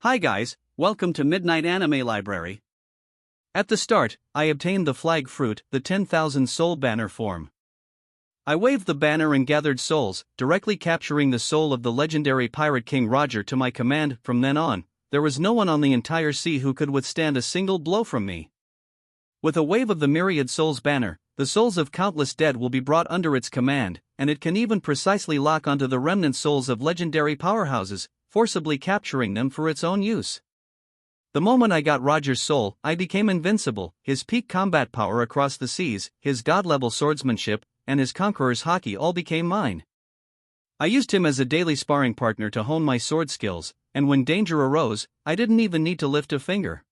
Hi guys, welcome to Midnight Anime Library. At the start, I obtained the flag fruit, the 10,000 soul banner form. I waved the banner and gathered souls, directly capturing the soul of the legendary pirate king Roger to my command. From then on, there was no one on the entire sea who could withstand a single blow from me. With a wave of the myriad souls banner, the souls of countless dead will be brought under its command, and it can even precisely lock onto the remnant souls of legendary powerhouses, forcibly capturing them for its own use. The moment I got Roger's soul, I became invincible. His peak combat power across the seas, his god-level swordsmanship, and his conqueror's haki all became mine. I used him as a daily sparring partner to hone my sword skills, and when danger arose, I didn't even need to lift a finger.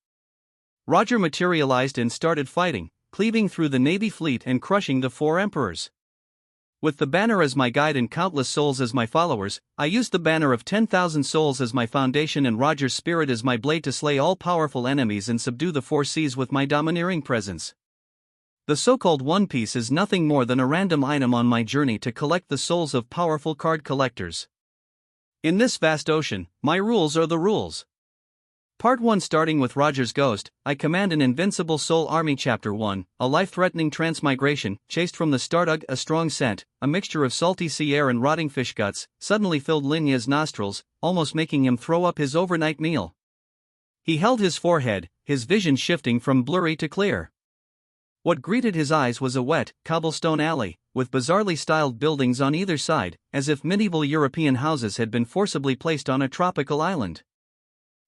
Roger materialized and started fighting, cleaving through the Navy fleet and crushing the 4 emperors. With the banner as my guide and countless souls as my followers, I used the banner of 10,000 souls as my foundation and Roger's spirit as my blade to slay all powerful enemies and subdue the 4 seas with my domineering presence. The so-called One Piece is nothing more than a random item on my journey to collect the souls of powerful card collectors. In this vast ocean, my rules are the rules. Part 1. Starting with Roger's Ghost, I command an invincible soul army. Chapter 1, a life-threatening transmigration, chased from the start. A strong scent, a mixture of salty sea air and rotting fish guts, suddenly filled Linya's nostrils, almost making him throw up his overnight meal. He held his forehead, his vision shifting from blurry to clear. What greeted his eyes was a wet, cobblestone alley, with bizarrely styled buildings on either side, as if medieval European houses had been forcibly placed on a tropical island.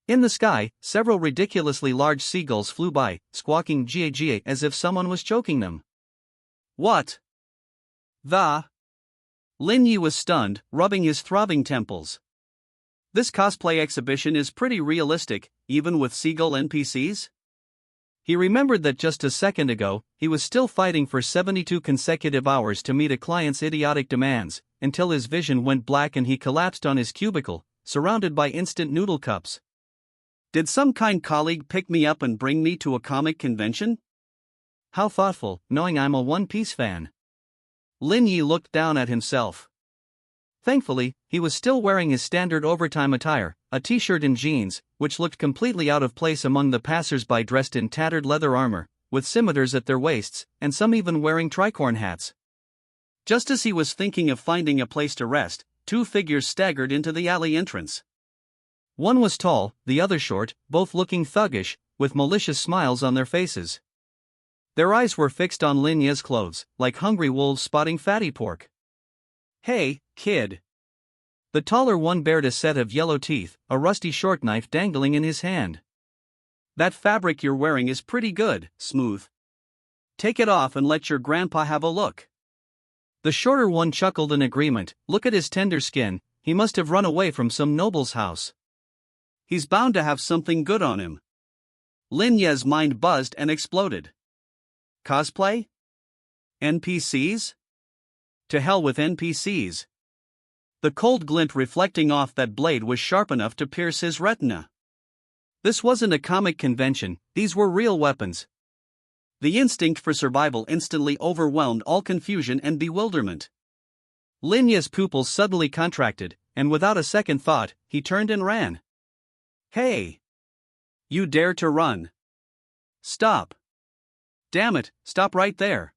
In the sky, several ridiculously large seagulls flew by, squawking "gaa" as if someone was choking them. What the? Lin Yi was stunned, rubbing his throbbing temples. This cosplay exhibition is pretty realistic, even with seagull NPCs? He remembered that just a second ago, he was still fighting for 72 consecutive hours to meet a client's idiotic demands, until his vision went black and he collapsed on his cubicle, surrounded by instant noodle cups. Did some kind colleague pick me up and bring me to a comic convention? How thoughtful, knowing I'm a One Piece fan. Lin Yi looked down at himself. Thankfully, he was still wearing his standard overtime attire, a t-shirt and jeans, which looked completely out of place among the passers-by dressed in tattered leather armor, with scimitars at their waists, and some even wearing tricorn hats. Just as he was thinking of finding a place to rest, 2 figures staggered into the alley entrance. One was tall, the other short, both looking thuggish, with malicious smiles on their faces. Their eyes were fixed on Lin Yi's clothes, like hungry wolves spotting fatty pork. "Hey, kid." The taller one bared a set of yellow teeth, a rusty short knife dangling in his hand. "That fabric you're wearing is pretty good, Smooth. Take it off and let your grandpa have a look." The shorter one chuckled in agreement. "Look at his tender skin, he must have run away from some noble's house. He's bound to have something good on him." Lin Yi's mind buzzed and exploded. Cosplay? NPCs? To hell with NPCs. The cold glint reflecting off that blade was sharp enough to pierce his retina. This wasn't a comic convention, these were real weapons. The instinct for survival instantly overwhelmed all confusion and bewilderment. Lin Yi's pupils suddenly contracted, and without a second thought, he turned and ran. "Hey! You dare to run? Stop! Damn it, stop right there!"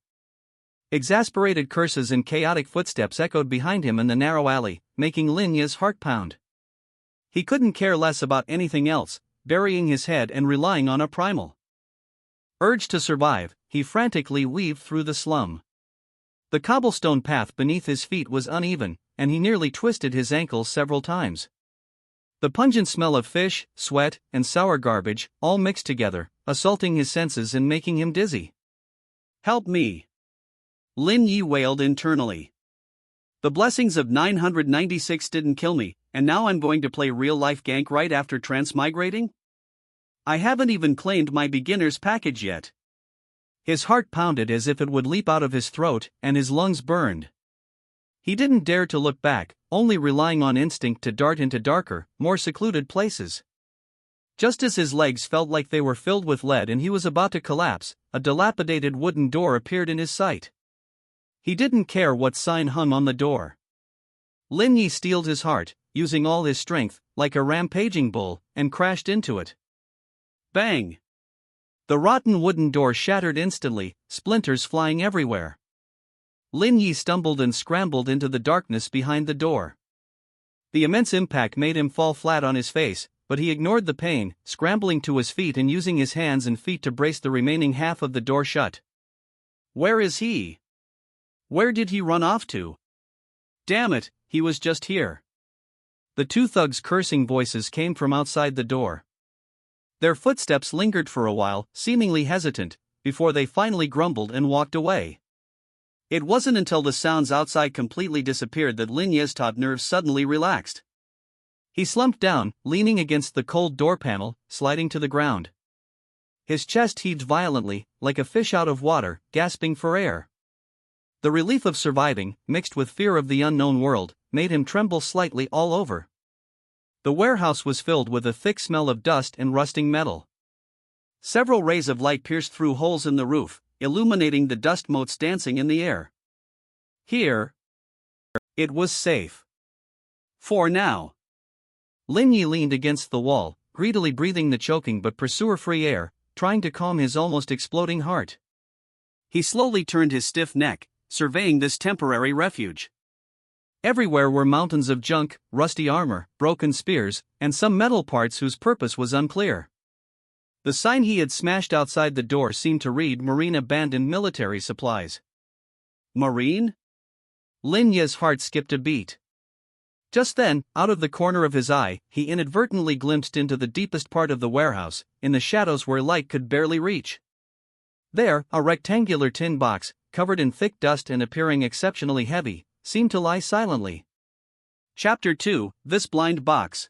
Exasperated curses and chaotic footsteps echoed behind him in the narrow alley, making Lin Yi's heart pound. He couldn't care less about anything else, burying his head and relying on a primal urge to survive. He frantically weaved through the slum. The cobblestone path beneath his feet was uneven, and he nearly twisted his ankles several times. The pungent smell of fish, sweat, and sour garbage, all mixed together, assaulting his senses and making him dizzy. "Help me!" Lin Yi wailed internally. "The blessings of 996 didn't kill me, and now I'm going to play real-life gank right after transmigrating? I haven't even claimed my beginner's package yet." His heart pounded as if it would leap out of his throat, and his lungs burned. He didn't dare to look back, only relying on instinct to dart into darker, more secluded places. Just as his legs felt like they were filled with lead and he was about to collapse, a dilapidated wooden door appeared in his sight. He didn't care what sign hung on the door. Lin Yi steeled his heart, using all his strength, like a rampaging bull, and crashed into it. Bang! The rotten wooden door shattered instantly, splinters flying everywhere. Lin Yi stumbled and scrambled into the darkness behind the door. The immense impact made him fall flat on his face, but he ignored the pain, scrambling to his feet and using his hands and feet to brace the remaining half of the door shut. Where is he? Where did he run off to? Damn it, he was just here. The two thugs' cursing voices came from outside the door. Their footsteps lingered for a while, seemingly hesitant, before they finally grumbled and walked away. It wasn't until the sounds outside completely disappeared that Lin Ye's taut nerves suddenly relaxed. He slumped down, leaning against the cold door panel, sliding to the ground. His chest heaved violently, like a fish out of water, gasping for air. The relief of surviving, mixed with fear of the unknown world, made him tremble slightly all over. The warehouse was filled with a thick smell of dust and rusting metal. Several rays of light pierced through holes in the roof, illuminating the dust motes dancing in the air. Here, it was safe. For now. Lin Yi leaned against the wall, greedily breathing the choking but pursuer-free air, trying to calm his almost exploding heart. He slowly turned his stiff neck, surveying this temporary refuge. Everywhere were mountains of junk, rusty armor, broken spears, and some metal parts whose purpose was unclear. The sign he had smashed outside the door seemed to read "Marine Abandoned Military Supplies." Marine? Lin Ye's heart skipped a beat. Just then, out of the corner of his eye, he inadvertently glimpsed into the deepest part of the warehouse, in the shadows where light could barely reach. There, a rectangular tin box, covered in thick dust and appearing exceptionally heavy, seemed to lie silently. Chapter 2, This Blind Box.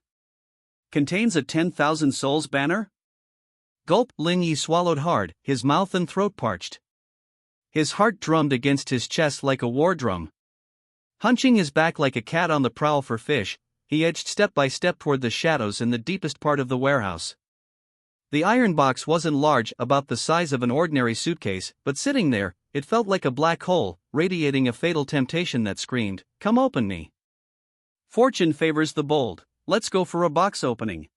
Contains a 10,000 souls banner? Gulp! Lin Yi swallowed hard, his mouth and throat parched. His heart drummed against his chest like a war drum. Hunching his back like a cat on the prowl for fish, he edged step by step toward the shadows in the deepest part of the warehouse. The iron box wasn't large, about the size of an ordinary suitcase, but sitting there, it felt like a black hole, radiating a fatal temptation that screamed, "Come open me." Fortune favors the bold, let's go for a box opening.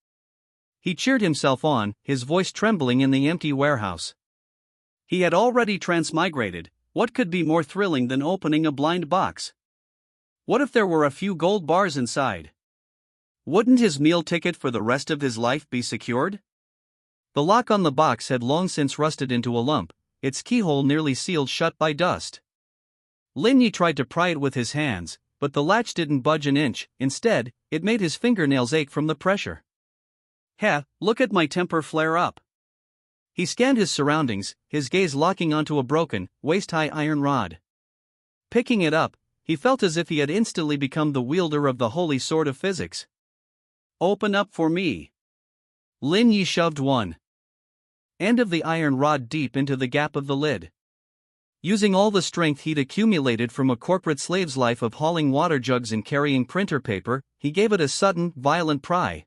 He cheered himself on, his voice trembling in the empty warehouse. He had already transmigrated. What could be more thrilling than opening a blind box? What if there were a few gold bars inside? Wouldn't his meal ticket for the rest of his life be secured? The lock on the box had long since rusted into a lump, its keyhole nearly sealed shut by dust. Lin Yi tried to pry it with his hands, but the latch didn't budge an inch. Instead, it made his fingernails ache from the pressure. Heh, look at my temper flare up. He scanned his surroundings, his gaze locking onto a broken, waist-high iron rod. Picking it up, he felt as if he had instantly become the wielder of the holy sword of physics. Open up for me. Lin Yi shoved one end of the iron rod deep into the gap of the lid. Using all the strength he'd accumulated from a corporate slave's life of hauling water jugs and carrying printer paper, he gave it a sudden, violent pry.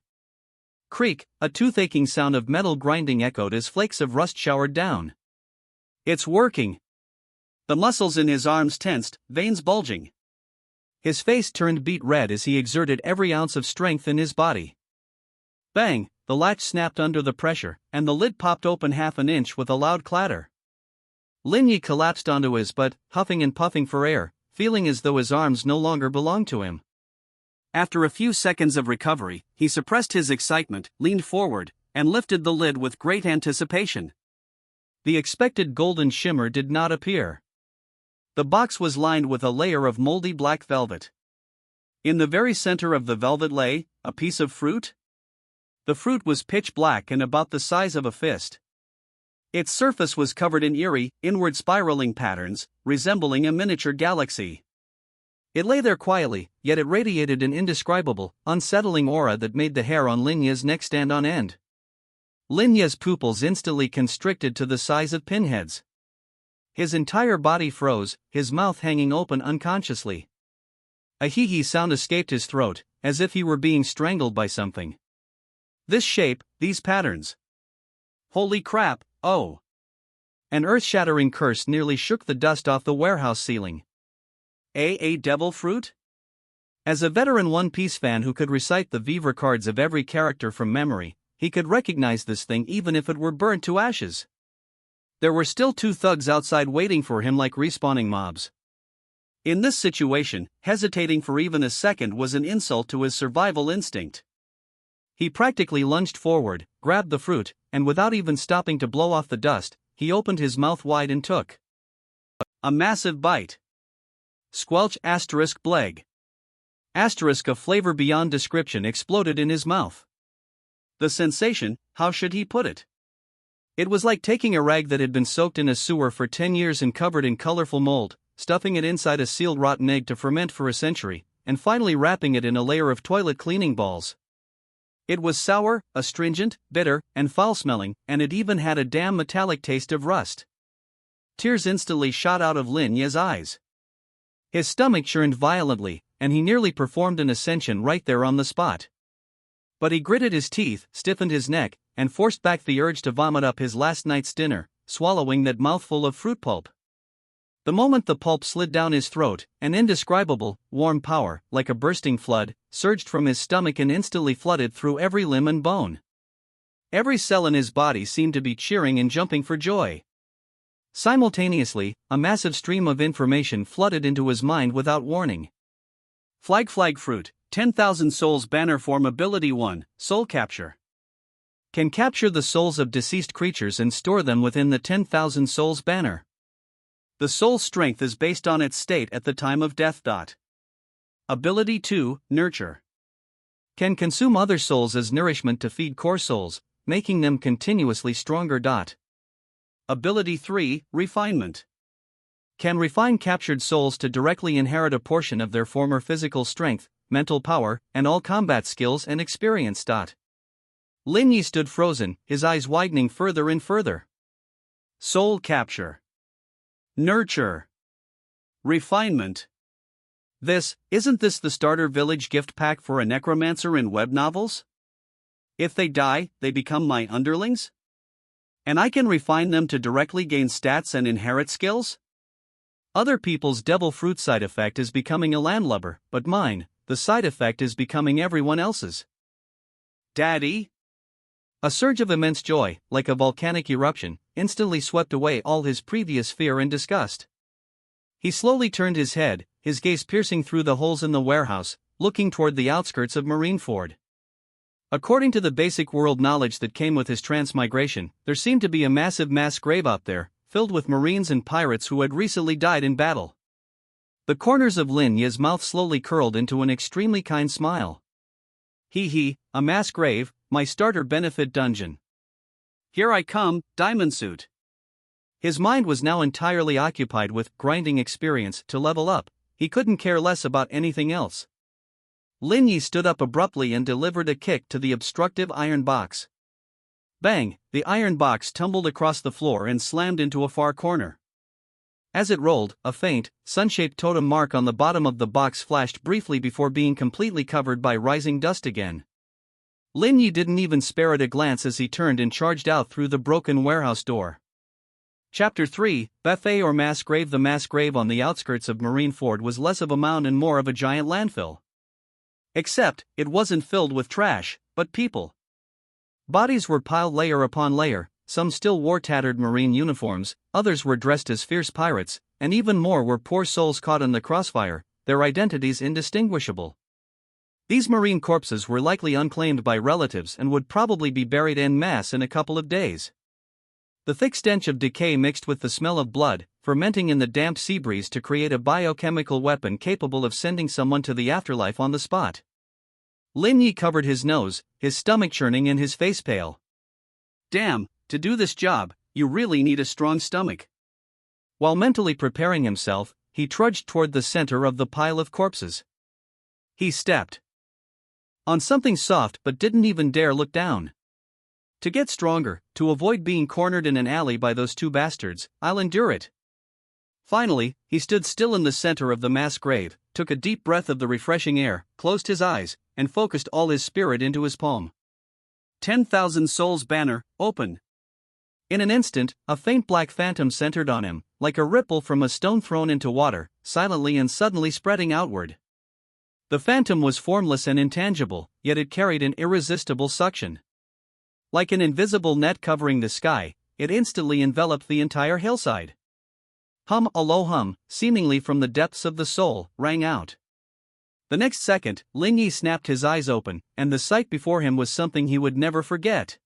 Creak, a tooth-aching sound of metal grinding echoed as flakes of rust showered down. It's working. The muscles in his arms tensed, veins bulging. His face turned beet red as he exerted every ounce of strength in his body. Bang, the latch snapped under the pressure, and the lid popped open half an inch with a loud clatter. Lin Yi collapsed onto his butt, huffing and puffing for air, feeling as though his arms no longer belonged to him. After a few seconds of recovery, he suppressed his excitement, leaned forward, and lifted the lid with great anticipation. The expected golden shimmer did not appear. The box was lined with a layer of moldy black velvet. In the very center of the velvet lay a piece of fruit. The fruit was pitch black and about the size of a fist. Its surface was covered in eerie, inward spiraling patterns, resembling a miniature galaxy. It lay there quietly, yet it radiated an indescribable, unsettling aura that made the hair on Lin Ye's neck stand on end. Lin Ye's pupils instantly constricted to the size of pinheads. His entire body froze, his mouth hanging open unconsciously. A hee-hee sound escaped his throat, as if he were being strangled by something. This shape, these patterns. Holy crap, oh! An earth-shattering curse nearly shook the dust off the warehouse ceiling. A devil fruit? As a veteran One Piece fan who could recite the Vivre cards of every character from memory, he could recognize this thing even if it were burnt to ashes. There were still 2 thugs outside waiting for him like respawning mobs. In this situation, hesitating for even a second was an insult to his survival instinct. He practically lunged forward, grabbed the fruit, and without even stopping to blow off the dust, he opened his mouth wide and took a massive bite. Squelch asterisk bleg. Asterisk a flavor beyond description exploded in his mouth. The sensation, how should he put it? It was like taking a rag that had been soaked in a sewer for 10 years and covered in colorful mold, stuffing it inside a sealed rotten egg to ferment for a century, and finally wrapping it in a layer of toilet cleaning balls. It was sour, astringent, bitter, and foul-smelling, and it even had a damn metallic taste of rust. Tears instantly shot out of Lin Ye's eyes. His stomach churned violently, and he nearly performed an ascension right there on the spot. But he gritted his teeth, stiffened his neck, and forced back the urge to vomit up his last night's dinner, swallowing that mouthful of fruit pulp. The moment the pulp slid down his throat, an indescribable, warm power, like a bursting flood, surged from his stomach and instantly flooded through every limb and bone. Every cell in his body seemed to be cheering and jumping for joy. Simultaneously, a massive stream of information flooded into his mind without warning. Flag fruit, 10,000 souls banner form ability 1, soul capture. Can capture the souls of deceased creatures and store them within the 10,000 souls banner. The soul's strength is based on its state at the time of death. Ability 2, nurture. Can consume other souls as nourishment to feed core souls, making them continuously stronger. Ability 3, refinement. Can refine captured souls to directly inherit a portion of their former physical strength, mental power, and all combat skills and experience. Lin Yi stood frozen, his eyes widening further and further. Soul capture. Nurture. Refinement. Isn't this the starter village gift pack for a necromancer in web novels? If they die, they become my underlings? And I can refine them to directly gain stats and inherit skills? Other people's devil fruit side effect is becoming a landlubber, but mine, the side effect is becoming everyone else's. Daddy? A surge of immense joy, like a volcanic eruption, instantly swept away all his previous fear and disgust. He slowly turned his head, his gaze piercing through the holes in the warehouse, looking toward the outskirts of Marineford. According to the basic world knowledge that came with his transmigration, there seemed to be a massive mass grave out there, filled with marines and pirates who had recently died in battle. The corners of Lin Ye's mouth slowly curled into an extremely kind smile. A mass grave, my starter benefit dungeon. Here I come, diamond suit. His mind was now entirely occupied with grinding experience to level up. He couldn't care less about anything else. Lin Yi stood up abruptly and delivered a kick to the obstructive iron box. Bang! The iron box tumbled across the floor and slammed into a far corner. As it rolled, a faint, sun-shaped totem mark on the bottom of the box flashed briefly before being completely covered by rising dust again. Lin Yi didn't even spare it a glance as he turned and charged out through the broken warehouse door. Chapter 3, Buffet or Mass Grave. The mass grave on the outskirts of Marineford was less of a mound and more of a giant landfill. Except, it wasn't filled with trash, but people. Bodies were piled layer upon layer, some still wore tattered marine uniforms, others were dressed as fierce pirates, and even more were poor souls caught in the crossfire, their identities indistinguishable. These marine corpses were likely unclaimed by relatives and would probably be buried en masse in a couple of days. The thick stench of decay mixed with the smell of blood, fermenting in the damp sea breeze to create a biochemical weapon capable of sending someone to the afterlife on the spot. Lin Yi covered his nose, his stomach churning and his face pale. Damn, to do this job, you really need a strong stomach. While mentally preparing himself, he trudged toward the center of the pile of corpses. He stepped on something soft but didn't even dare look down. To get stronger, to avoid being cornered in an alley by those two bastards, I'll endure it. Finally, he stood still in the center of the mass grave, took a deep breath of the refreshing air, closed his eyes, and focused all his spirit into his palm. 10,000 souls banner, open. In an instant, a faint black phantom centered on him, like a ripple from a stone thrown into water, silently and suddenly spreading outward. The phantom was formless and intangible, yet it carried an irresistible suction. Like an invisible net covering the sky, it instantly enveloped the entire hillside. Hum, a low hum, seemingly from the depths of the soul, rang out. The next second, Lin Yi snapped his eyes open, and the sight before him was something he would never forget.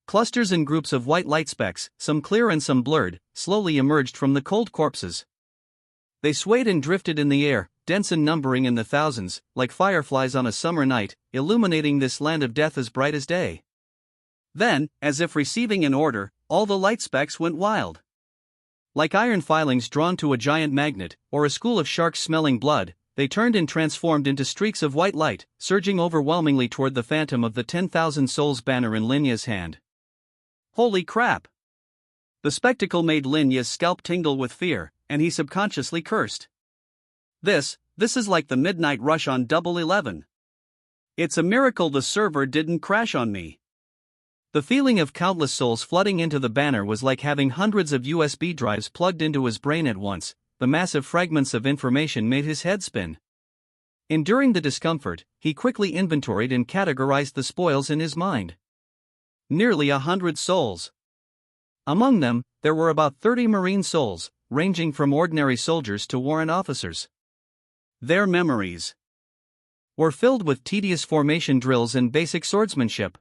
Clusters and groups of white light specks, some clear and some blurred, slowly emerged from the cold corpses. They swayed and drifted in the air, dense and numbering in the thousands, like fireflies on a summer night, illuminating this land of death as bright as day. Then, as if receiving an order, all the light specks went wild. Like iron filings drawn to a giant magnet, or a school of sharks smelling blood, they turned and transformed into streaks of white light, surging overwhelmingly toward the phantom of the 10,000 souls banner in Lin Yi's hand. Holy crap! The spectacle made Lin Yi's scalp tingle with fear, and he subconsciously cursed. This is like the midnight rush on Double 11. It's a miracle the server didn't crash on me. The feeling of countless souls flooding into the banner was like having hundreds of USB drives plugged into his brain at once. The massive fragments of information made his head spin. Enduring the discomfort, he quickly inventoried and categorized the spoils in his mind. Nearly 100 souls. Among them, there were about 30 marine souls, ranging from ordinary soldiers to warrant officers. Their memories were filled with tedious formation drills and basic swordsmanship.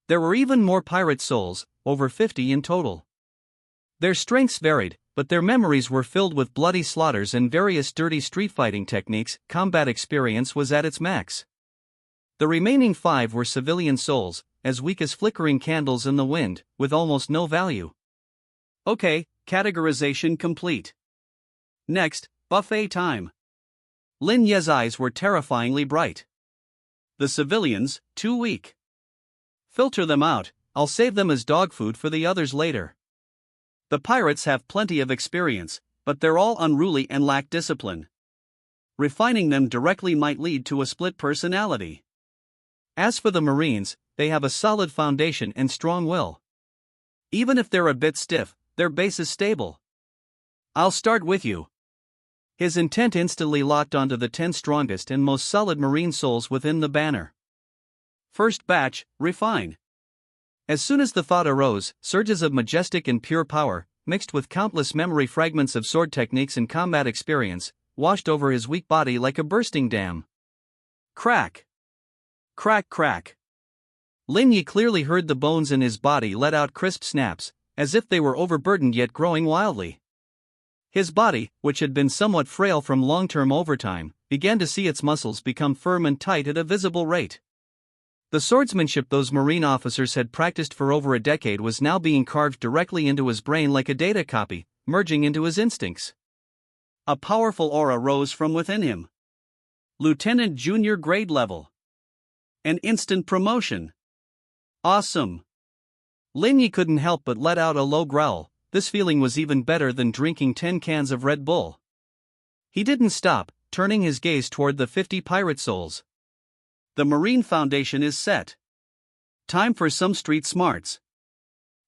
There were even more pirate souls, over 50 in total. Their strengths varied, but their memories were filled with bloody slaughters and various dirty street fighting techniques. Combat experience was at its max. The remaining 5 were civilian souls, as weak as flickering candles in the wind, with almost no value. Okay, categorization complete. Next, buffet time. Lin Yi's eyes were terrifyingly bright. The civilians, too weak. Filter them out, I'll save them as dog food for the others later. The pirates have plenty of experience, but they're all unruly and lack discipline. Refining them directly might lead to a split personality. As for the Marines, they have a solid foundation and strong will. Even if they're a bit stiff, their base is stable. I'll start with you. His intent instantly locked onto the 10 strongest and most solid Marine souls within the banner. First batch, refine. As soon as the thought arose, surges of majestic and pure power, mixed with countless memory fragments of sword techniques and combat experience, washed over his weak body like a bursting dam. Crack! Crack, crack. Lin Yi clearly heard the bones in his body let out crisp snaps, as if they were overburdened yet growing wildly. His body, which had been somewhat frail from long-term overtime, began to see its muscles become firm and tight at a visible rate. The swordsmanship those Marine officers had practiced for over a decade was now being carved directly into his brain like a data copy, merging into his instincts. A powerful aura rose from within him. Lieutenant Junior grade level. An instant promotion. Awesome. Lin Yi couldn't help but let out a low growl. This feeling was even better than drinking 10 cans of Red Bull. He didn't stop, turning his gaze toward the 50 pirate souls. The Marine foundation is set. Time for some street smarts.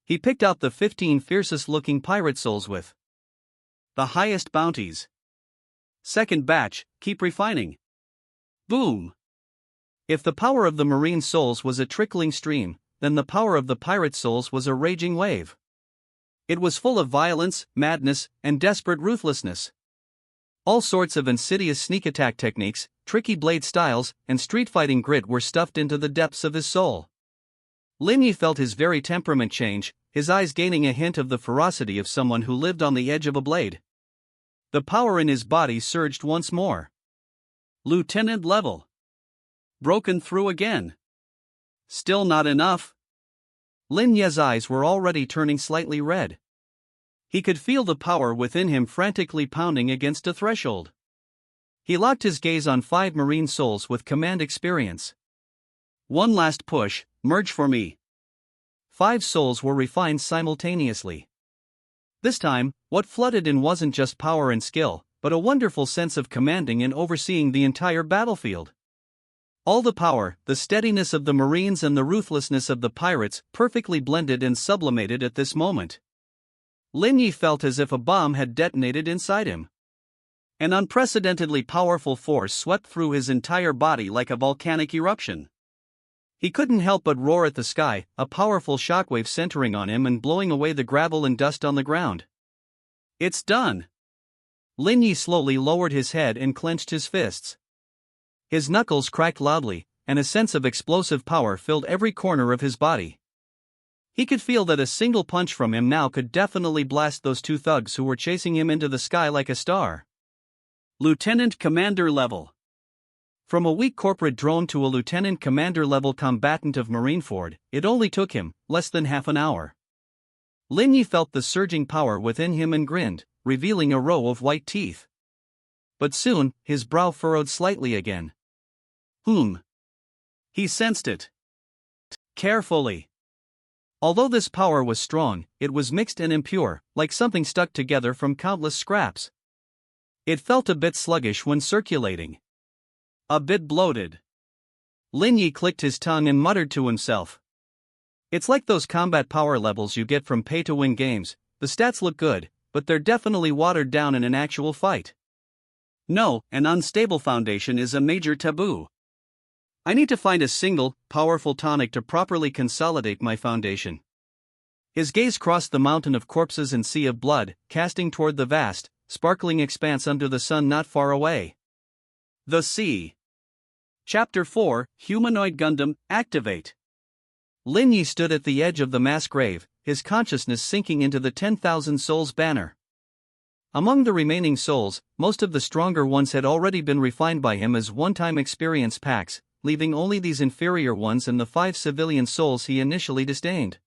He picked out the 15 fiercest-looking pirate souls with the highest bounties. Second batch, keep refining. Boom! If the power of the Marine souls was a trickling stream, then the power of the pirate souls was a raging wave. It was full of violence, madness, and desperate ruthlessness. All sorts of insidious sneak attack techniques, tricky blade styles, and street fighting grit were stuffed into the depths of his soul. Lin Yi felt his very temperament change, his eyes gaining a hint of the ferocity of someone who lived on the edge of a blade. The power in his body surged once more. Lieutenant level. Broken through again. Still not enough. Lin Yi's eyes were already turning slightly red. He could feel the power within him frantically pounding against a threshold. He locked his gaze on 5 Marine souls with command experience. One last push, merge for me. 5 souls were refined simultaneously. This time, what flooded in wasn't just power and skill, but a wonderful sense of commanding and overseeing the entire battlefield. All the power, the steadiness of the Marines and the ruthlessness of the pirates perfectly blended and sublimated at this moment. Lin Yi felt as if a bomb had detonated inside him. An unprecedentedly powerful force swept through his entire body like a volcanic eruption. He couldn't help but roar at the sky, a powerful shockwave centering on him and blowing away the gravel and dust on the ground. It's done! Lin Yi slowly lowered his head and clenched his fists. His knuckles cracked loudly, and a sense of explosive power filled every corner of his body. He could feel that a single punch from him now could definitely blast those two thugs who were chasing him into the sky like a star. Lieutenant Commander level. From a weak corporate drone to a lieutenant commander level combatant of Marineford, it only took him less than half an hour. Lin Yi felt the surging power within him and grinned, revealing a row of white teeth. But soon, his brow furrowed slightly again. He sensed it. Carefully. Although this power was strong, it was mixed and impure, like something stuck together from countless scraps. It felt a bit sluggish when circulating. A bit bloated. Lin Yi clicked his tongue and muttered to himself. It's like those combat power levels you get from pay-to-win games. The stats look good, but they're definitely watered down in an actual fight. No, an unstable foundation is a major taboo. I need to find a single, powerful tonic to properly consolidate my foundation. His gaze crossed the mountain of corpses and sea of blood, casting toward the vast, sparkling expanse under the sun not far away. The Sea. Chapter 4, Humanoid Gundam, Activate. Lin Yi stood at the edge of the mass grave, his consciousness sinking into the 10,000 souls banner. Among the remaining souls, most of the stronger ones had already been refined by him as one-time experience packs, leaving only these inferior ones and the 5 civilian souls he initially disdained.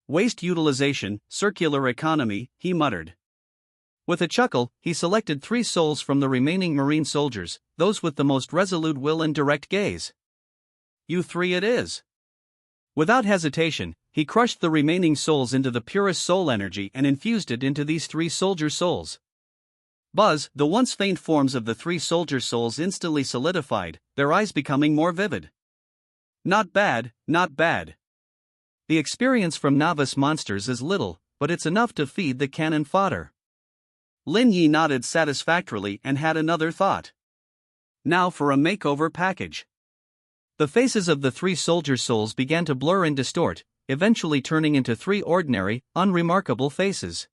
Waste utilization, circular economy, he muttered. With a chuckle, he selected 3 souls from the remaining marine soldiers, those with the most resolute will and direct gaze. You 3 it is. Without hesitation, he crushed the remaining souls into the purest soul energy and infused it into these 3 soldier souls. Buzz, the once faint forms of the 3 soldier souls instantly solidified, their eyes becoming more vivid. Not bad, not bad. The experience from novice monsters is little, but it's enough to feed the cannon fodder. Lin Yi nodded satisfactorily and had another thought. Now for a makeover package. The faces of the 3 soldier souls began to blur and distort, eventually turning into 3 ordinary, unremarkable faces.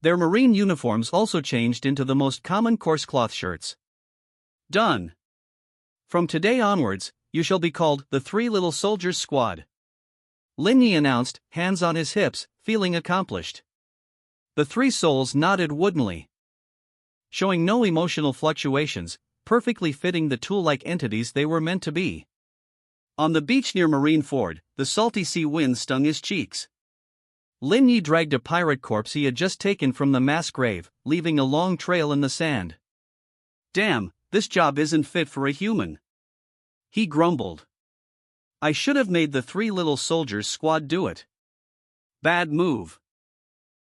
Their marine uniforms also changed into the most common coarse cloth shirts. Done. From today onwards, you shall be called the 3 Little Soldiers Squad. Lin Yi announced, hands on his hips, feeling accomplished. The 3 souls nodded woodenly. Showing no emotional fluctuations, perfectly fitting the tool-like entities they were meant to be. On the beach near Marineford, the salty sea wind stung his cheeks. Lin Yi dragged a pirate corpse he had just taken from the mass grave, leaving a long trail in the sand. Damn, this job isn't fit for a human. He grumbled. I should have made the 3 Little Soldiers Squad do it. Bad move.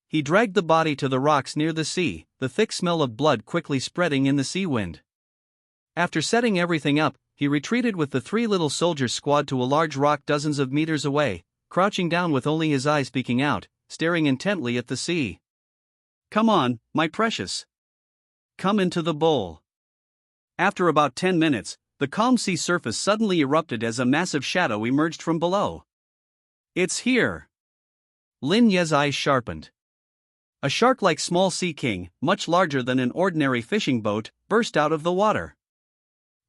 He dragged the body to the rocks near the sea, the thick smell of blood quickly spreading in the sea wind. After setting everything up, he retreated with the 3 Little Soldiers Squad to a large rock dozens of meters away, crouching down with only his eyes peeking out, staring intently at the sea. Come on, my precious. Come into the bowl. After about 10 minutes, the calm sea surface suddenly erupted as a massive shadow emerged from below. It's here. Lin Ye's eyes sharpened. A shark-like small sea king, much larger than an ordinary fishing boat, burst out of the water.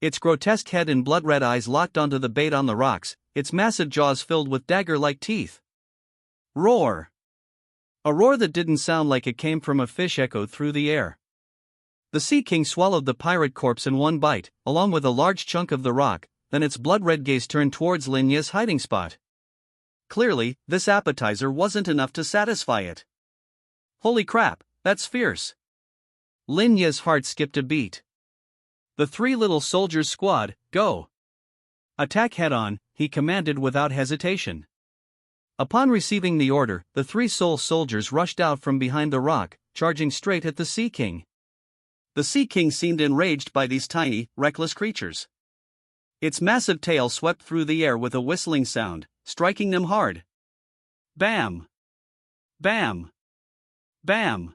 Its grotesque head and blood-red eyes locked onto the bait on the rocks, its massive jaws filled with dagger-like teeth. Roar! A roar that didn't sound like it came from a fish echoed through the air. The sea king swallowed the pirate corpse in one bite, along with a large chunk of the rock, then its blood-red gaze turned towards Lin Ye's hiding spot. Clearly, this appetizer wasn't enough to satisfy it. Holy crap, that's fierce. Lin Ye's heart skipped a beat. The 3 Little Soldiers Squad, go! Attack head-on, he commanded without hesitation. Upon receiving the order, the 3 soul soldiers rushed out from behind the rock, charging straight at the Sea King. The Sea King seemed enraged by these tiny, reckless creatures. Its massive tail swept through the air with a whistling sound, striking them hard. Bam! Bam! Bam!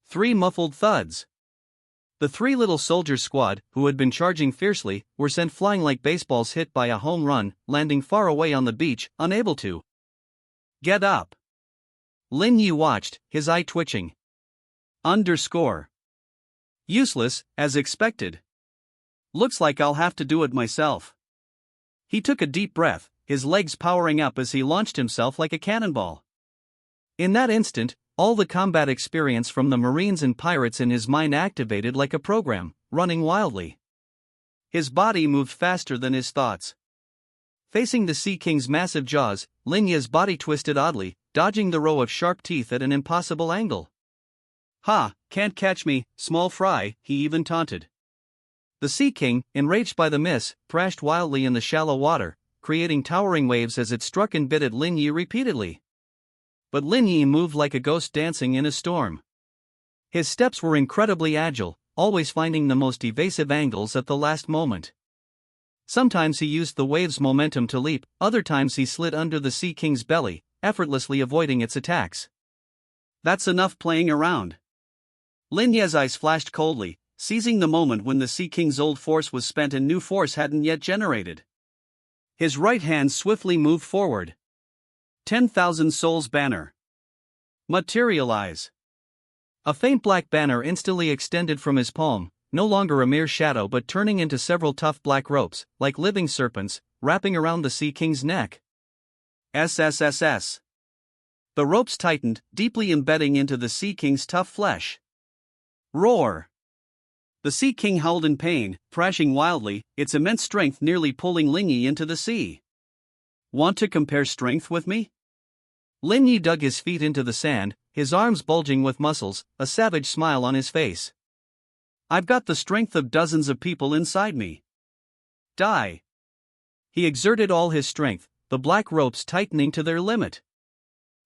3 muffled thuds. The three little soldiers squad, who had been charging fiercely, were sent flying like baseballs hit by a home run, landing far away on the beach, unable to get up. Lin Yi watched, his eye twitching. Useless, as expected. Looks like I'll have to do it myself. He took a deep breath, his legs powering up as he launched himself like a cannonball. In that instant, all the combat experience from the Marines and pirates in his mind activated like a program, running wildly. His body moved faster than his thoughts. Facing the Sea King's massive jaws, Lin Yi's body twisted oddly, dodging the row of sharp teeth at an impossible angle. "Ha, can't catch me, small fry," he even taunted. The Sea King, enraged by the miss, thrashed wildly in the shallow water, creating towering waves as it struck and bit at Lin Yi repeatedly. But Lin Yi moved like a ghost dancing in a storm. His steps were incredibly agile, always finding the most evasive angles at the last moment. Sometimes he used the wave's momentum to leap, other times he slid under the Sea King's belly, effortlessly avoiding its attacks. That's enough playing around. Lin Yi's eyes flashed coldly, seizing the moment when the Sea King's old force was spent and new force hadn't yet generated. His right hand swiftly moved forward. 10,000 Souls Banner. Materialize. A faint black banner instantly extended from his palm, no longer a mere shadow but turning into several tough black ropes, like living serpents, wrapping around the Sea King's neck. SSSS. The ropes tightened, deeply embedding into the Sea King's tough flesh. Roar. The Sea King howled in pain, thrashing wildly, its immense strength nearly pulling Lin Yi into the sea. Want to compare strength with me? Lin Yi dug his feet into the sand, his arms bulging with muscles, a savage smile on his face. I've got the strength of dozens of people inside me. Die. He exerted all his strength, the black ropes tightening to their limit.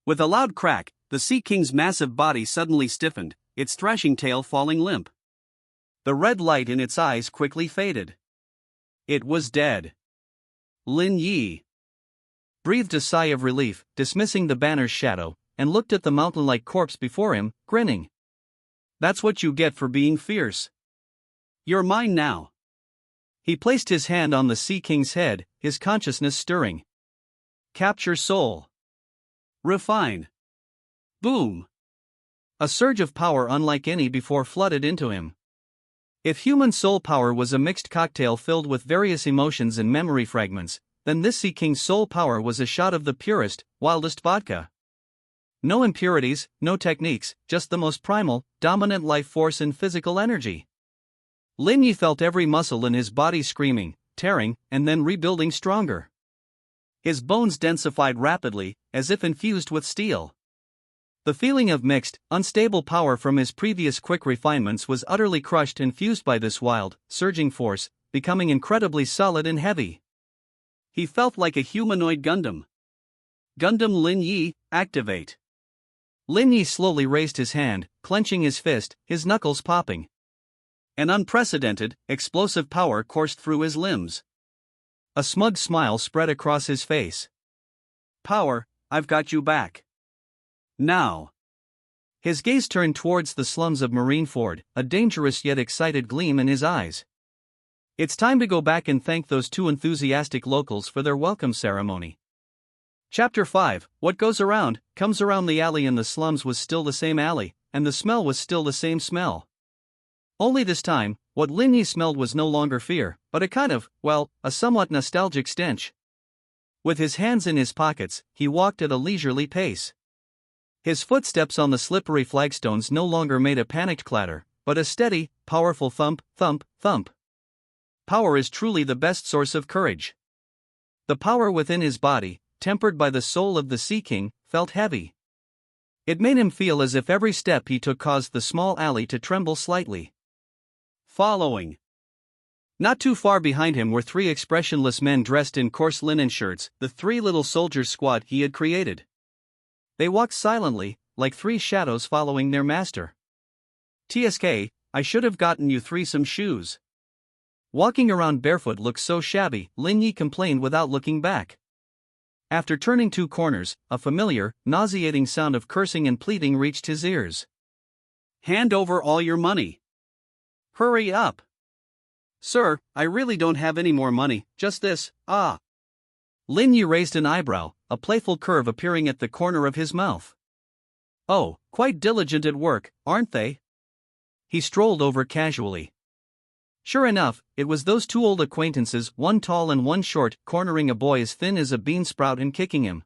With a loud crack, the Sea King's massive body suddenly stiffened, its thrashing tail falling limp. The red light in its eyes quickly faded. It was dead. Lin Yi breathed a sigh of relief, dismissing the banner's shadow, and looked at the mountain-like corpse before him, grinning. That's what you get for being fierce. You're mine now. He placed his hand on the Sea King's head, his consciousness stirring. Capture soul. Refine. Boom. A surge of power unlike any before flooded into him. If human soul power was a mixed cocktail filled with various emotions and memory fragments, then this Sea King's soul power was a shot of the purest, wildest vodka. No impurities, no techniques, just the most primal, dominant life force and physical energy. Lin Yi felt every muscle in his body screaming, tearing, and then rebuilding stronger. His bones densified rapidly, as if infused with steel. The feeling of mixed, unstable power from his previous quick refinements was utterly crushed and fused by this wild, surging force, becoming incredibly solid and heavy. He felt like a humanoid Gundam. Gundam Lin Yi, activate. Lin Yi slowly raised his hand, clenching his fist, his knuckles popping. An unprecedented, explosive power coursed through his limbs. A smug smile spread across his face. Power, I've got you back. Now. His gaze turned towards the slums of Marineford, a dangerous yet excited gleam in his eyes. It's time to go back and thank those two enthusiastic locals for their welcome ceremony. Chapter 5, What goes around, comes around. The alley in the slums was still the same alley, and the smell was still the same smell. Only this time, what Lin Yi smelled was no longer fear, but a kind of, a somewhat nostalgic stench. With his hands in his pockets, he walked at a leisurely pace. His footsteps on the slippery flagstones no longer made a panicked clatter, but a steady, powerful thump, thump, thump. Power is truly the best source of courage. The power within his body, tempered by the soul of the Sea King, felt heavy. It made him feel as if every step he took caused the small alley to tremble slightly. Following. Not too far behind him were three expressionless men dressed in coarse linen shirts, the three little soldiers squad he had created. They walked silently, like three shadows following their master. TSK, I should have gotten you some shoes. Walking around barefoot looks so shabby, Lin Yi complained without looking back. After turning two corners, a familiar, nauseating sound of cursing and pleading reached his ears. Hand over all your money. Hurry up! Sir, I really don't have any more money, just this, ah. Lin Yi raised an eyebrow, a playful curve appearing at the corner of his mouth. Oh, quite diligent at work, aren't they? He strolled over casually. Sure enough, it was those two old acquaintances, one tall and one short, cornering a boy as thin as a bean sprout and kicking him.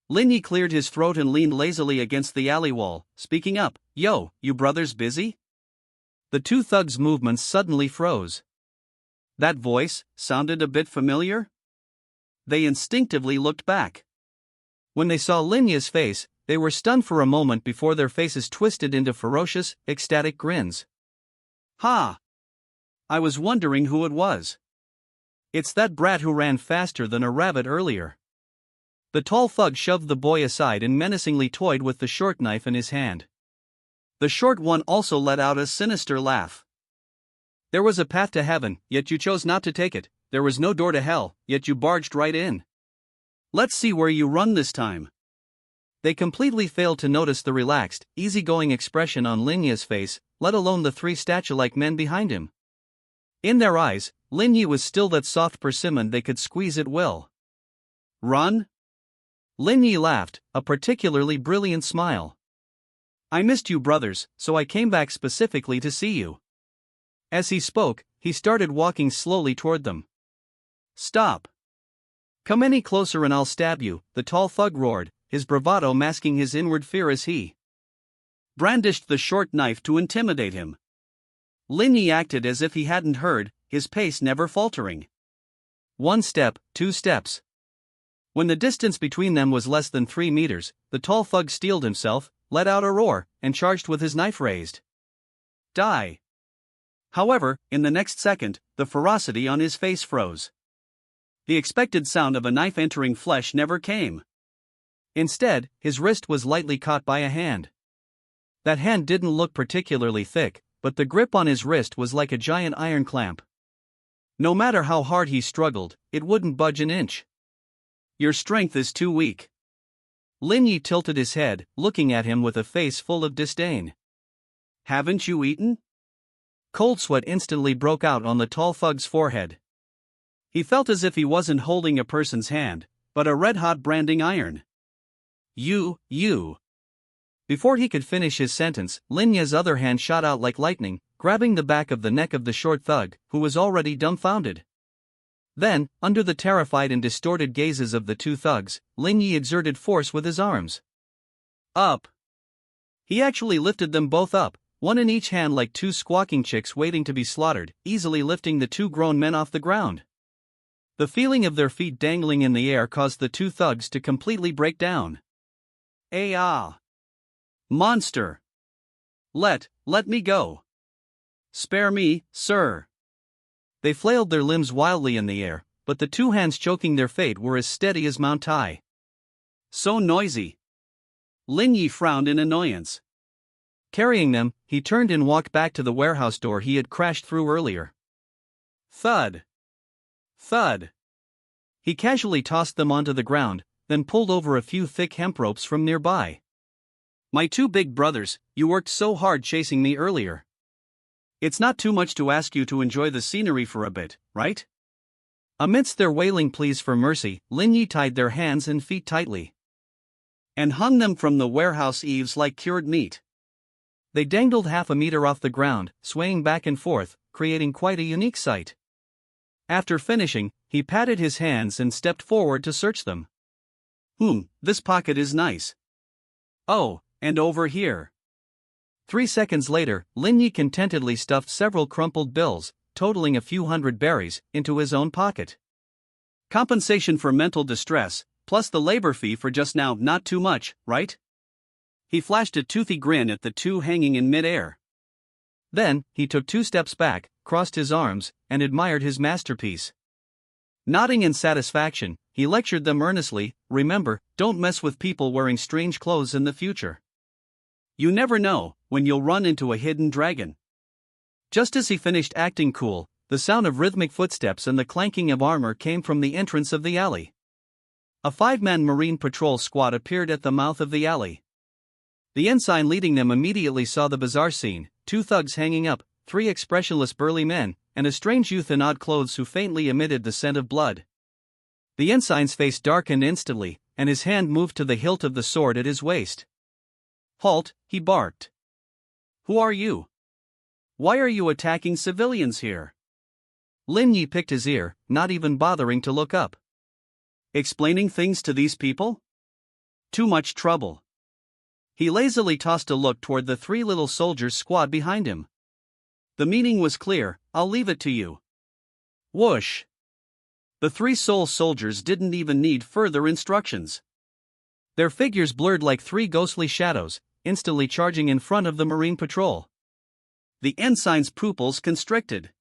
Lin Yi cleared his throat and leaned lazily against the alley wall, speaking up, "Yo, you brothers busy?" The two thugs' movements suddenly froze. That voice sounded a bit familiar? They instinctively looked back. When they saw Lin Yi's face, they were stunned for a moment before their faces twisted into ferocious, ecstatic grins. Ha! I was wondering who it was. It's that brat who ran faster than a rabbit earlier. The tall thug shoved the boy aside and menacingly toyed with the short knife in his hand. The short one also let out a sinister laugh. There was a path to heaven, yet you chose not to take it. There was no door to hell, yet you barged right in. Let's see where you run this time. They completely failed to notice the relaxed, easygoing expression on Lin Yi's face, let alone the three statue-like men behind him. In their eyes, Lin Yi was still that soft persimmon they could squeeze at will. Run? Lin Yi laughed, a particularly brilliant smile. I missed you brothers, so I came back specifically to see you. As he spoke, he started walking slowly toward them. Stop! Come any closer and I'll stab you, the tall thug roared, his bravado masking his inward fear as he brandished the short knife to intimidate him. Lin Yi acted as if he hadn't heard, his pace never faltering. 1 step, 2 steps. When the distance between them was less than 3 meters, the tall thug steeled himself, let out a roar, and charged with his knife raised. Die! However, in the next second, the ferocity on his face froze. The expected sound of a knife entering flesh never came. Instead, his wrist was lightly caught by a hand. That hand didn't look particularly thick, but the grip on his wrist was like a giant iron clamp. No matter how hard he struggled, it wouldn't budge an inch. Your strength is too weak. Lin Yi tilted his head, looking at him with a face full of disdain. Haven't you eaten? Cold sweat instantly broke out on the tall thug's forehead. He felt as if he wasn't holding a person's hand, but a red-hot branding iron. You. Before he could finish his sentence, Lin Yi's other hand shot out like lightning, grabbing the back of the neck of the short thug, who was already dumbfounded. Then, under the terrified and distorted gazes of the two thugs, Lin Yi exerted force with his arms. Up! He actually lifted them both up, one in each hand like two squawking chicks waiting to be slaughtered, easily lifting the two grown men off the ground. The feeling of their feet dangling in the air caused the two thugs to completely break down. Ah! Monster! Let me go! Spare me, sir! They flailed their limbs wildly in the air, but the two hands choking their fate were as steady as Mount Tai. So noisy! Lin Yi frowned in annoyance. Carrying them, he turned and walked back to the warehouse door he had crashed through earlier. Thud! Thud! He casually tossed them onto the ground, then pulled over a few thick hemp ropes from nearby. My two big brothers, you worked so hard chasing me earlier. It's not too much to ask you to enjoy the scenery for a bit, right? Amidst their wailing pleas for mercy, Lin Yi tied their hands and feet tightly and hung them from the warehouse eaves like cured meat. They dangled half a meter off the ground, swaying back and forth, creating quite a unique sight. After finishing, he patted his hands and stepped forward to search them. This pocket is nice. Oh, and over here. 3 seconds later, Lin Yi contentedly stuffed several crumpled bills, totaling a few hundred berries, into his own pocket. Compensation for mental distress, plus the labor fee for just now, not too much, right? He flashed a toothy grin at the two hanging in mid-air. Then, he took 2 steps back, crossed his arms, and admired his masterpiece. Nodding in satisfaction, he lectured them earnestly, remember, don't mess with people wearing strange clothes in the future. You never know when you'll run into a hidden dragon. Just as he finished acting cool, the sound of rhythmic footsteps and the clanking of armor came from the entrance of the alley. A 5-man Marine patrol squad appeared at the mouth of the alley. The ensign leading them immediately saw the bizarre scene, 2 thugs hanging up, 3 expressionless burly men, and a strange youth in odd clothes who faintly emitted the scent of blood. The ensign's face darkened instantly, and his hand moved to the hilt of the sword at his waist. "Halt," he barked. "Who are you? Why are you attacking civilians here?" Lin Yi picked his ear, not even bothering to look up. "Explaining things to these people? Too much trouble." He lazily tossed a look toward the 3 little soldiers' squad behind him. The meaning was clear, "I'll leave it to you." Whoosh! The 3 soul soldiers didn't even need further instructions. Their figures blurred like 3 ghostly shadows, instantly charging in front of the Marine patrol. The ensign's pupils constricted.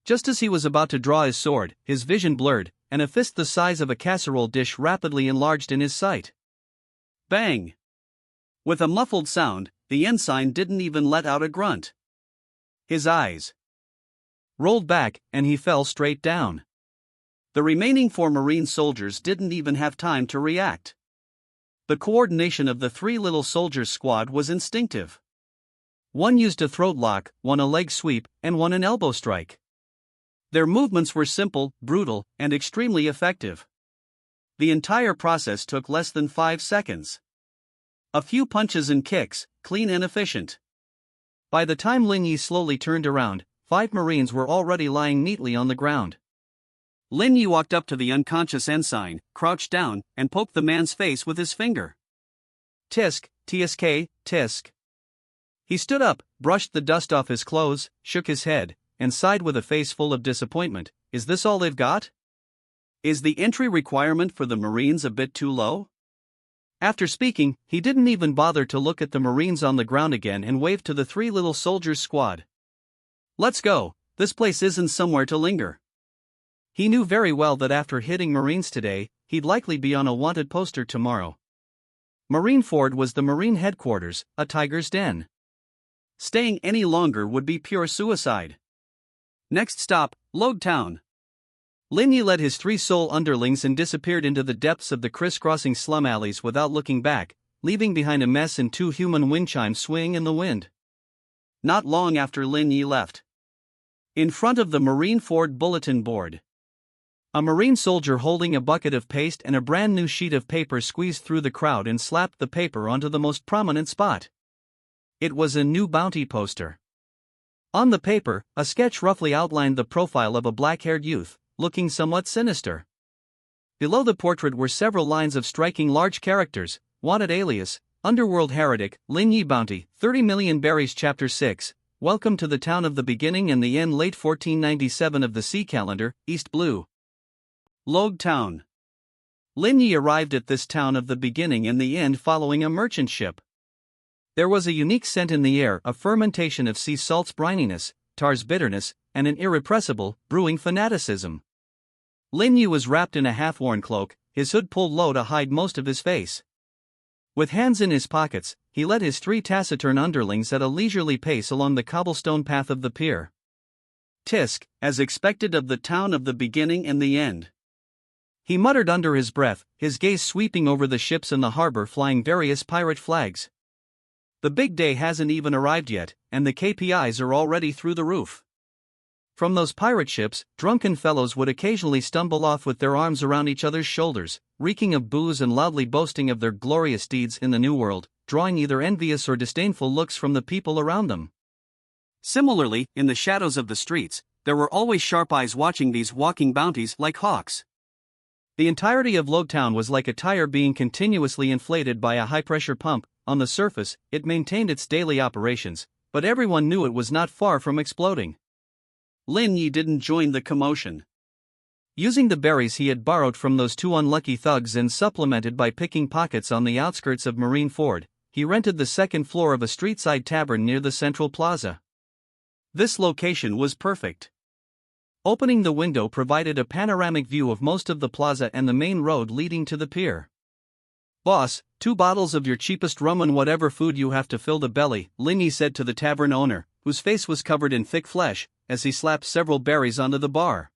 Just as he was about to draw his sword, his vision blurred, and a fist the size of a casserole dish rapidly enlarged in his sight. Bang! With a muffled sound, the ensign didn't even let out a grunt. His eyes rolled back, and he fell straight down. The remaining 4 Marine soldiers didn't even have time to react. The coordination of the 3 little soldiers' squad was instinctive. One used a throat lock, one a leg sweep, and one an elbow strike. Their movements were simple, brutal, and extremely effective. The entire process took less than 5 seconds. A few punches and kicks, clean and efficient. By the time Lin Yi slowly turned around, 5 Marines were already lying neatly on the ground. Lin Yi walked up to the unconscious ensign, crouched down, and poked the man's face with his finger. "Tisk, tsk, tisk." He stood up, brushed the dust off his clothes, shook his head, and sighed with a face full of disappointment. "Is this all they've got? Is the entry requirement for the Marines a bit too low?" After speaking, he didn't even bother to look at the Marines on the ground again and waved to the 3 little soldiers' squad. "Let's go, this place isn't somewhere to linger." He knew very well that after hitting Marines today, he'd likely be on a wanted poster tomorrow. Marineford was the Marine headquarters, a tiger's den. Staying any longer would be pure suicide. Next stop, Log Town. Lin Yi led his 3 soul underlings and disappeared into the depths of the crisscrossing slum alleys without looking back, leaving behind a mess and 2 human wind chimes swaying in the wind. Not long after Lin Yi left, in front of the Marineford bulletin board, a Marine soldier holding a bucket of paste and a brand new sheet of paper squeezed through the crowd and slapped the paper onto the most prominent spot. It was a new bounty poster. On the paper, a sketch roughly outlined the profile of a black-haired youth, looking somewhat sinister. Below the portrait were several lines of striking large characters: "Wanted alias, Underworld Heretic, Lin Yi Bounty, 30 million berries." Chapter 6, Welcome to the Town of the Beginning and the End. Late 1497 of the Sea Calendar, East Blue. Log Town. Lin Yi arrived at this town of the beginning and the end following a merchant ship. There was a unique scent in the air, a fermentation of sea salt's brininess, tar's bitterness, and an irrepressible, brewing fanaticism. Lin Yi was wrapped in a half-worn cloak, his hood pulled low to hide most of his face. With hands in his pockets, he led his 3 taciturn underlings at a leisurely pace along the cobblestone path of the pier. Tisk, as expected of the town of the beginning and the end. He muttered under his breath, his gaze sweeping over the ships in the harbor flying various pirate flags. The big day hasn't even arrived yet, and the KPIs are already through the roof. From those pirate ships, drunken fellows would occasionally stumble off with their arms around each other's shoulders, reeking of booze and loudly boasting of their glorious deeds in the New World, drawing either envious or disdainful looks from the people around them. Similarly, in the shadows of the streets, there were always sharp eyes watching these walking bounties like hawks. The entirety of Log Town was like a tire being continuously inflated by a high-pressure pump. On the surface, it maintained its daily operations, but everyone knew it was not far from exploding. Lin Yi didn't join the commotion. Using the berries he had borrowed from those 2 unlucky thugs and supplemented by picking pockets on the outskirts of Marineford, he rented the 2nd floor of a street-side tavern near the central plaza. This location was perfect. Opening the window provided a panoramic view of most of the plaza and the main road leading to the pier. "Boss, 2 bottles of your cheapest rum and whatever food you have to fill the belly," Lin Yi said to the tavern owner, whose face was covered in thick flesh, as he slapped several berries onto the bar.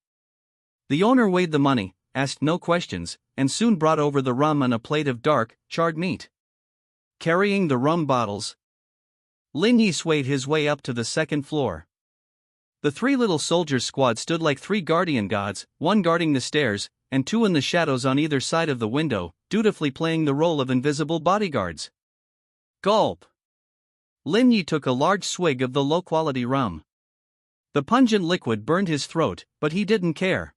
The owner weighed the money, asked no questions, and soon brought over the rum and a plate of dark, charred meat. Carrying the rum bottles, Lin Yi swayed his way up to the 2nd floor. The three little soldiers' squad stood like three guardian gods, one guarding the stairs, and two in the shadows on either side of the window, dutifully playing the role of invisible bodyguards. Gulp! Lin Yi took a large swig of the low-quality rum. The pungent liquid burned his throat, but he didn't care.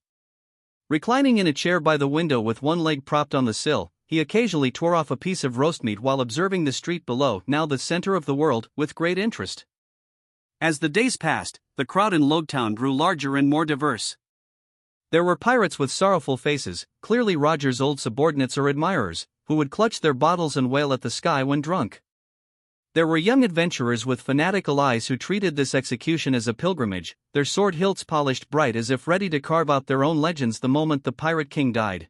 Reclining in a chair by the window with one leg propped on the sill, he occasionally tore off a piece of roast meat while observing the street below, now the center of the world, with great interest. As the days passed, the crowd in Logtown grew larger and more diverse. There were pirates with sorrowful faces, clearly Roger's old subordinates or admirers, who would clutch their bottles and wail at the sky when drunk. There were young adventurers with fanatical eyes who treated this execution as a pilgrimage, their sword hilts polished bright as if ready to carve out their own legends the moment the pirate king died.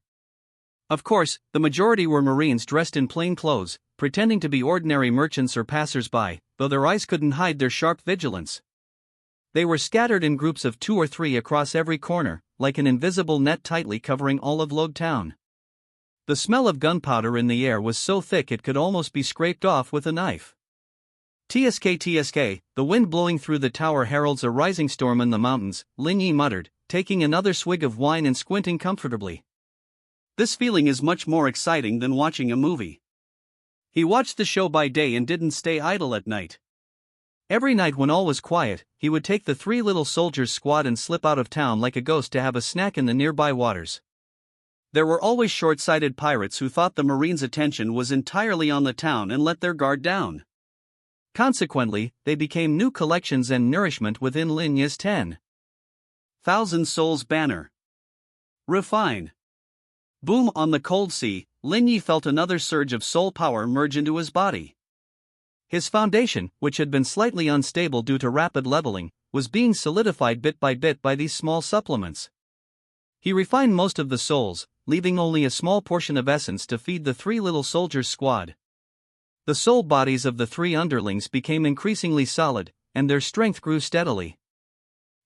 Of course, the majority were Marines dressed in plain clothes, pretending to be ordinary merchants or passers-by, though their eyes couldn't hide their sharp vigilance. They were scattered in groups of 2 or 3 across every corner, like an invisible net tightly covering all of Logtown. The smell of gunpowder in the air was so thick it could almost be scraped off with a knife. "TSK, the wind blowing through the tower heralds a rising storm in the mountains," Lin Yi muttered, taking another swig of wine and squinting comfortably. This feeling is much more exciting than watching a movie. He watched the show by day and didn't stay idle at night. Every night when all was quiet, he would take the three little soldiers' squad and slip out of town like a ghost to have a snack in the nearby waters. There were always short-sighted pirates who thought the Marines' attention was entirely on the town and let their guard down. Consequently, they became new collections and nourishment within Lin Yi's 10,000 souls banner. Refine. Boom! On the cold sea, Lin Yi felt another surge of soul power merge into his body. His foundation, which had been slightly unstable due to rapid leveling, was being solidified bit by bit by these small supplements. He refined most of the souls, leaving only a small portion of essence to feed the three little soldiers' squad. The soul bodies of the three underlings became increasingly solid, and their strength grew steadily.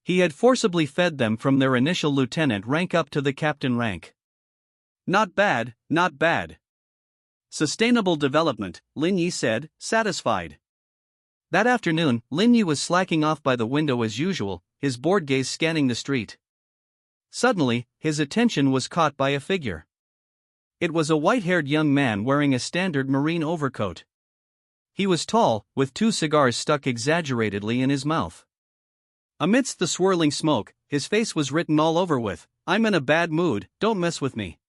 He had forcibly fed them from their initial lieutenant rank up to the captain rank. Not bad, not bad. Sustainable development, Lin Yi said, satisfied. That afternoon, Lin Yi was slacking off by the window as usual, his bored gaze scanning the street. Suddenly, his attention was caught by a figure. It was a white-haired young man wearing a standard marine overcoat. He was tall, with 2 cigars stuck exaggeratedly in his mouth. Amidst the swirling smoke, his face was written all over with, "I'm in a bad mood, don't mess with me."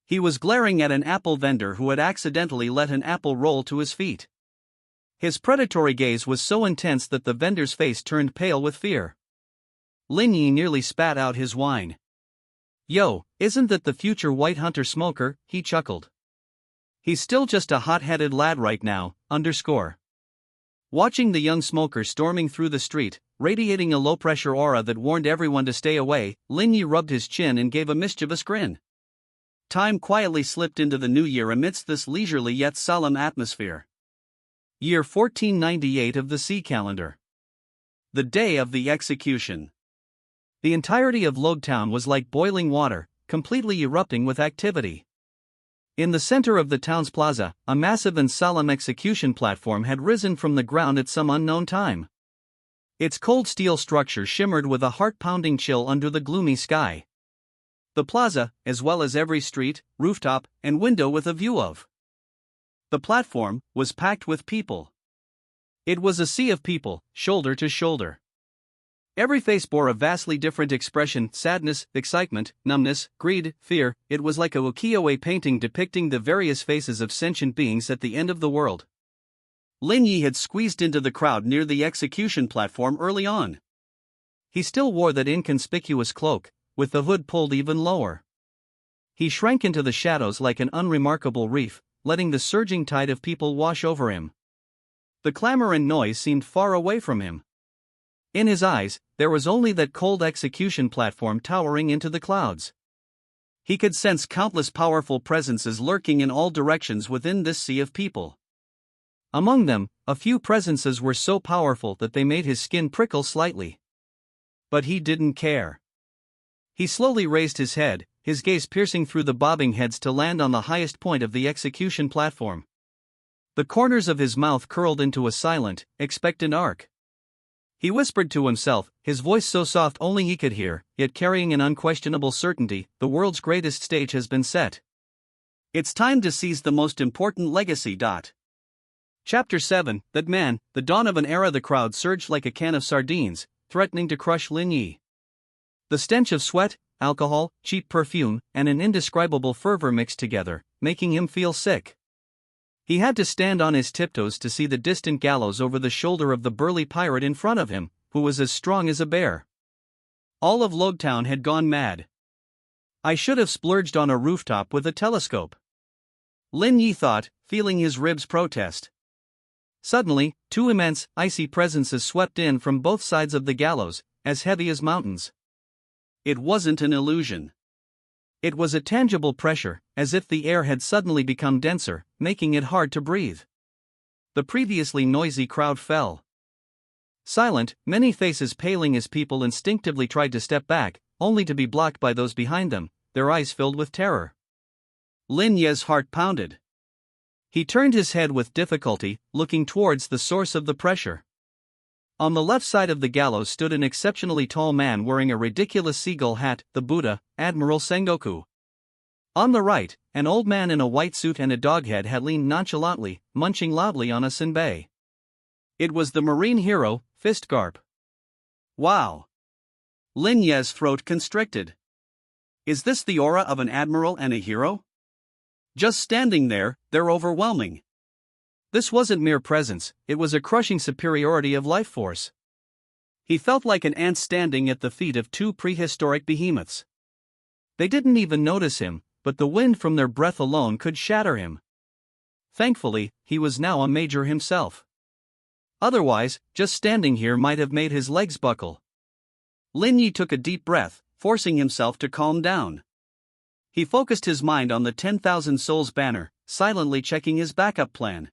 He was glaring at an apple vendor who had accidentally let an apple roll to his feet. His predatory gaze was so intense that the vendor's face turned pale with fear. Lin Yi nearly spat out his wine. "Yo, isn't that the future white hunter smoker?" he chuckled. "He's still just a hot-headed lad right now, _" Watching the young smoker storming through the street, radiating a low-pressure aura that warned everyone to stay away, Lin Yi rubbed his chin and gave a mischievous grin. Time quietly slipped into the new year amidst this leisurely yet solemn atmosphere. Year 1498 of the sea calendar. The day of the execution. The entirety of Logtown was like boiling water, completely erupting with activity. In the center of the town's plaza, a massive and solemn execution platform had risen from the ground at some unknown time. Its cold steel structure shimmered with a heart-pounding chill under the gloomy sky. The plaza, as well as every street, rooftop, and window with a view of the platform, was packed with people. It was a sea of people, shoulder to shoulder. Every face bore a vastly different expression: sadness, excitement, numbness, greed, fear. It was like a ukiyo-e painting depicting the various faces of sentient beings at the end of the world. Lin Yi had squeezed into the crowd near the execution platform early on. He still wore that inconspicuous cloak, with the hood pulled even lower. He shrank into the shadows like an unremarkable reef, letting the surging tide of people wash over him. The clamor and noise seemed far away from him. In his eyes, there was only that cold execution platform towering into the clouds. He could sense countless powerful presences lurking in all directions within this sea of people. Among them, a few presences were so powerful that they made his skin prickle slightly. But he didn't care. He slowly raised his head, his gaze piercing through the bobbing heads to land on the highest point of the execution platform. The corners of his mouth curled into a silent, expectant arc. He whispered to himself, his voice so soft only he could hear, yet carrying an unquestionable certainty: the world's greatest stage has been set. It's time to seize the most important legacy. Chapter 7, That Man, the dawn of an era. The crowd surged like a can of sardines, threatening to crush Lin Yi. The stench of sweat, alcohol, cheap perfume, and an indescribable fervor mixed together, making him feel sick. He had to stand on his tiptoes to see the distant gallows over the shoulder of the burly pirate in front of him, who was as strong as a bear. All of Logtown had gone mad. I should have splurged on a rooftop with a telescope, Lin Yi thought, feeling his ribs protest. Suddenly, two immense, icy presences swept in from both sides of the gallows, as heavy as mountains. It wasn't an illusion. It was a tangible pressure, as if the air had suddenly become denser, making it hard to breathe. The previously noisy crowd fell silent, many faces paling as people instinctively tried to step back, only to be blocked by those behind them, their eyes filled with terror. Lin Ye's heart pounded. He turned his head with difficulty, looking towards the source of the pressure. On the left side of the gallows stood an exceptionally tall man wearing a ridiculous seagull hat, the Buddha, Admiral Sengoku. On the right, an old man in a white suit and a dog head had leaned nonchalantly, munching loudly on a senbei. It was the marine hero, Fistgarp. Wow! Lin Ye's throat constricted. Is this the aura of an admiral and a hero? Just standing there, they're overwhelming. This wasn't mere presence, it was a crushing superiority of life force. He felt like an ant standing at the feet of two prehistoric behemoths. They didn't even notice him, but the wind from their breath alone could shatter him. Thankfully, he was now a major himself. Otherwise, just standing here might have made his legs buckle. Lin Yi took a deep breath, forcing himself to calm down. He focused his mind on the 10,000 souls banner, silently checking his backup plan.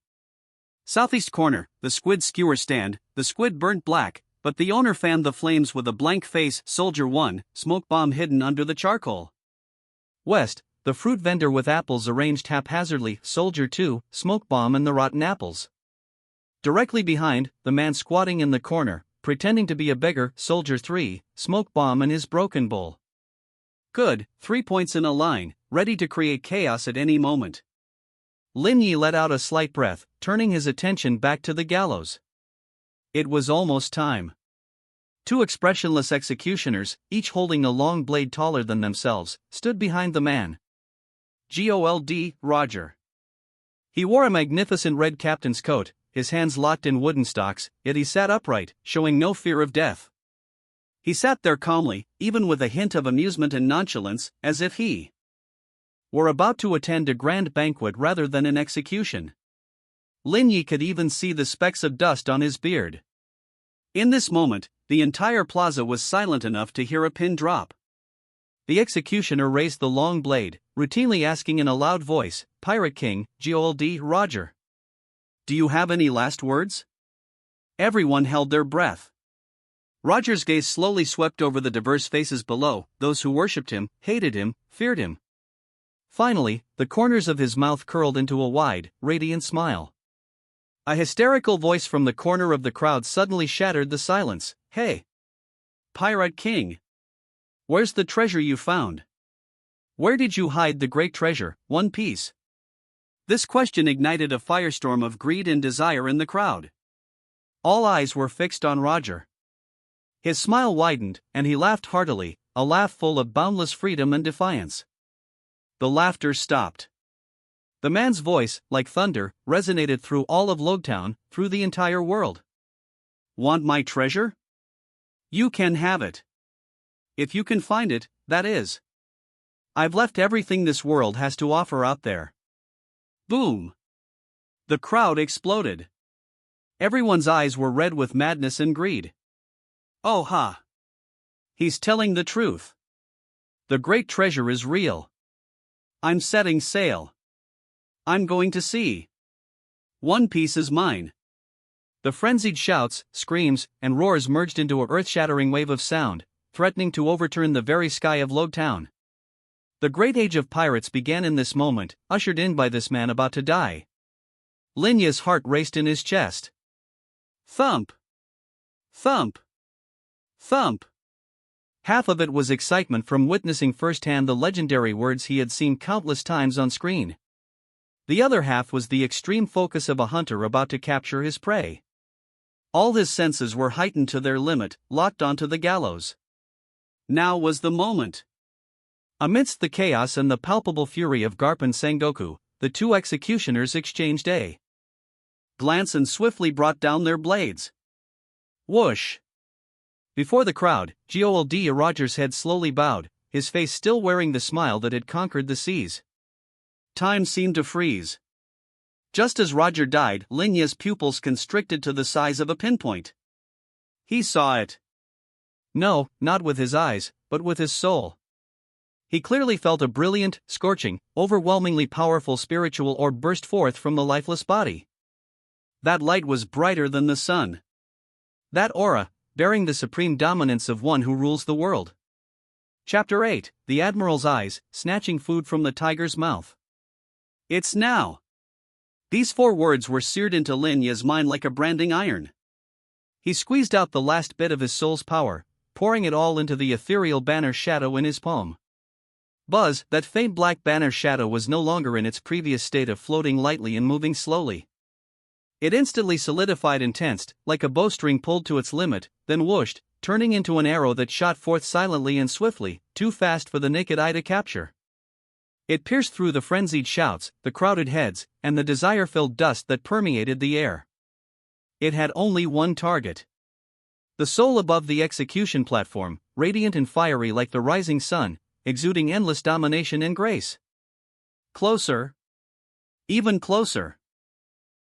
Southeast corner, the squid skewer stand, the squid burnt black, but the owner fanned the flames with a blank face. Soldier 1, smoke bomb hidden under the charcoal. West, the fruit vendor with apples arranged haphazardly. Soldier 2, smoke bomb and the rotten apples. Directly behind, the man squatting in the corner, pretending to be a beggar. Soldier 3, smoke bomb and his broken bowl. Good, 3 points in a line, ready to create chaos at any moment. Lin Yi let out a slight breath, turning his attention back to the gallows. It was almost time. Two expressionless executioners, each holding a long blade taller than themselves, stood behind the man. Gold, Roger. He wore a magnificent red captain's coat, his hands locked in wooden stocks, yet he sat upright, showing no fear of death. He sat there calmly, even with a hint of amusement and nonchalance, as if he were about to attend a grand banquet rather than an execution. Lin Yi could even see the specks of dust on his beard. In this moment, the entire plaza was silent enough to hear a pin drop. The executioner raised the long blade, routinely asking in a loud voice, "Pirate King, Gold, Roger. Do you have any last words?" Everyone held their breath. Roger's gaze slowly swept over the diverse faces below, those who worshipped him, hated him, feared him. Finally, the corners of his mouth curled into a wide, radiant smile. A hysterical voice from the corner of the crowd suddenly shattered the silence. "Hey! Pirate King! Where's the treasure you found? Where did you hide the great treasure, One Piece?" This question ignited a firestorm of greed and desire in the crowd. All eyes were fixed on Roger. His smile widened, and he laughed heartily, a laugh full of boundless freedom and defiance. The laughter stopped. The man's voice, like thunder, resonated through all of Logtown, through the entire world. "Want my treasure? You can have it. If you can find it, that is. I've left everything this world has to offer out there." Boom! The crowd exploded. Everyone's eyes were red with madness and greed. Oh ha! He's telling the truth. The great treasure is real. I'm setting sail. I'm going to sea. One Piece is mine. The frenzied shouts, screams, and roars merged into a earth-shattering wave of sound, threatening to overturn the very sky of Logtown. The great age of pirates began in this moment, ushered in by this man about to die. Lin Yi's heart raced in his chest. Thump! Thump! Thump! Half of it was excitement from witnessing firsthand the legendary words he had seen countless times on screen. The other half was the extreme focus of a hunter about to capture his prey. All his senses were heightened to their limit, locked onto the gallows. Now was the moment. Amidst the chaos and the palpable fury of Garp and Sengoku, the two executioners exchanged a glance and swiftly brought down their blades. Whoosh! Before the crowd, Gold Roger's head slowly bowed, his face still wearing the smile that had conquered the seas. Time seemed to freeze. Just as Roger died, Linya's pupils constricted to the size of a pinpoint. He saw it. No, not with his eyes, but with his soul. He clearly felt a brilliant, scorching, overwhelmingly powerful spiritual orb burst forth from the lifeless body. That light was brighter than the sun. That aura, bearing the supreme dominance of one who rules the world. Chapter 8, The Admiral's Eyes, Snatching Food from the Tiger's Mouth. It's now. These 4 words were seared into Linya's mind like a branding iron. He squeezed out the last bit of his soul's power, pouring it all into the ethereal banner shadow in his palm. Buzz, that faint black banner shadow was no longer in its previous state of floating lightly and moving slowly. It instantly solidified and tensed, like a bowstring pulled to its limit, then whooshed, turning into an arrow that shot forth silently and swiftly, too fast for the naked eye to capture. It pierced through the frenzied shouts, the crowded heads, and the desire-filled dust that permeated the air. It had only one target. The soul above the execution platform, radiant and fiery like the rising sun, exuding endless domination and grace. Closer. Even closer.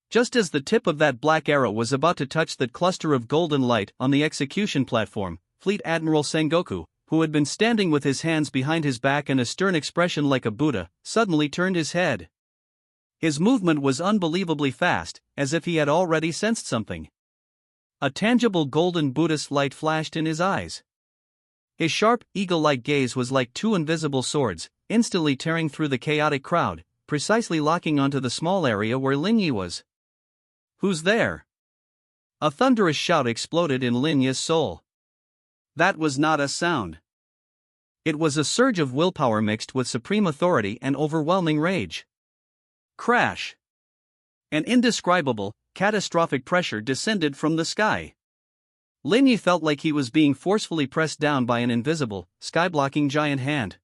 Just as the tip of that black arrow was about to touch that cluster of golden light on the execution platform, Fleet Admiral Sengoku, who had been standing with his hands behind his back and a stern expression like a Buddha, suddenly turned his head. His movement was unbelievably fast, as if he had already sensed something. A tangible golden Buddhist light flashed in his eyes. His sharp, eagle-like gaze was like 2 invisible swords, instantly tearing through the chaotic crowd, precisely locking onto the small area where Linya was. Who's there? A thunderous shout exploded in Linya's soul. That was not a sound. It was a surge of willpower mixed with supreme authority and overwhelming rage. Crash! An indescribable, catastrophic pressure descended from the sky. Linya felt like he was being forcefully pressed down by an invisible, sky-blocking giant hand.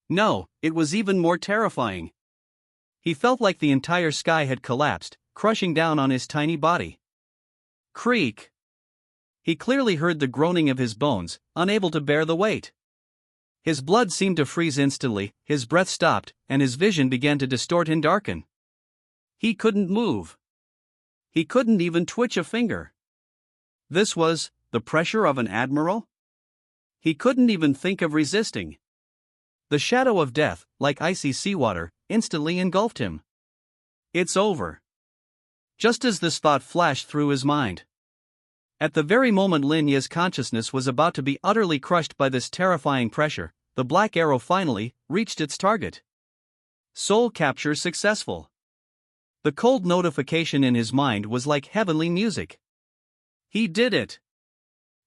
No, it was even more terrifying. He felt like the entire sky had collapsed, crushing down on his tiny body. Creak! He clearly heard the groaning of his bones, unable to bear the weight. His blood seemed to freeze instantly, his breath stopped, and his vision began to distort and darken. He couldn't move. He couldn't even twitch a finger. This was the pressure of an admiral? He couldn't even think of resisting. The shadow of death, like icy seawater, instantly engulfed him. It's over. Just as this thought flashed through his mind. At the very moment Linya's consciousness was about to be utterly crushed by this terrifying pressure, the black arrow finally reached its target. Soul capture successful. The cold notification in his mind was like heavenly music. He did it.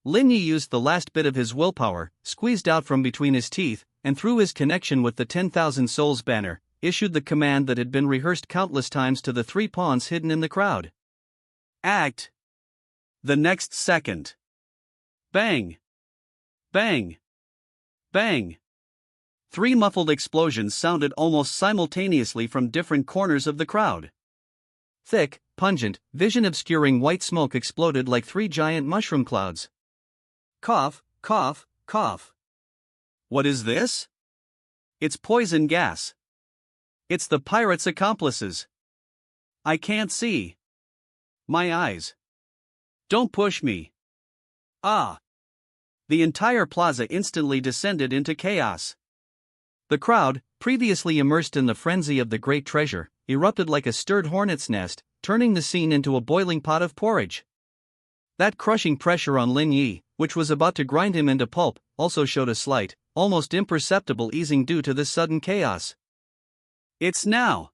Linya used the last bit of his willpower, squeezed out from between his teeth, and through his connection with the 10,000 Souls banner, issued the command that had been rehearsed countless times to the 3 pawns hidden in the crowd. Act. The next second. Bang! Bang! Bang! 3 muffled explosions sounded almost simultaneously from different corners of the crowd. Thick, pungent, vision-obscuring white smoke exploded like 3 giant mushroom clouds. Cough, cough, cough. What is this? It's poison gas. It's the pirates' accomplices. I can't see. My eyes. Don't push me. Ah! The entire plaza instantly descended into chaos. The crowd, previously immersed in the frenzy of the great treasure, erupted like a stirred hornet's nest, turning the scene into a boiling pot of porridge. That crushing pressure on Lin Yi, which was about to grind him into pulp, also showed a slight, almost imperceptible easing due to this sudden chaos. It's now.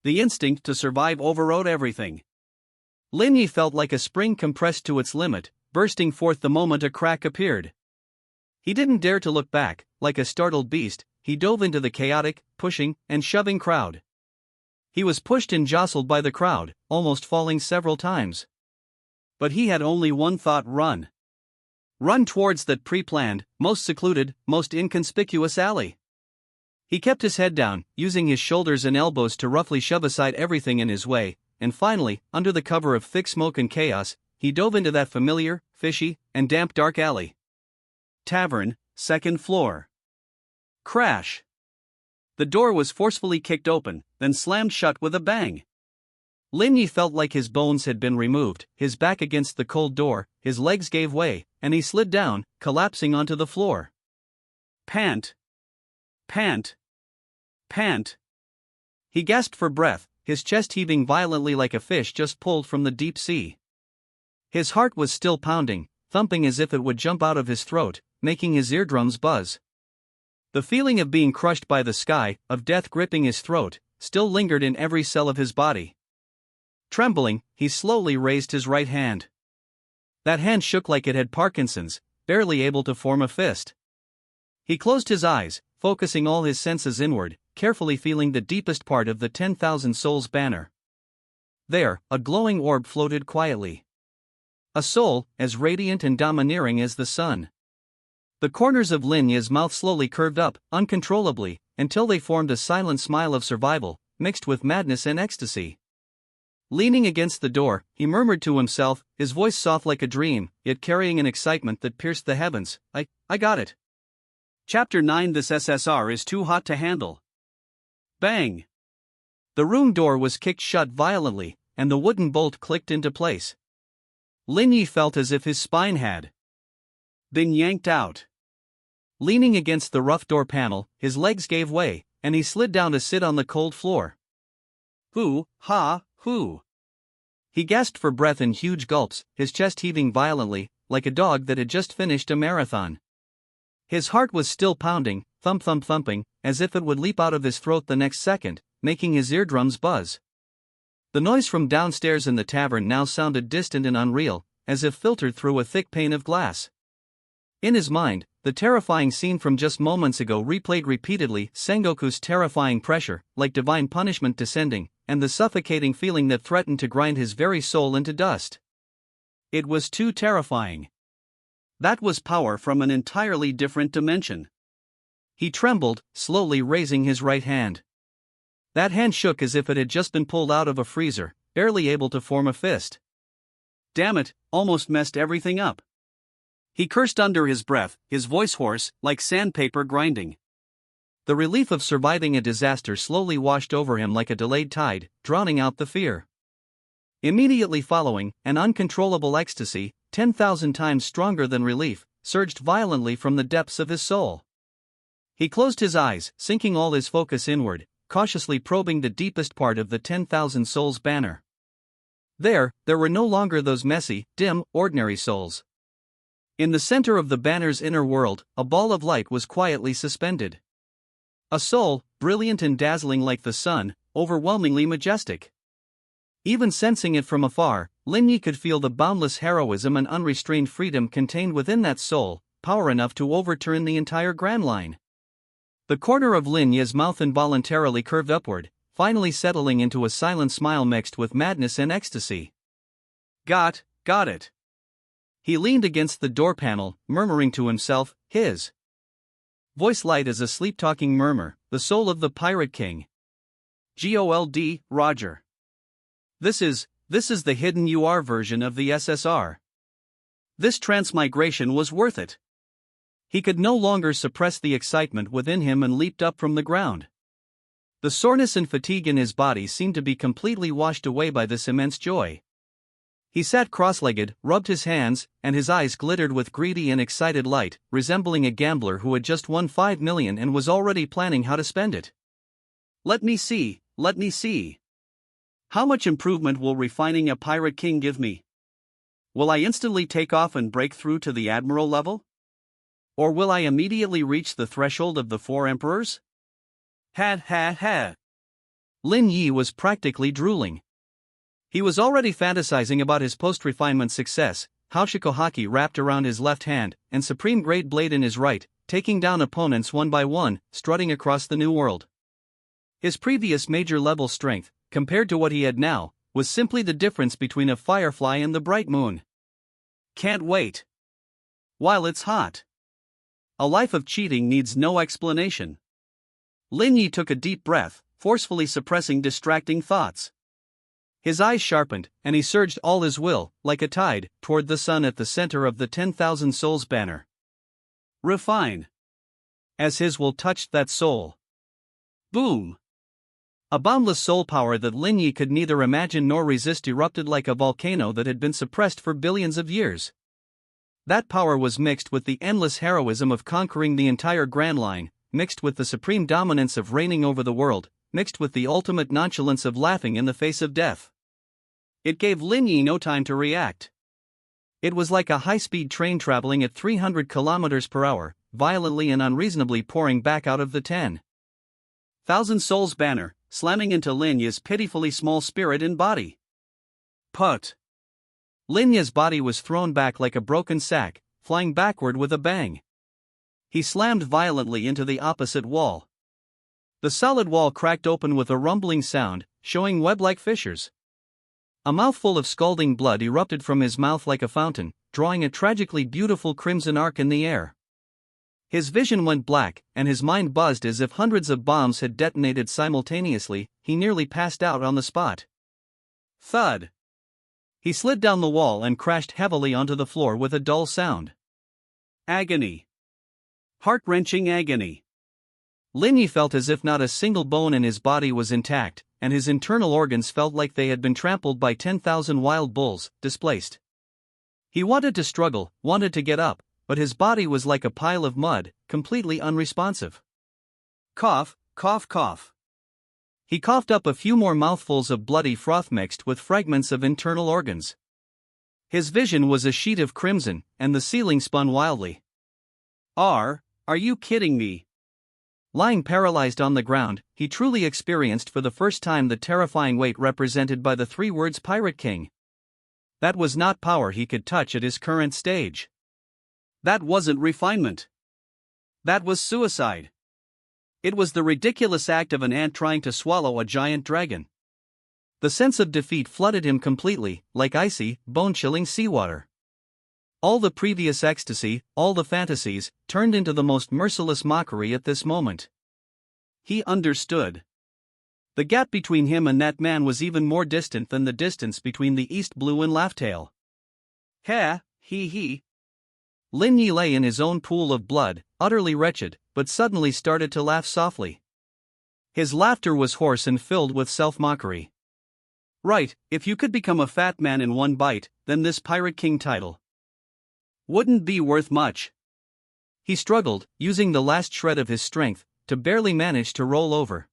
The instinct to survive overrode everything. Lin Yi felt like a spring compressed to its limit, bursting forth the moment a crack appeared. He didn't dare to look back. Like a startled beast, he dove into the chaotic, pushing, and shoving crowd. He was pushed and jostled by the crowd, almost falling several times. But he had only one thought: run. Run towards that pre-planned, most secluded, most inconspicuous alley. He kept his head down, using his shoulders and elbows to roughly shove aside everything in his way, and finally, under the cover of thick smoke and chaos, he dove into that familiar, fishy, and damp dark alley. Tavern, second floor. Crash. The door was forcefully kicked open, then slammed shut with a bang. Lin Yi felt like his bones had been removed, his back against the cold door, his legs gave way, and he slid down, collapsing onto the floor. Pant. Pant. Pant. He gasped for breath, his chest heaving violently like a fish just pulled from the deep sea. His heart was still pounding, thumping as if it would jump out of his throat, making his eardrums buzz. The feeling of being crushed by the sky, of death gripping his throat, still lingered in every cell of his body. Trembling, he slowly raised his right hand. That hand shook like it had Parkinson's, barely able to form a fist. He closed his eyes, focusing all his senses inward, carefully feeling the deepest part of the 10,000 souls banner. There, a glowing orb floated quietly. A soul, as radiant and domineering as the sun. The corners of Lin Yi's mouth slowly curved up, uncontrollably, until they formed a silent smile of survival, mixed with madness and ecstasy. Leaning against the door, he murmured to himself, his voice soft like a dream, yet carrying an excitement that pierced the heavens, I got it. Chapter 9. This SSR is too hot to handle. Bang! The room door was kicked shut violently, and the wooden bolt clicked into place. Lin Yi felt as if his spine had been yanked out. Leaning against the rough door panel, his legs gave way, and he slid down to sit on the cold floor. Hoo, ha, hoo. He gasped for breath in huge gulps, his chest heaving violently, like a dog that had just finished a marathon. His heart was still pounding, thumping, as if it would leap out of his throat the next second, making his eardrums buzz. The noise from downstairs in the tavern now sounded distant and unreal, as if filtered through a thick pane of glass. In his mind, the terrifying scene from just moments ago replayed repeatedly, Sengoku's terrifying pressure, like divine punishment descending, and the suffocating feeling that threatened to grind his very soul into dust. It was too terrifying. That was power from an entirely different dimension. He trembled, slowly raising his right hand. That hand shook as if it had just been pulled out of a freezer, barely able to form a fist. Damn it, almost messed everything up. He cursed under his breath, his voice hoarse, like sandpaper grinding. The relief of surviving a disaster slowly washed over him like a delayed tide, drowning out the fear. Immediately following, an uncontrollable ecstasy, 10,000 times stronger than relief, surged violently from the depths of his soul. He closed his eyes, sinking all his focus inward, cautiously probing the deepest part of the 10,000 souls banner. There were no longer those messy, dim, ordinary souls. In the center of the banner's inner world, a ball of light was quietly suspended. A soul, brilliant and dazzling like the sun, overwhelmingly majestic. Even sensing it from afar, Lin Yi could feel the boundless heroism and unrestrained freedom contained within that soul, power enough to overturn the entire Grand Line. The corner of Lin Yi's mouth involuntarily curved upward, finally settling into a silent smile mixed with madness and ecstasy. Got it. He leaned against the door panel, murmuring to himself, his voice light as a sleep-talking murmur, the soul of the Pirate King. Gold, Roger. This is the hidden UR version of the SSR. This transmigration was worth it. He could no longer suppress the excitement within him and leaped up from the ground. The soreness and fatigue in his body seemed to be completely washed away by this immense joy. He sat cross-legged, rubbed his hands, and his eyes glittered with greedy and excited light, resembling a gambler who had just won 5 million and was already planning how to spend it. Let me see. How much improvement will refining a Pirate King give me? Will I instantly take off and break through to the Admiral level? Or will I immediately reach the threshold of the 4 Emperors? Ha. Lin Yi was practically drooling. He was already fantasizing about his post-refinement success, Haki wrapped around his left hand, and supreme great blade in his right, taking down opponents one by one, strutting across the new world. His previous major level strength, compared to what he had now, was simply the difference between a firefly and the bright moon. Can't wait. While it's hot. A life of cheating needs no explanation. Lin Yi took a deep breath, forcefully suppressing distracting thoughts. His eyes sharpened, and he surged all his will, like a tide, toward the sun at the center of the 10,000 souls banner. Refine. As his will touched that soul. Boom! A boundless soul power that Lin Yi could neither imagine nor resist erupted like a volcano that had been suppressed for billions of years. That power was mixed with the endless heroism of conquering the entire Grand Line, mixed with the supreme dominance of reigning over the world, mixed with the ultimate nonchalance of laughing in the face of death. It gave Lin Yi no time to react. It was like a high-speed train traveling at 300 kilometers per hour, violently and unreasonably pouring back out of the 10,000 souls banner, slamming into Lin Yi's pitifully small spirit and body. Put! Lin Yi's body was thrown back like a broken sack, flying backward with a bang. He slammed violently into the opposite wall. The solid wall cracked open with a rumbling sound, showing web-like fissures. A mouthful of scalding blood erupted from his mouth like a fountain, drawing a tragically beautiful crimson arc in the air. His vision went black, and his mind buzzed as if hundreds of bombs had detonated simultaneously. He nearly passed out on the spot. Thud! He slid down the wall and crashed heavily onto the floor with a dull sound. Agony. Heart-wrenching agony. Lin Yi felt as if not a single bone in his body was intact, and his internal organs felt like they had been trampled by 10,000 wild bulls, displaced. He wanted to struggle, wanted to get up, but his body was like a pile of mud, completely unresponsive. Cough, cough, cough. He coughed up a few more mouthfuls of bloody froth mixed with fragments of internal organs. His vision was a sheet of crimson, and the ceiling spun wildly. Are you kidding me? Lying paralyzed on the ground, he truly experienced for the first time the terrifying weight represented by the three words Pirate King. That was not power he could touch at his current stage. That wasn't refinement. That was suicide. It was the ridiculous act of an ant trying to swallow a giant dragon. The sense of defeat flooded him completely, like icy, bone-chilling seawater. All the previous ecstasy, all the fantasies, turned into the most merciless mockery at this moment. He understood. The gap between him and that man was even more distant than the distance between the East Blue and Laughtail. Ha, he. Lin Yi lay in his own pool of blood, utterly wretched, but suddenly started to laugh softly. His laughter was hoarse and filled with self-mockery. Right, if you could become a fat man in one bite, then this Pirate King title wouldn't be worth much. He struggled, using the last shred of his strength, to barely manage to roll over.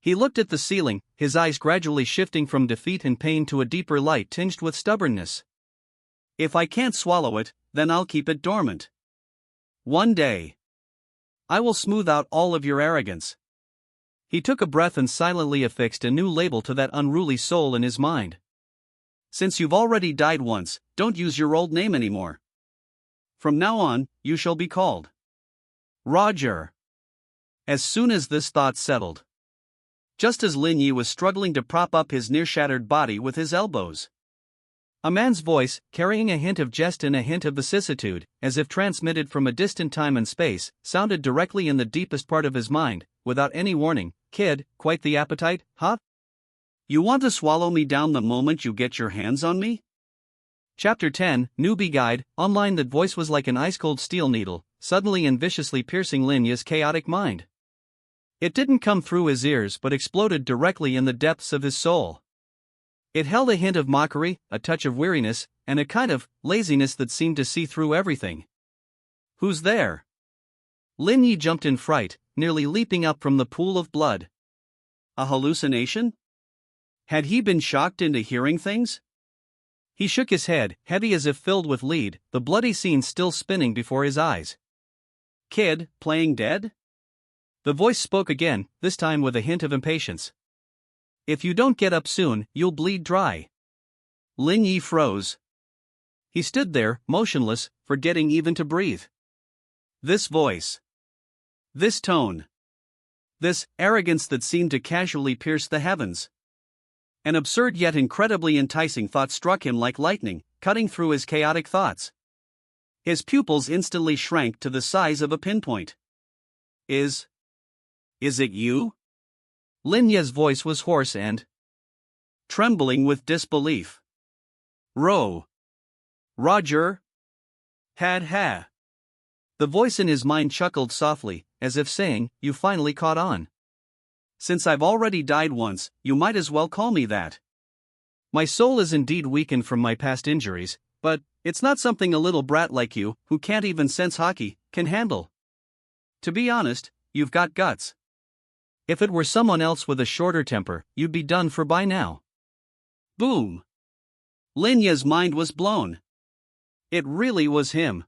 He looked at the ceiling, his eyes gradually shifting from defeat and pain to a deeper light tinged with stubbornness. If I can't swallow it, then I'll keep it dormant. One day, I will smooth out all of your arrogance. He took a breath and silently affixed a new label to that unruly soul in his mind. Since you've already died once, don't use your old name anymore. From now on, you shall be called Roger. As soon as this thought settled, just as Lin Yi was struggling to prop up his near-shattered body with his elbows, a man's voice, carrying a hint of jest and a hint of vicissitude, as if transmitted from a distant time and space, sounded directly in the deepest part of his mind, without any warning. Kid, quite the appetite, huh? You want to swallow me down the moment you get your hands on me? Chapter 10, Newbie Guide. Online. That voice was like an ice-cold steel needle, suddenly and viciously piercing Lin Yi's chaotic mind. It didn't come through his ears but exploded directly in the depths of his soul. It held a hint of mockery, a touch of weariness, and a kind of laziness that seemed to see through everything. Who's there? Lin Yi jumped in fright, nearly leaping up from the pool of blood. A hallucination? Had he been shocked into hearing things? He shook his head, heavy as if filled with lead, the bloody scene still spinning before his eyes. Kid, playing dead? The voice spoke again, this time with a hint of impatience. If you don't get up soon, you'll bleed dry. Lin Yi froze. He stood there, motionless, forgetting even to breathe. This voice. This tone. This arrogance that seemed to casually pierce the heavens. An absurd yet incredibly enticing thought struck him like lightning, cutting through his chaotic thoughts. His pupils instantly shrank to the size of a pinpoint. Is it you? Linya's voice was hoarse and trembling with disbelief. Roger? Ha. The voice in his mind chuckled softly, as if saying, "You finally caught on. Since I've already died once, you might as well call me that. My soul is indeed weakened from my past injuries, but it's not something a little brat like you, who can't even sense hockey, can handle. To be honest, you've got guts. If it were someone else with a shorter temper, you'd be done for by now." Boom! Linya's mind was blown. It really was him.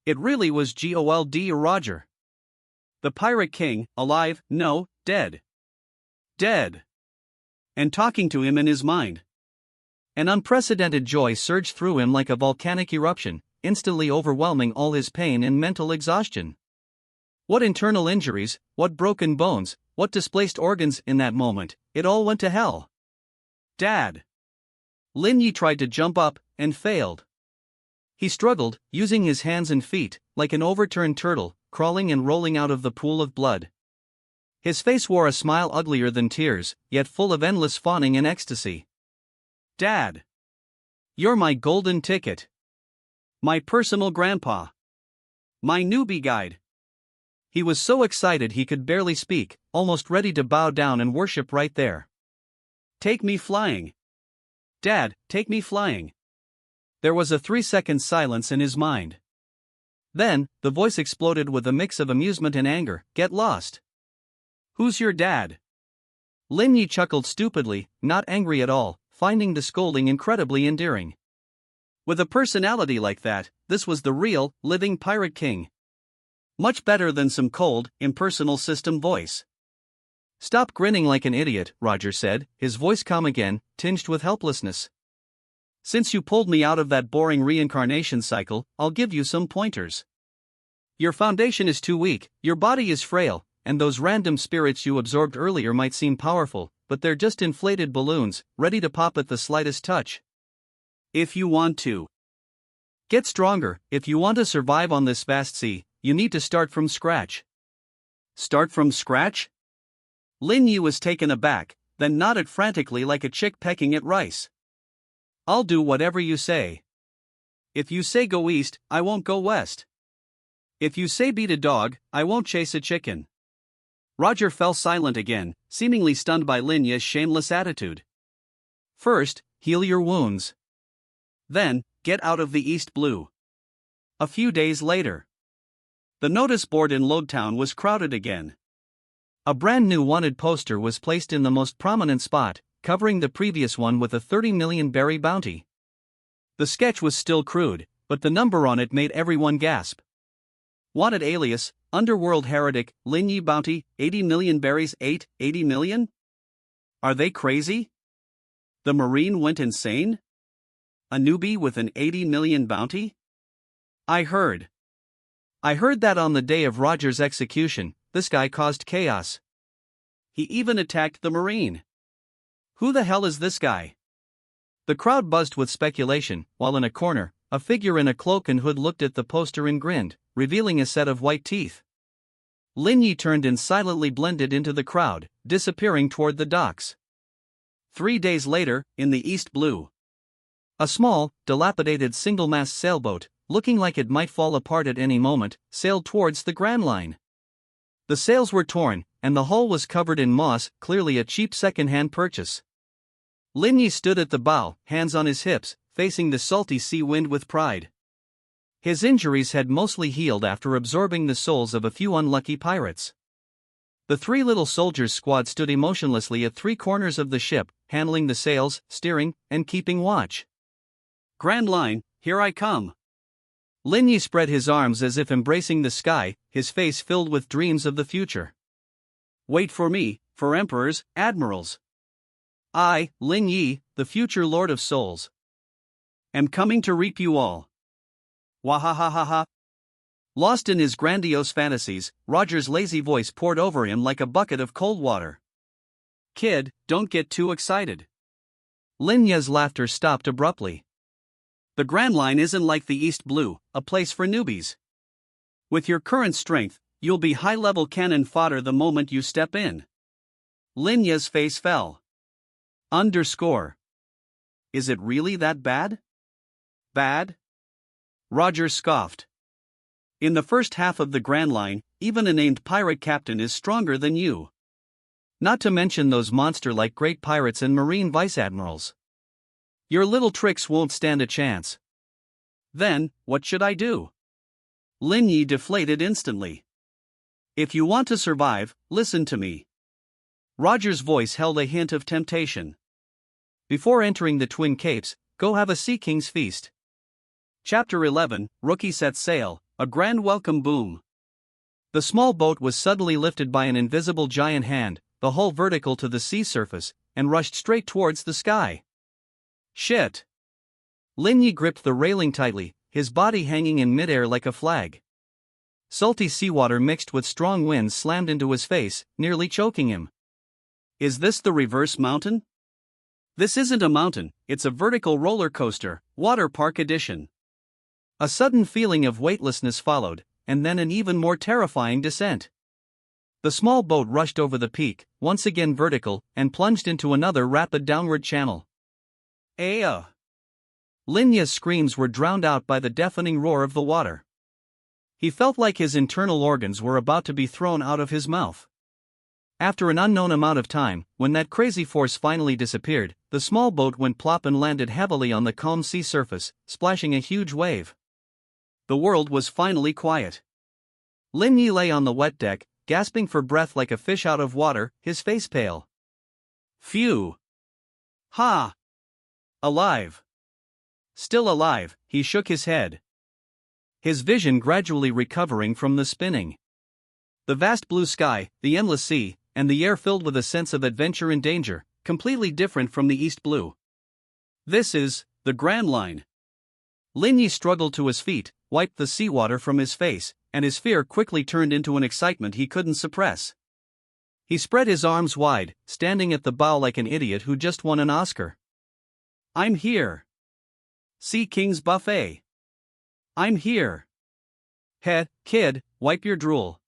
It really was Gold Roger. The Pirate King, alive, no, dead. Dead. And talking to him in his mind. An unprecedented joy surged through him like a volcanic eruption, instantly overwhelming all his pain and mental exhaustion. What internal injuries, what broken bones, what displaced organs in that moment, it all went to hell. Dad! Linyi tried to jump up, and failed. He struggled, using his hands and feet, like an overturned turtle, crawling and rolling out of the pool of blood. His face wore a smile uglier than tears, yet full of endless fawning and ecstasy. Dad! You're my golden ticket. My personal grandpa. My newbie guide. He was so excited he could barely speak, almost ready to bow down and worship right there. Take me flying. Dad, take me flying. There was a 3-second silence in his mind. Then, the voice exploded with a mix of amusement and anger. Get lost. Who's your dad? Linyi chuckled stupidly, not angry at all, finding the scolding incredibly endearing. With a personality like that, this was the real, living Pirate King. Much better than some cold, impersonal system voice. Stop grinning like an idiot, Roger said, his voice calm again, tinged with helplessness. Since you pulled me out of that boring reincarnation cycle, I'll give you some pointers. Your foundation is too weak, your body is frail, and those random spirits you absorbed earlier might seem powerful, but they're just inflated balloons, ready to pop at the slightest touch. If you want to get stronger, if you want to survive on this vast sea, you need to start from scratch. Start from scratch? Linyi was taken aback, then nodded frantically like a chick pecking at rice. I'll do whatever you say. If you say go east, I won't go west. If you say beat a dog, I won't chase a chicken. Roger fell silent again, seemingly stunned by Linya's shameless attitude. First, heal your wounds. Then, get out of the East Blue. A few days later. The notice board in Lodetown was crowded again. A brand new wanted poster was placed in the most prominent spot, covering the previous one with a 30 million berry bounty. The sketch was still crude, but the number on it made everyone gasp. Wanted alias, Underworld Heretic, Linyi bounty, 80 million berries, 80 million? Are they crazy? The Marine went insane? A newbie with an 80 million bounty? I heard that on the day of Roger's execution, this guy caused chaos. He even attacked the Marine. Who the hell is this guy? The crowd buzzed with speculation, while in a corner, a figure in a cloak and hood looked at the poster and grinned, revealing a set of white teeth. Linyi turned and silently blended into the crowd, disappearing toward the docks. 3 days later, in the East Blue. A small, dilapidated single-mast sailboat, looking like it might fall apart at any moment, sailed towards the Grand Line. The sails were torn, and the hull was covered in moss, clearly a cheap second-hand purchase. Linyi stood at the bow, hands on his hips, facing the salty sea wind with pride. His injuries had mostly healed after absorbing the souls of a few unlucky pirates. The 3 little soldiers' squad stood emotionlessly at 3 corners of the ship, handling the sails, steering, and keeping watch. Grand Line, here I come. Linyi spread his arms as if embracing the sky, his face filled with dreams of the future. Wait for me, for emperors, admirals. I, Linyi, the future Lord of Souls. am coming to reap you all. Wahahaha. Lost in his grandiose fantasies, Roger's lazy voice poured over him like a bucket of cold water. Kid, don't get too excited. Lin Ye's laughter stopped abruptly. The Grand Line isn't like the East Blue, a place for newbies. With your current strength, you'll be high-level cannon fodder the moment you step in. Lin Ye's face fell. Underscore. Is it really that bad? Bad? Roger scoffed. In the first half of the Grand Line, even a named pirate captain is stronger than you. Not to mention those monster-like great pirates and marine vice-admirals. Your little tricks won't stand a chance. Then, what should I do? Lin Yi deflated instantly. If you want to survive, listen to me. Roger's voice held a hint of temptation. Before entering the Twin Capes, go have a Sea King's feast. Chapter 11, Rookie Sets Sail, A Grand Welcome Boom. The small boat was suddenly lifted by an invisible giant hand, the hull vertical to the sea surface, and rushed straight towards the sky. Shit! Lin Yi gripped the railing tightly, his body hanging in midair like a flag. Salty seawater mixed with strong winds slammed into his face, nearly choking him. Is this the reverse mountain? This isn't a mountain, it's a vertical roller coaster, water park edition. A sudden feeling of weightlessness followed, and then an even more terrifying descent. The small boat rushed over the peak, once again vertical, and plunged into another rapid downward channel. Aya! Lin Ye's screams were drowned out by the deafening roar of the water. He felt like his internal organs were about to be thrown out of his mouth. After an unknown amount of time, when that crazy force finally disappeared, the small boat went plop and landed heavily on the calm sea surface, splashing a huge wave. The world was finally quiet. Lin Yi lay on the wet deck, gasping for breath like a fish out of water, his face pale. Phew! Ha! Alive! Still alive, he shook his head. His vision gradually recovering from the spinning. The vast blue sky, the endless sea, and the air filled with a sense of adventure and danger, completely different from the East Blue. This is the Grand Line. Lin Yi struggled to his feet, wiped the seawater from his face, and his fear quickly turned into an excitement he couldn't suppress. He spread his arms wide, standing at the bow like an idiot who just won an Oscar. I'm here. Sea King's buffet. I'm here. Kid, wipe your drool.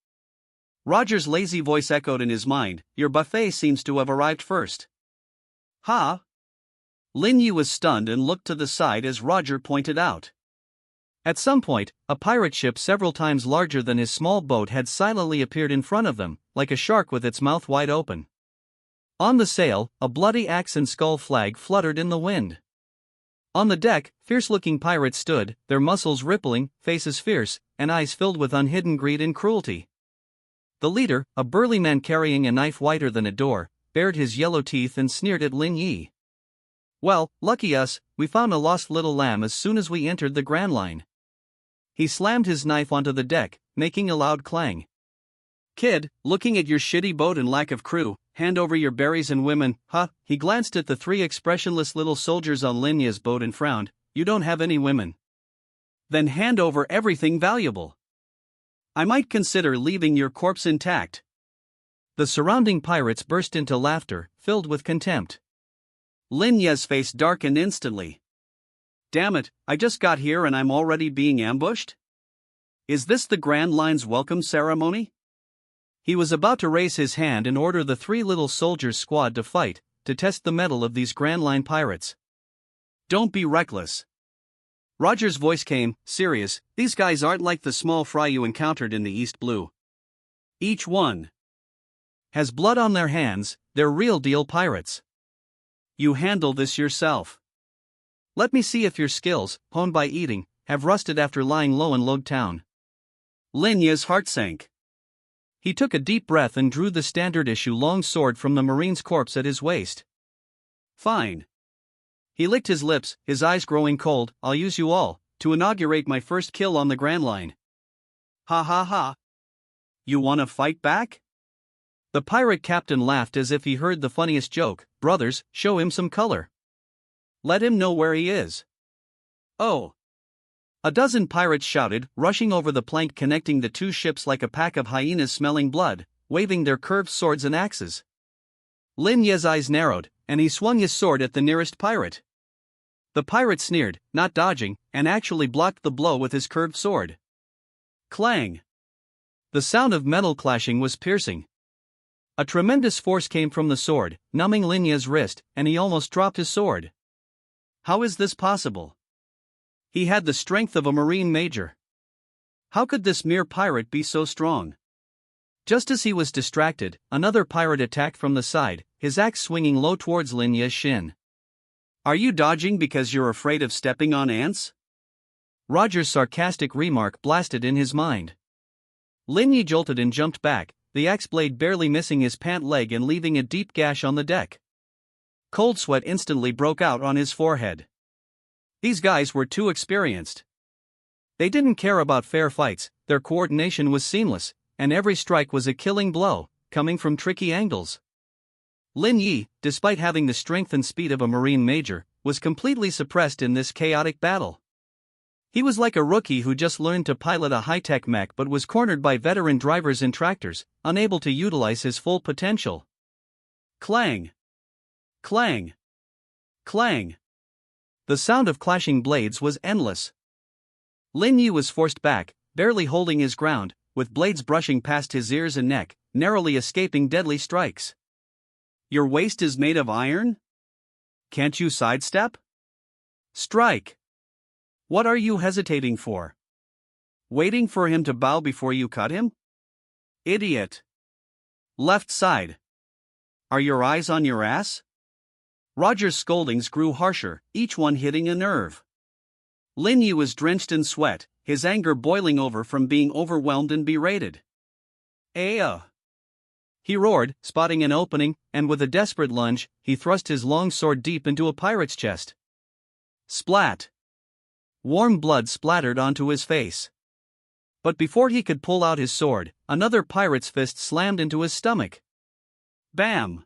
Roger's lazy voice echoed in his mind, your buffet seems to have arrived first. Ha! Lin Yi was stunned and looked to the side as Roger pointed out. At some point, a pirate ship several times larger than his small boat had silently appeared in front of them, like a shark with its mouth wide open. On the sail, a bloody axe and skull flag fluttered in the wind. On the deck, fierce-looking pirates stood, their muscles rippling, faces fierce, and eyes filled with unhidden greed and cruelty. The leader, a burly man carrying a knife whiter than a door, bared his yellow teeth and sneered at Lin Yi. Well, lucky us, we found a lost little lamb as soon as we entered the Grand Line. He slammed his knife onto the deck, making a loud clang. Kid, looking at your shitty boat and lack of crew, hand over your berries and women, huh? He glanced at the three expressionless little soldiers on Lin Yi's boat and frowned. You don't have any women. Then hand over everything valuable. I might consider leaving your corpse intact. The surrounding pirates burst into laughter, filled with contempt. Lin Yi's face darkened instantly. Damn it, I just got here and I'm already being ambushed? Is this the Grand Line's welcome ceremony? He was about to raise his hand and order the three little soldiers' squad to fight, to test the mettle of these Grand Line pirates. Don't be reckless. Roger's voice came, serious, these guys aren't like the small fry you encountered in the East Blue. Each one has blood on their hands, they're real-deal pirates. You handle this yourself. Let me see if your skills, honed by eating, have rusted after lying low in Log Town. Lin Yi's heart sank. He took a deep breath and drew the standard-issue long sword from the Marine's corpse at his waist. Fine. He licked his lips, his eyes growing cold. I'll use you all, to inaugurate my first kill on the Grand Line. Ha ha ha. You wanna fight back? The pirate captain laughed as if he heard the funniest joke. Brothers, show him some color. Let him know where he is. Oh! A dozen pirates shouted, rushing over the plank connecting the two ships like a pack of hyenas smelling blood, waving their curved swords and axes. Lin Ye's eyes narrowed, and he swung his sword at the nearest pirate. The pirate sneered, not dodging, and actually blocked the blow with his curved sword. Clang! The sound of metal clashing was piercing. A tremendous force came from the sword, numbing Lin Ye's wrist, and he almost dropped his sword. How is this possible? He had the strength of a marine major. How could this mere pirate be so strong? Just as he was distracted, another pirate attacked from the side, his axe swinging low towards Lin Ye's shin. Are you dodging because you're afraid of stepping on ants? Roger's sarcastic remark blasted in his mind. Lin Ye jolted and jumped back, the axe blade barely missing his pant leg and leaving a deep gash on the deck. Cold sweat instantly broke out on his forehead. These guys were too experienced. They didn't care about fair fights, their coordination was seamless, and every strike was a killing blow, coming from tricky angles. Lin Ye, despite having the strength and speed of a marine major, was completely suppressed in this chaotic battle. He was like a rookie who just learned to pilot a high-tech mech but was cornered by veteran drivers and tractors, unable to utilize his full potential. Clang! Clang! Clang! The sound of clashing blades was endless. Lin Ye was forced back, barely holding his ground, with blades brushing past his ears and neck, narrowly escaping deadly strikes. Your waist is made of iron? Can't you sidestep? Strike! What are you hesitating for? Waiting for him to bow before you cut him? Idiot! Left side. Are your eyes on your ass? Roger's scoldings grew harsher, each one hitting a nerve. Lin Ye was drenched in sweat, his anger boiling over from being overwhelmed and berated. Aya! He roared, spotting an opening, and with a desperate lunge, he thrust his long sword deep into a pirate's chest. Splat! Warm blood splattered onto his face. But before he could pull out his sword, another pirate's fist slammed into his stomach. Bam!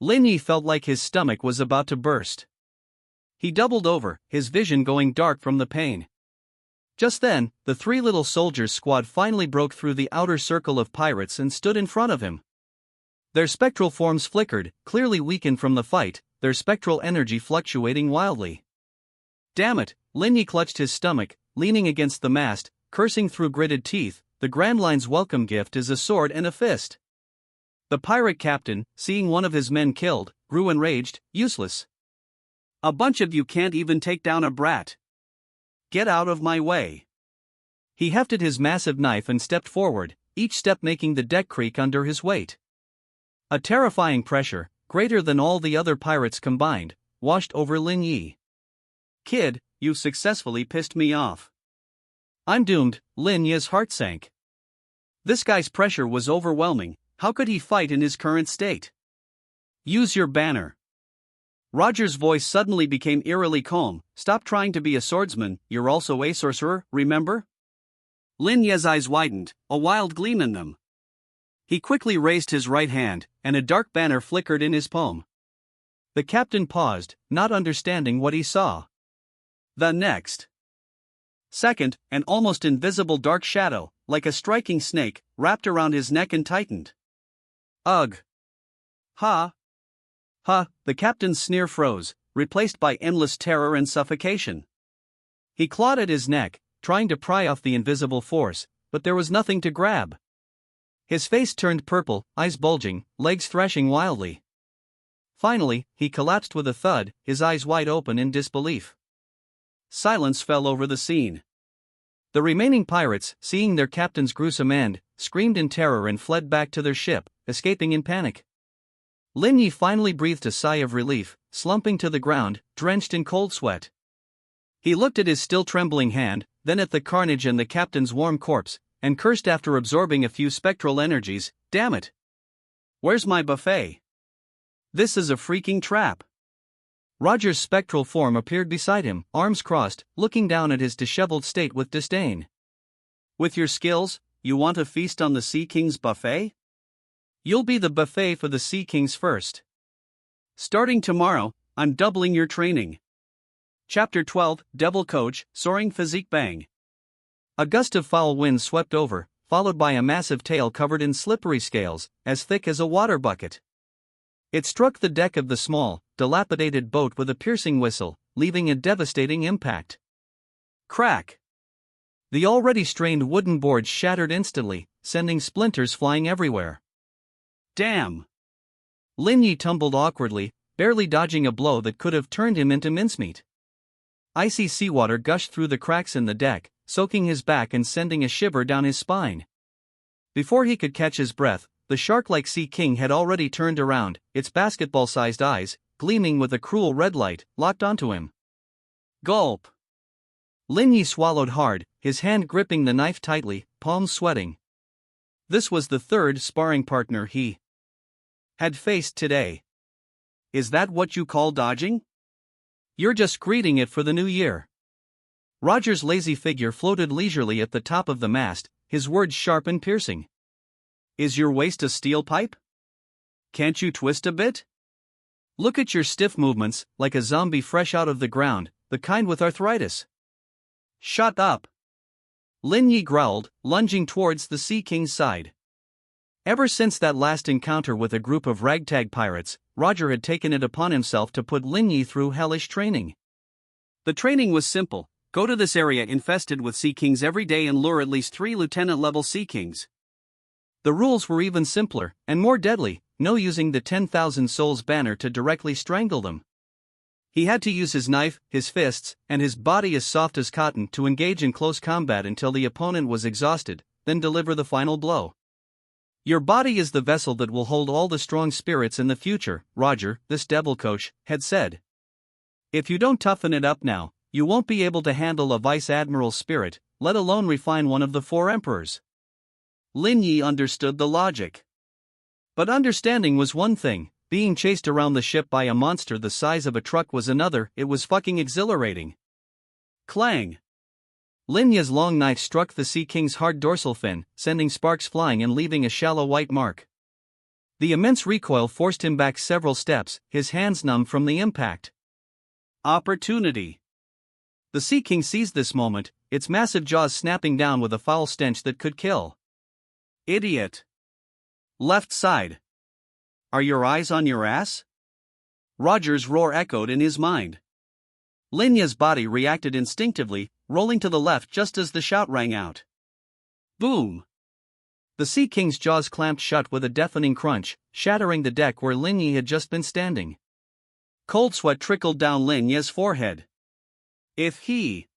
Lin Ye felt like his stomach was about to burst. He doubled over, his vision going dark from the pain. Just then, the three little soldiers' squad finally broke through the outer circle of pirates and stood in front of him. Their spectral forms flickered, clearly weakened from the fight, their spectral energy fluctuating wildly. Damn it, Lin Ye clutched his stomach, leaning against the mast, cursing through gritted teeth. The Grand Line's welcome gift is a sword and a fist. The pirate captain, seeing one of his men killed, grew enraged. Useless. A bunch of you can't even take down a brat. Get out of my way. He hefted his massive knife and stepped forward, each step making the deck creak under his weight. A terrifying pressure, greater than all the other pirates combined, washed over Lin Ye. Kid, you successfully pissed me off. I'm doomed, Lin Ye's heart sank. This guy's pressure was overwhelming, how could he fight in his current state? Use your banner. Roger's voice suddenly became eerily calm. Stop trying to be a swordsman, you're also a sorcerer, remember? Lin Ye's eyes widened, a wild gleam in them. He quickly raised his right hand, and a dark banner flickered in his palm. The captain paused, not understanding what he saw. The next second, an almost invisible dark shadow, like a striking snake, wrapped around his neck and tightened. Ugh! Ha! Ha! The captain's sneer froze, replaced by endless terror and suffocation. He clawed at his neck, trying to pry off the invisible force, but there was nothing to grab. His face turned purple, eyes bulging, legs thrashing wildly. Finally, he collapsed with a thud, his eyes wide open in disbelief. Silence fell over the scene. The remaining pirates, seeing their captain's gruesome end, screamed in terror and fled back to their ship, escaping in panic. Lin Ye finally breathed a sigh of relief, slumping to the ground, drenched in cold sweat. He looked at his still trembling hand, then at the carnage and the captain's warm corpse, and cursed after absorbing a few spectral energies. Damn it! Where's my buffet? This is a freaking trap. Roger's spectral form appeared beside him, arms crossed, looking down at his disheveled state with disdain. With your skills, you want to feast on the Sea King's buffet? You'll be the buffet for the Sea Kings first. Starting tomorrow, I'm doubling your training. Chapter 12, Devil Coach, Soaring Physique Bang. A gust of foul wind swept over, followed by a massive tail covered in slippery scales, as thick as a water bucket. It struck the deck of the small, dilapidated boat with a piercing whistle, leaving a devastating impact. Crack! The already strained wooden boards shattered instantly, sending splinters flying everywhere. Damn! Lin Yi tumbled awkwardly, barely dodging a blow that could have turned him into mincemeat. Icy seawater gushed through the cracks in the deck, soaking his back and sending a shiver down his spine. Before he could catch his breath, the shark-like Sea King had already turned around, its basketball-sized eyes, gleaming with a cruel red light, locked onto him. Gulp! Lin Yi swallowed hard, his hand gripping the knife tightly, palms sweating. This was the third sparring partner he had faced today. Is that what you call dodging? You're just greeting it for the new year. Roger's lazy figure floated leisurely at the top of the mast, his words sharp and piercing. Is your waist a steel pipe? Can't you twist a bit? Look at your stiff movements, like a zombie fresh out of the ground, the kind with arthritis. Shut up! Lin Yi growled, lunging towards the Sea King's side. Ever since that last encounter with a group of ragtag pirates, Roger had taken it upon himself to put Lin Yi through hellish training. The training was simple: go to this area infested with Sea Kings every day and lure at least 3 lieutenant-level Sea Kings. The rules were even simpler, and more deadly: no using the 10,000 souls banner to directly strangle them. He had to use his knife, his fists, and his body as soft as cotton to engage in close combat until the opponent was exhausted, then deliver the final blow. Your body is the vessel that will hold all the strong spirits in the future, Roger, this devil coach, had said. If you don't toughen it up now, you won't be able to handle a vice admiral's spirit, let alone refine one of the 4 emperors. Lin Yi understood the logic. But understanding was one thing, being chased around the ship by a monster the size of a truck was another. It was fucking exhilarating. Clang! Lin Yi's long knife struck the Sea King's hard dorsal fin, sending sparks flying and leaving a shallow white mark. The immense recoil forced him back several steps, his hands numb from the impact. Opportunity! The Sea King seized this moment, its massive jaws snapping down with a foul stench that could kill. Idiot! Left side! Are your eyes on your ass? Roger's roar echoed in his mind. Lin Yi's body reacted instinctively, rolling to the left just as the shout rang out. Boom! The Sea King's jaws clamped shut with a deafening crunch, shattering the deck where Lin Yi had just been standing. Cold sweat trickled down Lin Yi's forehead. If he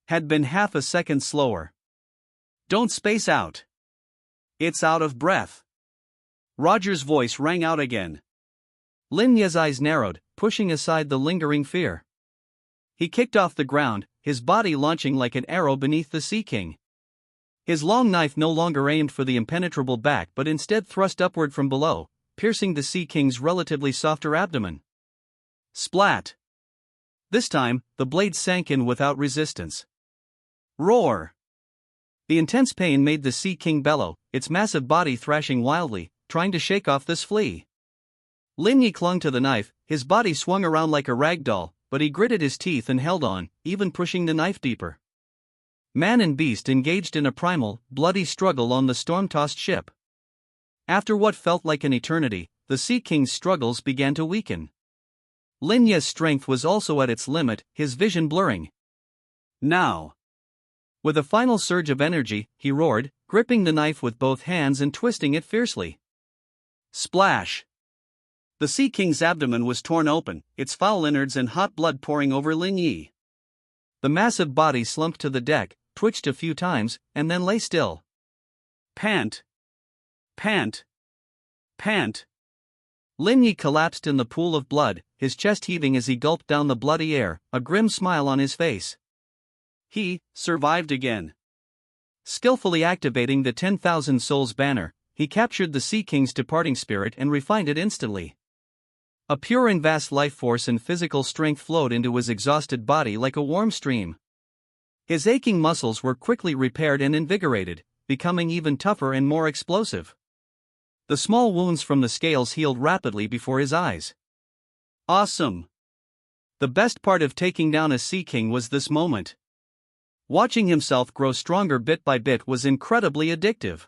had been half a second slower. Don't space out. It's out of breath. Roger's voice rang out again. Lin Yi's eyes narrowed, pushing aside the lingering fear. He kicked off the ground, his body launching like an arrow beneath the Sea King. His long knife no longer aimed for the impenetrable back but instead thrust upward from below, piercing the Sea King's relatively softer abdomen. Splat! This time, the blade sank in without resistance. Roar! The intense pain made the Sea King bellow, its massive body thrashing wildly, trying to shake off this flea. Lin Yi clung to the knife, his body swung around like a rag doll, but he gritted his teeth and held on, even pushing the knife deeper. Man and beast engaged in a primal, bloody struggle on the storm-tossed ship. After what felt like an eternity, the Sea King's struggles began to weaken. Lin Yi's strength was also at its limit, his vision blurring. Now! With a final surge of energy, he roared, gripping the knife with both hands and twisting it fiercely. Splash! The Sea King's abdomen was torn open, its foul innards and hot blood pouring over Lin Yi. The massive body slumped to the deck, twitched a few times, and then lay still. Pant! Pant! Pant! Lin Yi collapsed in the pool of blood, his chest heaving as he gulped down the bloody air, a grim smile on his face. He survived again. Skillfully activating the 10,000 souls banner, he captured the Sea King's departing spirit and refined it instantly. A pure and vast life force and physical strength flowed into his exhausted body like a warm stream. His aching muscles were quickly repaired and invigorated, becoming even tougher and more explosive. The small wounds from the scales healed rapidly before his eyes. Awesome! The best part of taking down a sea king was this moment. Watching himself grow stronger bit by bit was incredibly addictive.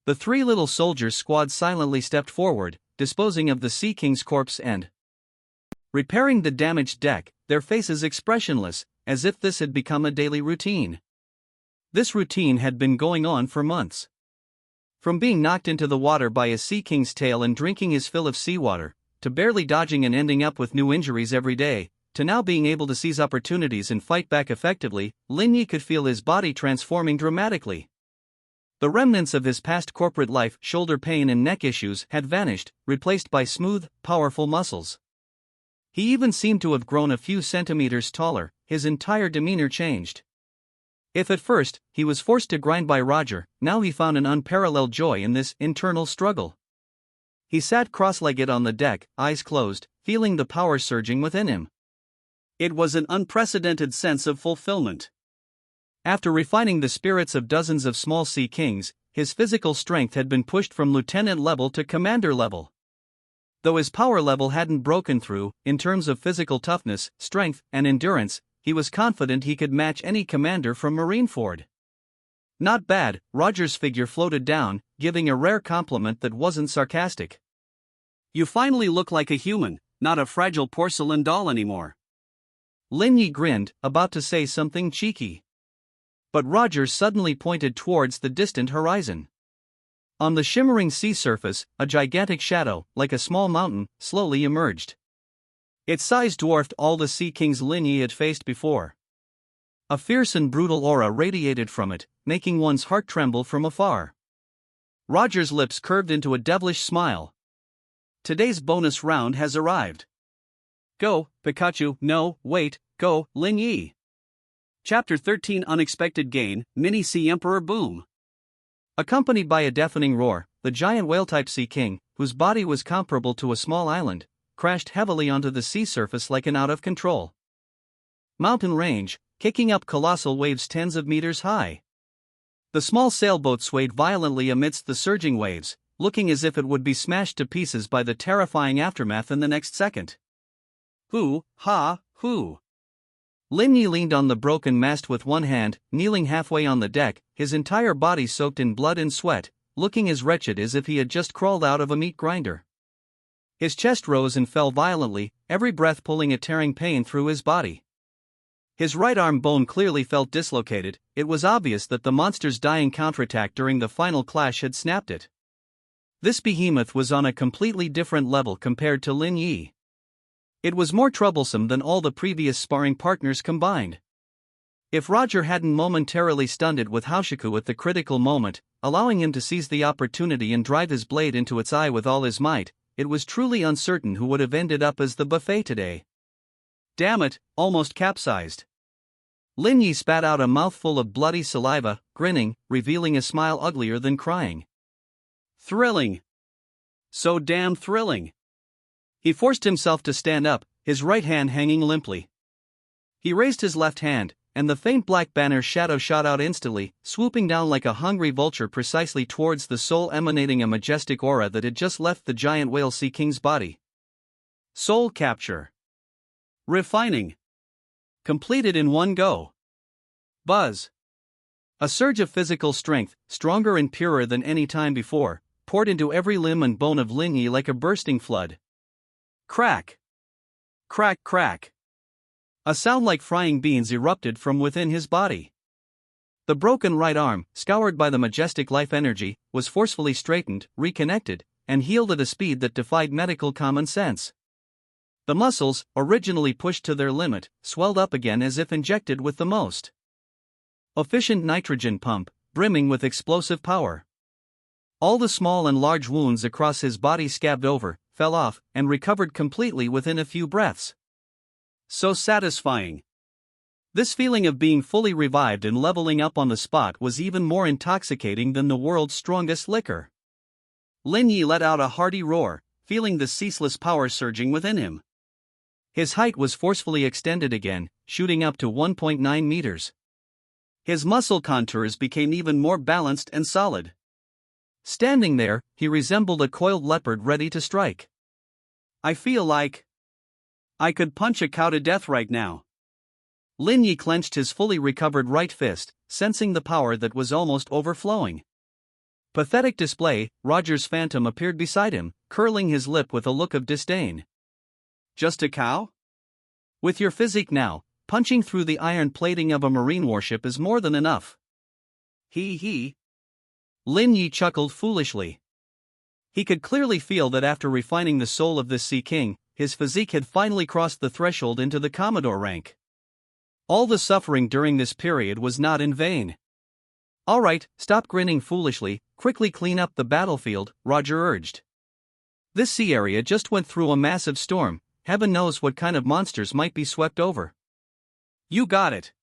The three little soldiers' squad silently stepped forward, disposing of the sea king's corpse and repairing the damaged deck, their faces expressionless, as if this had become a daily routine. This routine had been going on for months. From being knocked into the water by a sea king's tail and drinking his fill of seawater, to barely dodging and ending up with new injuries every day, to now being able to seize opportunities and fight back effectively, Lin Yi could feel his body transforming dramatically. The remnants of his past corporate life, shoulder pain and neck issues, had vanished, replaced by smooth, powerful muscles. He even seemed to have grown a few centimeters taller, his entire demeanor changed. If at first, he was forced to grind by Roger, now he found an unparalleled joy in this internal struggle. He sat cross-legged on the deck, eyes closed, feeling the power surging within him. It was an unprecedented sense of fulfillment. After refining the spirits of dozens of small sea kings, his physical strength had been pushed from lieutenant level to commander level. Though his power level hadn't broken through, in terms of physical toughness, strength, and endurance, he was confident he could match any commander from Marineford. Not bad, Roger's figure floated down, giving a rare compliment that wasn't sarcastic. You finally look like a human, not a fragile porcelain doll anymore. Lin Yi grinned, about to say something cheeky. But Roger suddenly pointed towards the distant horizon. On the shimmering sea surface, a gigantic shadow, like a small mountain, slowly emerged. Its size dwarfed all the sea kings Lin Yi had faced before. A fierce and brutal aura radiated from it, making one's heart tremble from afar. Roger's lips curved into a devilish smile. Today's bonus round has arrived. Go, Pikachu, no, wait, go, Lin Yi. Chapter 13 Unexpected Gain, Mini Sea Emperor Boom. Accompanied by a deafening roar, the giant whale-type sea king, whose body was comparable to a small island, crashed heavily onto the sea surface like an out-of-control mountain range, kicking up colossal waves tens of meters high. The small sailboat swayed violently amidst the surging waves, looking as if it would be smashed to pieces by the terrifying aftermath in the next second. Hoo, ha, hoo. Lin Yi leaned on the broken mast with one hand, kneeling halfway on the deck, his entire body soaked in blood and sweat, looking as wretched as if he had just crawled out of a meat grinder. His chest rose and fell violently, every breath pulling a tearing pain through his body. His right arm bone clearly felt dislocated. It was obvious that the monster's dying counterattack during the final clash had snapped it. This behemoth was on a completely different level compared to Lin Yi. It was more troublesome than all the previous sparring partners combined. If Roger hadn't momentarily stunned it with Haoshiku at the critical moment, allowing him to seize the opportunity and drive his blade into its eye with all his might, it was truly uncertain who would have ended up as the buffet today. Damn it, almost capsized. Lin Yi spat out a mouthful of bloody saliva, grinning, revealing a smile uglier than crying. Thrilling. So damn thrilling. He forced himself to stand up, his right hand hanging limply. He raised his left hand, and the faint black banner shadow shot out instantly, swooping down like a hungry vulture precisely towards the soul, emanating a majestic aura that had just left the giant whale sea king's body. Soul capture. Refining. Completed in one go. Buzz. A surge of physical strength, stronger and purer than any time before, poured into every limb and bone of Lin Yi like a bursting flood. Crack. Crack, crack. A sound like frying beans erupted from within his body. The broken right arm, scoured by the majestic life energy, was forcefully straightened, reconnected, and healed at a speed that defied medical common sense. The muscles, originally pushed to their limit, swelled up again as if injected with the most efficient nitrogen pump, brimming with explosive power. All the small and large wounds across his body scabbed over, fell off, and recovered completely within a few breaths. So satisfying. This feeling of being fully revived and leveling up on the spot was even more intoxicating than the world's strongest liquor. Lin Yi let out a hearty roar, feeling the ceaseless power surging within him. His height was forcefully extended again, shooting up to 1.9 meters. His muscle contours became even more balanced and solid. Standing there, he resembled a coiled leopard ready to strike. I feel like I could punch a cow to death right now. Lin Yi clenched his fully recovered right fist, sensing the power that was almost overflowing. Pathetic display, Roger's phantom appeared beside him, curling his lip with a look of disdain. Just a cow? With your physique now, punching through the iron plating of a marine warship is more than enough. He. Lin Yi chuckled foolishly. He could clearly feel that after refining the soul of this Sea King, his physique had finally crossed the threshold into the Commodore rank. All the suffering during this period was not in vain. Alright, stop grinning foolishly, quickly clean up the battlefield, Roger urged. This sea area just went through a massive storm, heaven knows what kind of monsters might be swept over. You got it.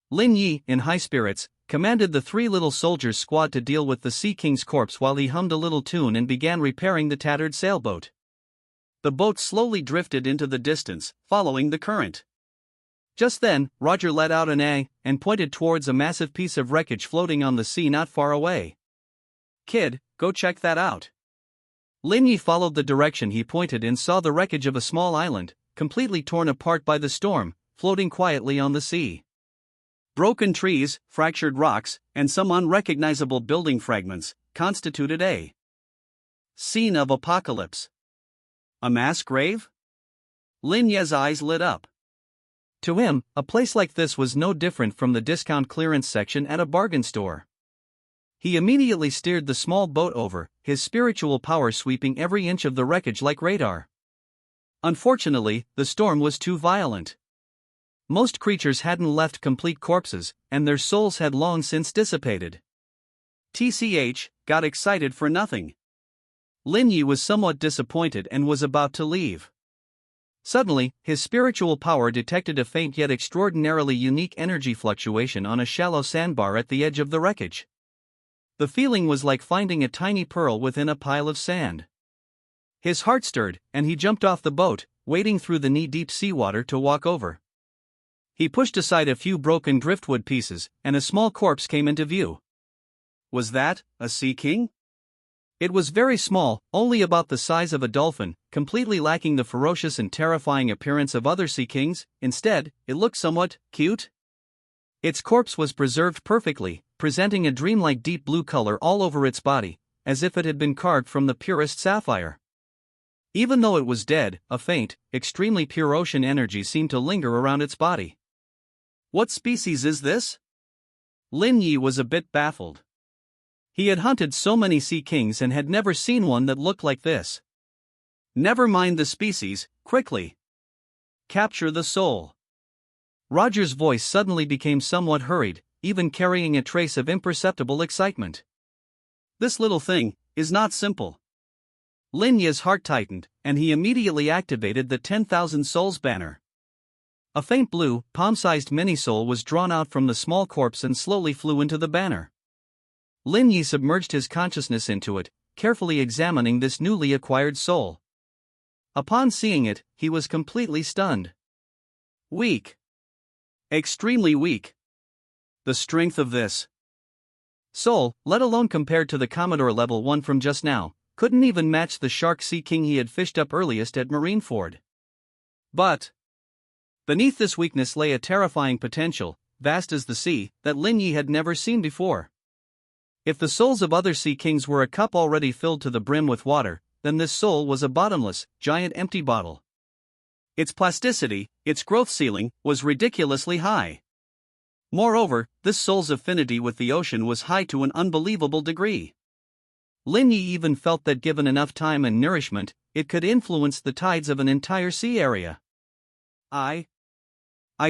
Lin Yi, in high spirits, commanded the 3 little soldiers' squad to deal with the Sea King's corpse while he hummed a little tune and began repairing the tattered sailboat. The boat slowly drifted into the distance, following the current. Just then, Roger let out an "ah" and pointed towards a massive piece of wreckage floating on the sea not far away. Kid, go check that out. Lin Yi followed the direction he pointed and saw the wreckage of a small island, completely torn apart by the storm, floating quietly on the sea. Broken trees, fractured rocks, and some unrecognizable building fragments constituted a scene of apocalypse. A mass grave? Lin Ye's eyes lit up. To him, a place like this was no different from the discount clearance section at a bargain store. He immediately steered the small boat over, his spiritual power sweeping every inch of the wreckage like radar. Unfortunately, the storm was too violent. Most creatures hadn't left complete corpses, and their souls had long since dissipated. TCH, got excited for nothing. Lin Yi was somewhat disappointed and was about to leave. Suddenly, his spiritual power detected a faint yet extraordinarily unique energy fluctuation on a shallow sandbar at the edge of the wreckage. The feeling was like finding a tiny pearl within a pile of sand. His heart stirred, and he jumped off the boat, wading through the knee-deep seawater to walk over. He pushed aside a few broken driftwood pieces, and a small corpse came into view. Was that a Sea King? It was very small, only about the size of a dolphin, completely lacking the ferocious and terrifying appearance of other Sea Kings. Instead, it looked somewhat cute. Its corpse was preserved perfectly, presenting a dreamlike deep blue color all over its body, as if it had been carved from the purest sapphire. Even though it was dead, a faint, extremely pure ocean energy seemed to linger around its body. What species is this? Lin Yi was a bit baffled. He had hunted so many Sea Kings and had never seen one that looked like this. Never mind the species, quickly. Capture the soul. Roger's voice suddenly became somewhat hurried, even carrying a trace of imperceptible excitement. This little thing is not simple. Lin Yi's heart tightened, and he immediately activated the 10,000 souls banner. A faint blue, palm-sized mini-soul was drawn out from the small corpse and slowly flew into the banner. Lin Yi submerged his consciousness into it, carefully examining this newly acquired soul. Upon seeing it, he was completely stunned. Weak. Extremely weak. The strength of this soul, let alone compared to the Commodore level 1 from just now, couldn't even match the Shark Sea King he had fished up earliest at Marineford. But beneath this weakness lay a terrifying potential, vast as the sea, that Lin Yi had never seen before. If the souls of other Sea Kings were a cup already filled to the brim with water, then this soul was a bottomless, giant empty bottle. Its plasticity, its growth ceiling, was ridiculously high. Moreover, this soul's affinity with the ocean was high to an unbelievable degree. Lin Yi even felt that given enough time and nourishment, it could influence the tides of an entire sea area. I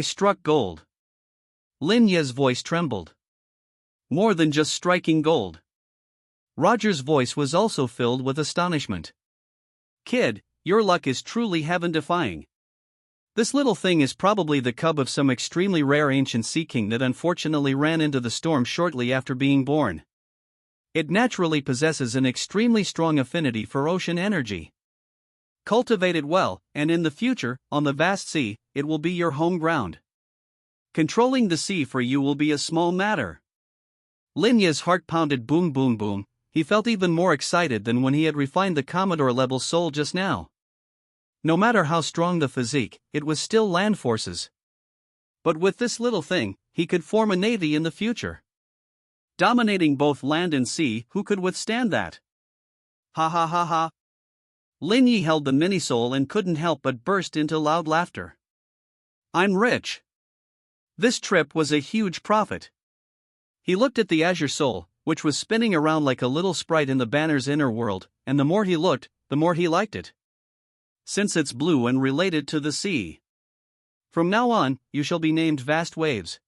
struck gold. Lin Yi's voice trembled. More than just striking gold. Roger's voice was also filled with astonishment. Kid, your luck is truly heaven-defying. This little thing is probably the cub of some extremely rare ancient Sea King that unfortunately ran into the storm shortly after being born. It naturally possesses an extremely strong affinity for ocean energy. Cultivate it well, and in the future, on the vast sea, it will be your home ground. Controlling the sea for you will be a small matter. Lin Yi's heart pounded boom boom boom. He felt even more excited than when he had refined the Commodore level soul just now. No matter how strong the physique, it was still land forces. But with this little thing, he could form a navy in the future. Dominating both land and sea, who could withstand that? Ha ha ha ha. Lin Yi held the mini-soul and couldn't help but burst into loud laughter. I'm rich. This trip was a huge profit. He looked at the azure soul, which was spinning around like a little sprite in the banner's inner world, and the more he looked, the more he liked it. Since it's blue and related to the sea. From now on, you shall be named Vast Waves.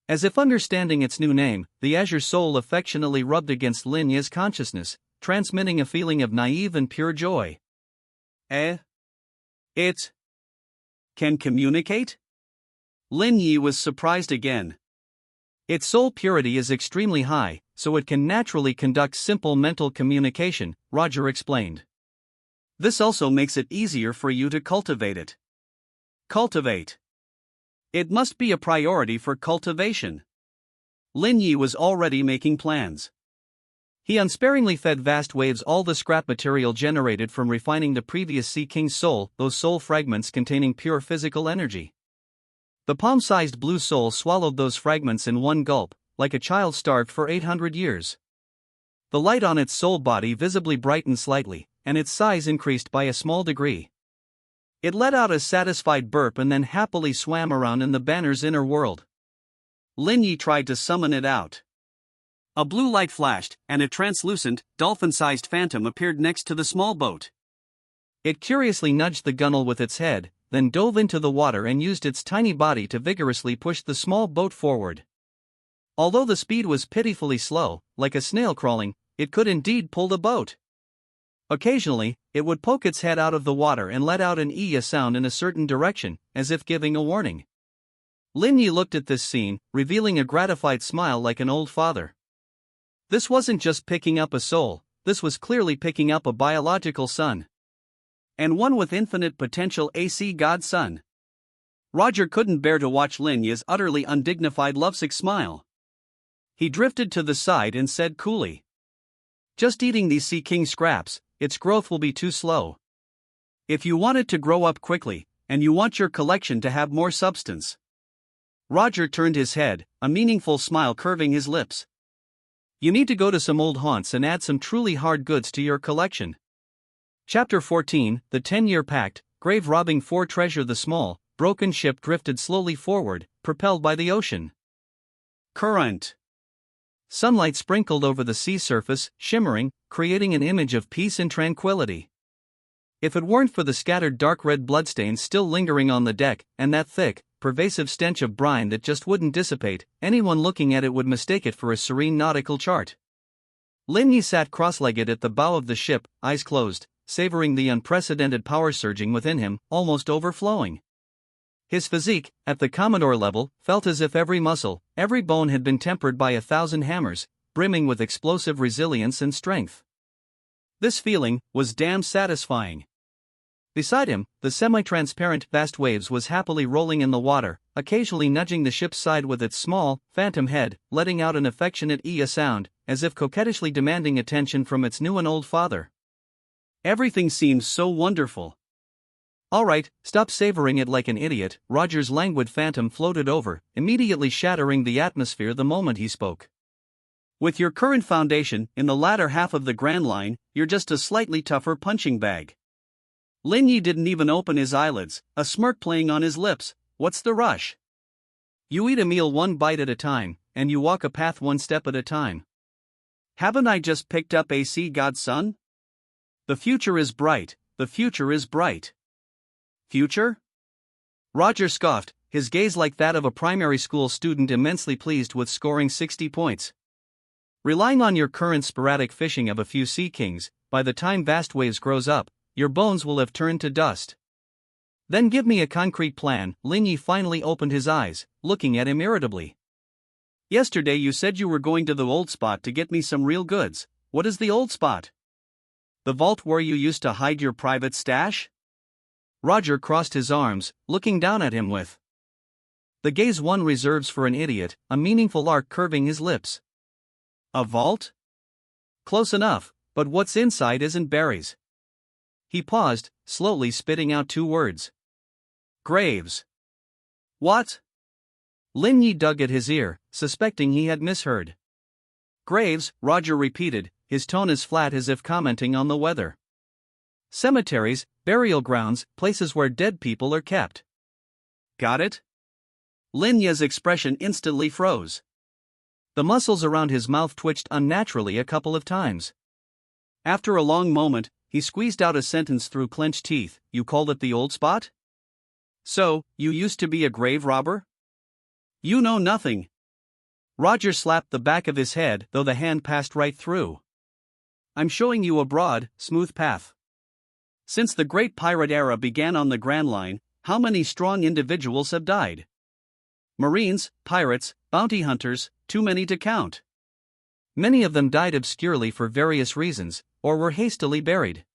As if understanding its new name, the azure soul affectionately rubbed against Lin Yi's consciousness, transmitting a feeling of naive and pure joy. It can communicate? Lin Yi was surprised again. Its soul purity is extremely high, so it can naturally conduct simple mental communication, Roger explained. This also makes it easier for you to cultivate it. Cultivate. It must be a priority for cultivation. Lin Yi was already making plans. He unsparingly fed Vast Waves all the scrap material generated from refining the previous Sea King's soul, those soul fragments containing pure physical energy. The palm-sized blue soul swallowed those fragments in one gulp, like a child starved for 800 years. The light on its soul body visibly brightened slightly, and its size increased by a small degree. It let out a satisfied burp and then happily swam around in the banner's inner world. Lin Yi tried to summon it out. A blue light flashed, and a translucent, dolphin-sized phantom appeared next to the small boat. It curiously nudged the gunwale with its head, then dove into the water and used its tiny body to vigorously push the small boat forward. Although the speed was pitifully slow, like a snail crawling, it could indeed pull the boat. Occasionally, it would poke its head out of the water and let out an ee sound in a certain direction, as if giving a warning. Lin Yi looked at this scene, revealing a gratified smile like an old father. This wasn't just picking up a soul, this was clearly picking up a biological son. And one with infinite potential, AC godson. Roger couldn't bear to watch Lin Yi's utterly undignified lovesick smile. He drifted to the side and said coolly, "Just eating these Sea King scraps, its growth will be too slow. If you want it to grow up quickly, and you want your collection to have more substance." Roger turned his head, a meaningful smile curving his lips. "You need to go to some old haunts and add some truly hard goods to your collection." Chapter 14, The 10-Year Pact, Grave Robbing 4. Treasure. The small, broken ship drifted slowly forward, propelled by the ocean current. Sunlight sprinkled over the sea surface, shimmering, creating an image of peace and tranquility. If it weren't for the scattered dark red bloodstains still lingering on the deck, and that thick, pervasive stench of brine that just wouldn't dissipate, anyone looking at it would mistake it for a serene nautical chart. Lin Yi sat cross-legged at the bow of the ship, eyes closed, savoring the unprecedented power surging within him, almost overflowing. His physique, at the Commodore level, felt as if every muscle, every bone had been tempered by 1,000 hammers, brimming with explosive resilience and strength. This feeling was damn satisfying. Beside him, the semi-transparent Vast Waves was happily rolling in the water, occasionally nudging the ship's side with its small, phantom head, letting out an affectionate ee sound, as if coquettishly demanding attention from its new and old father. Everything seemed so wonderful. "All right, stop savoring it like an idiot," Roger's languid phantom floated over, immediately shattering the atmosphere the moment he spoke. "With your current foundation, in the latter half of the Grand Line, you're just a slightly tougher punching bag." Lin Yi didn't even open his eyelids, a smirk playing on his lips. "What's the rush? You eat a meal one bite at a time, and you walk a path one step at a time. Haven't I just picked up AC Godson? The future is bright, the future is bright." "Future?" Roger scoffed, his gaze like that of a primary school student immensely pleased with scoring 60 points. "Relying on your current sporadic fishing of a few Sea Kings, by the time Vast Waves grows up, your bones will have turned to dust. Then give me a concrete plan." Lin Yi finally opened his eyes, looking at him irritably. "Yesterday you said you were going to the old spot to get me some real goods. What is the old spot? The vault where you used to hide your private stash?" Roger crossed his arms, looking down at him with the gaze one reserves for an idiot, a meaningful arc curving his lips. "A vault? Close enough, but what's inside isn't berries." He paused, slowly spitting out 2 words. Graves. What? Lin Yi dug at his ear, suspecting he had misheard. Graves, Roger repeated, his tone as flat as if commenting on the weather. Cemeteries, burial grounds, places where dead people are kept. Got it? Lin Yi's expression instantly froze. The muscles around his mouth twitched unnaturally a couple of times. After a long moment, he squeezed out a sentence through clenched teeth. You called it the old spot? So, you used to be a grave robber? You know nothing. Roger slapped the back of his head, though the hand passed right through. I'm showing you a broad, smooth path. Since the Great Pirate Era began on the Grand Line, how many strong individuals have died? Marines, pirates, bounty hunters, too many to count. Many of them died obscurely for various reasons, or were hastily buried.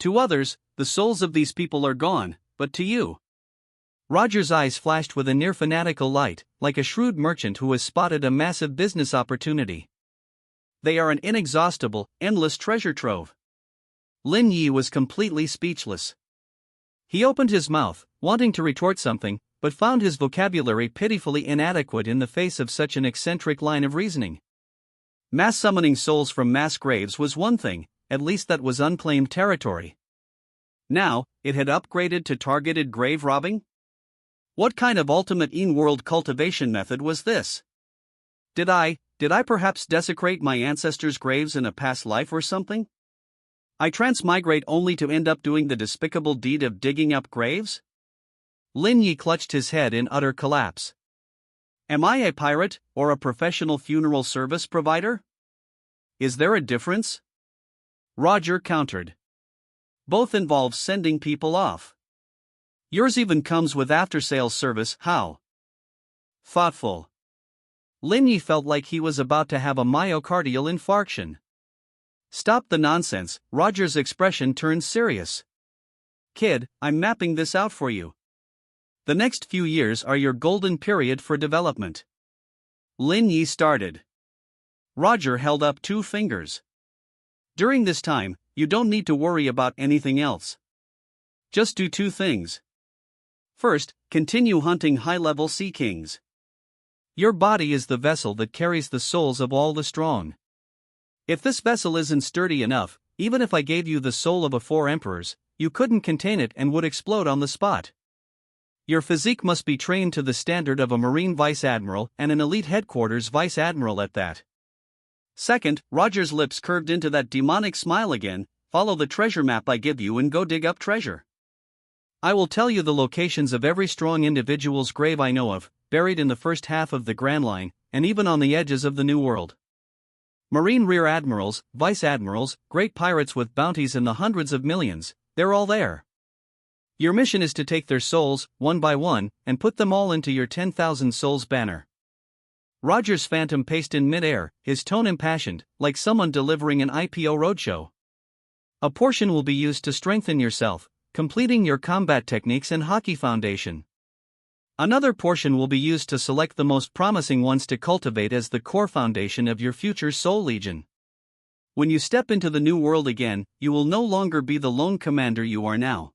To others, the souls of these people are gone, but to you. Roger's eyes flashed with a near fanatical light, like a shrewd merchant who has spotted a massive business opportunity. They are an inexhaustible, endless treasure trove. Lin Yi was completely speechless. He opened his mouth, wanting to retort something, but found his vocabulary pitifully inadequate in the face of such an eccentric line of reasoning. Mass summoning souls from mass graves was one thing, at least that was unclaimed territory. Now, it had upgraded to targeted grave robbing? What kind of ultimate in-world cultivation method was this? Did I perhaps desecrate my ancestors' graves in a past life or something? I transmigrate only to end up doing the despicable deed of digging up graves? Lin Yi clutched his head in utter collapse. Am I a pirate, or a professional funeral service provider? Is there a difference? Roger countered. Both involve sending people off. Yours even comes with after-sales service. How? Thoughtful. Lin Yi felt like he was about to have a myocardial infarction. Stop the nonsense. Roger's expression turned serious. Kid, I'm mapping this out for you. The next few years are your golden period for development. Lin Yi started. Roger held up 2 fingers. During this time, you don't need to worry about anything else. Just do 2 things. First, continue hunting high-level sea kings. Your body is the vessel that carries the souls of all the strong. If this vessel isn't sturdy enough, even if I gave you the soul of 4 emperors, you couldn't contain it and would explode on the spot. Your physique must be trained to the standard of a Marine Vice Admiral and an elite headquarters Vice Admiral at that. Second, Roger's lips curved into that demonic smile again. Follow the treasure map I give you and go dig up treasure. I will tell you the locations of every strong individual's grave I know of, buried in the first half of the Grand Line, and even on the edges of the New World. Marine Rear Admirals, Vice Admirals, great pirates with bounties in the hundreds of millions, they're all there. Your mission is to take their souls, one by one, and put them all into your 10,000 souls banner. Roger's phantom paced in mid-air, his tone impassioned, like someone delivering an IPO roadshow. A portion will be used to strengthen yourself, completing your combat techniques and hockey foundation. Another portion will be used to select the most promising ones to cultivate as the core foundation of your future Soul Legion. When you step into the new world again, you will no longer be the lone commander you are now.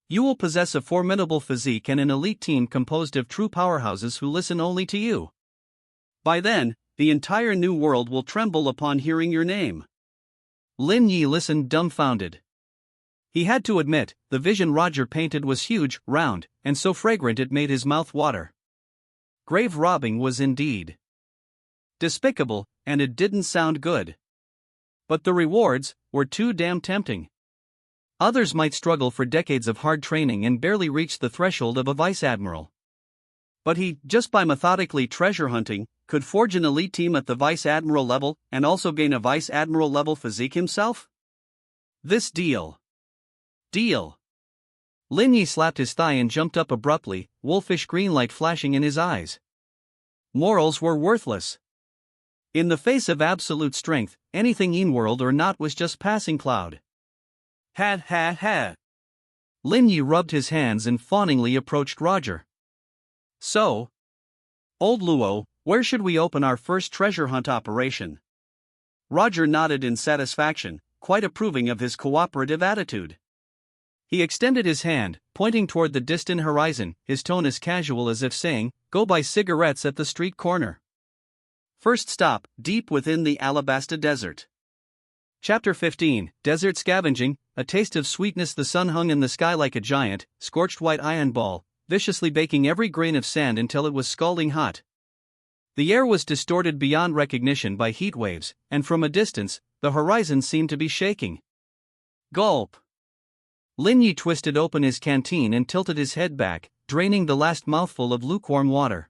You will possess a formidable physique and an elite team composed of true powerhouses who listen only to you. By then, the entire new world will tremble upon hearing your name. Lin Yi listened dumbfounded. He had to admit, the vision Roger painted was huge, round, and so fragrant it made his mouth water. Grave robbing was indeed despicable, and it didn't sound good. But the rewards were too damn tempting. Others might struggle for decades of hard training and barely reach the threshold of a vice admiral. But he, just by methodically treasure hunting, could forge an elite team at the vice admiral level and also gain a vice admiral level physique himself? This deal. Lin Yi slapped his thigh and jumped up abruptly, wolfish green light flashing in his eyes. Morals were worthless. In the face of absolute strength, anything in-world or not was just passing cloud. Ha. Lin Yi rubbed his hands and fawningly approached Roger. So, Old Luo, where should we open our first treasure hunt operation? Roger nodded in satisfaction, quite approving of his cooperative attitude. He extended his hand, pointing toward the distant horizon, his tone as casual as if saying, "Go buy cigarettes at the street corner." First stop, deep within the Alabasta Desert. Chapter 15, Desert Scavenging. A taste of sweetness. The sun hung in the sky like a giant, scorched white iron ball, viciously baking every grain of sand until it was scalding hot. The air was distorted beyond recognition by heat waves, and from a distance, the horizon seemed to be shaking. Gulp! Lin Yi twisted open his canteen and tilted his head back, draining the last mouthful of lukewarm water.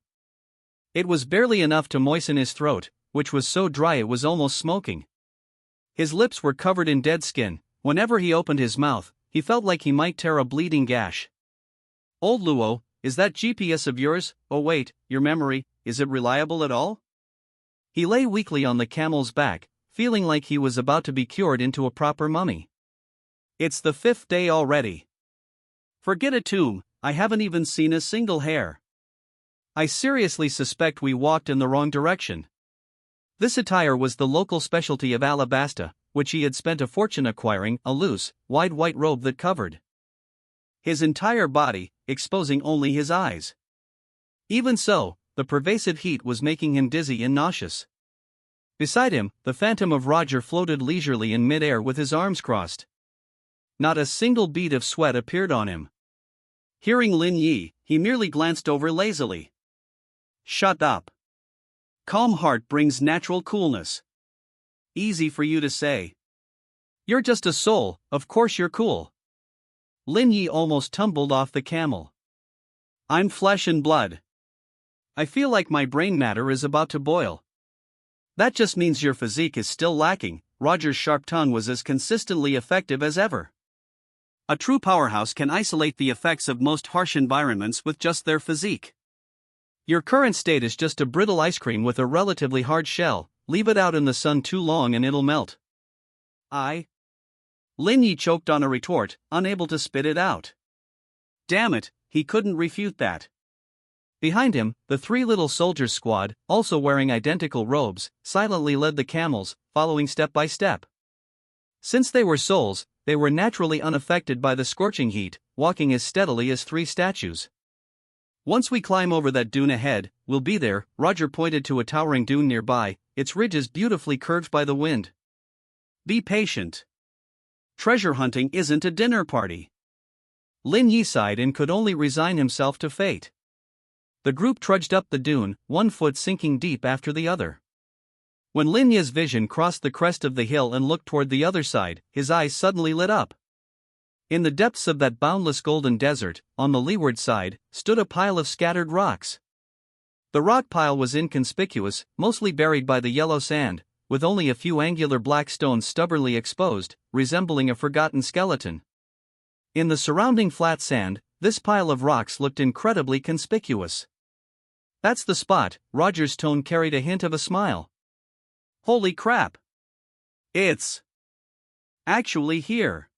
It was barely enough to moisten his throat, which was so dry it was almost smoking. His lips were covered in dead skin. Whenever he opened his mouth, he felt like he might tear a bleeding gash. "Old Luo, is that GPS of yours? Oh wait, your memory, is it reliable at all?" He lay weakly on the camel's back, feeling like he was about to be cured into a proper mummy. "It's the 5th day already. Forget a tomb, I haven't even seen a single hair. I seriously suspect we walked in the wrong direction." This attire was the local specialty of Alabasta, which he had spent a fortune acquiring, a loose, wide white robe that covered his entire body, exposing only his eyes. Even so, the pervasive heat was making him dizzy and nauseous. Beside him, the phantom of Roger floated leisurely in mid-air with his arms crossed. Not a single bead of sweat appeared on him. Hearing Lin Yi, he merely glanced over lazily. "Shut up. Calm heart brings natural coolness." "Easy for you to say. You're just a soul, of course you're cool." Lin Yi almost tumbled off the camel. "I'm flesh and blood. I feel like my brain matter is about to boil." "That just means your physique is still lacking." Roger's sharp tongue was as consistently effective as ever. A true powerhouse can isolate the effects of most harsh environments with just their physique. Your current state is just a brittle ice cream with a relatively hard shell. Leave it out in the sun too long and it'll melt. Lin Yi choked on a retort, unable to spit it out. Damn it, he couldn't refute that. Behind him, the 3 little soldiers' squad, also wearing identical robes, silently led the camels, following step by step. Since they were souls, they were naturally unaffected by the scorching heat, walking as steadily as 3 statues. "Once we climb over that dune ahead, we'll be there." Roger pointed to a towering dune nearby, its ridges beautifully curved by the wind. "Be patient. Treasure hunting isn't a dinner party." Lin Yi sighed and could only resign himself to fate. The group trudged up the dune, one foot sinking deep after the other. When Lin Yi's vision crossed the crest of the hill and looked toward the other side, his eyes suddenly lit up. In the depths of that boundless golden desert, on the leeward side, stood a pile of scattered rocks. The rock pile was inconspicuous, mostly buried by the yellow sand, with only a few angular black stones stubbornly exposed, resembling a forgotten skeleton. In the surrounding flat sand, this pile of rocks looked incredibly conspicuous. "That's the spot." Roger's tone carried a hint of a smile. "Holy crap! It's actually here."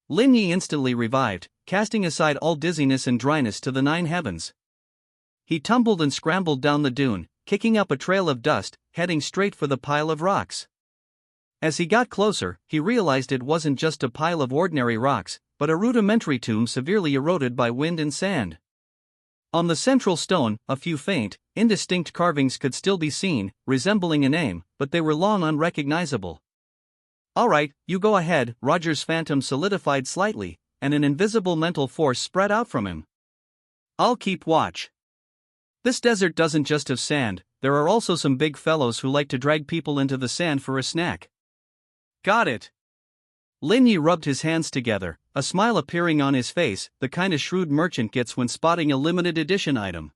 Lin Yi instantly revived, casting aside all dizziness and dryness to the 9 heavens. He tumbled and scrambled down the dune, kicking up a trail of dust, heading straight for the pile of rocks. As he got closer, he realized it wasn't just a pile of ordinary rocks, but a rudimentary tomb severely eroded by wind and sand. On the central stone, a few faint, indistinct carvings could still be seen, resembling a name, but they were long unrecognizable. "All right, you go ahead." Roger's phantom solidified slightly, and an invisible mental force spread out from him. "I'll keep watch. This desert doesn't just have sand, there are also some big fellows who like to drag people into the sand for a snack." "Got it." Lin Yi rubbed his hands together, a smile appearing on his face, the kind a shrewd merchant gets when spotting a limited edition item.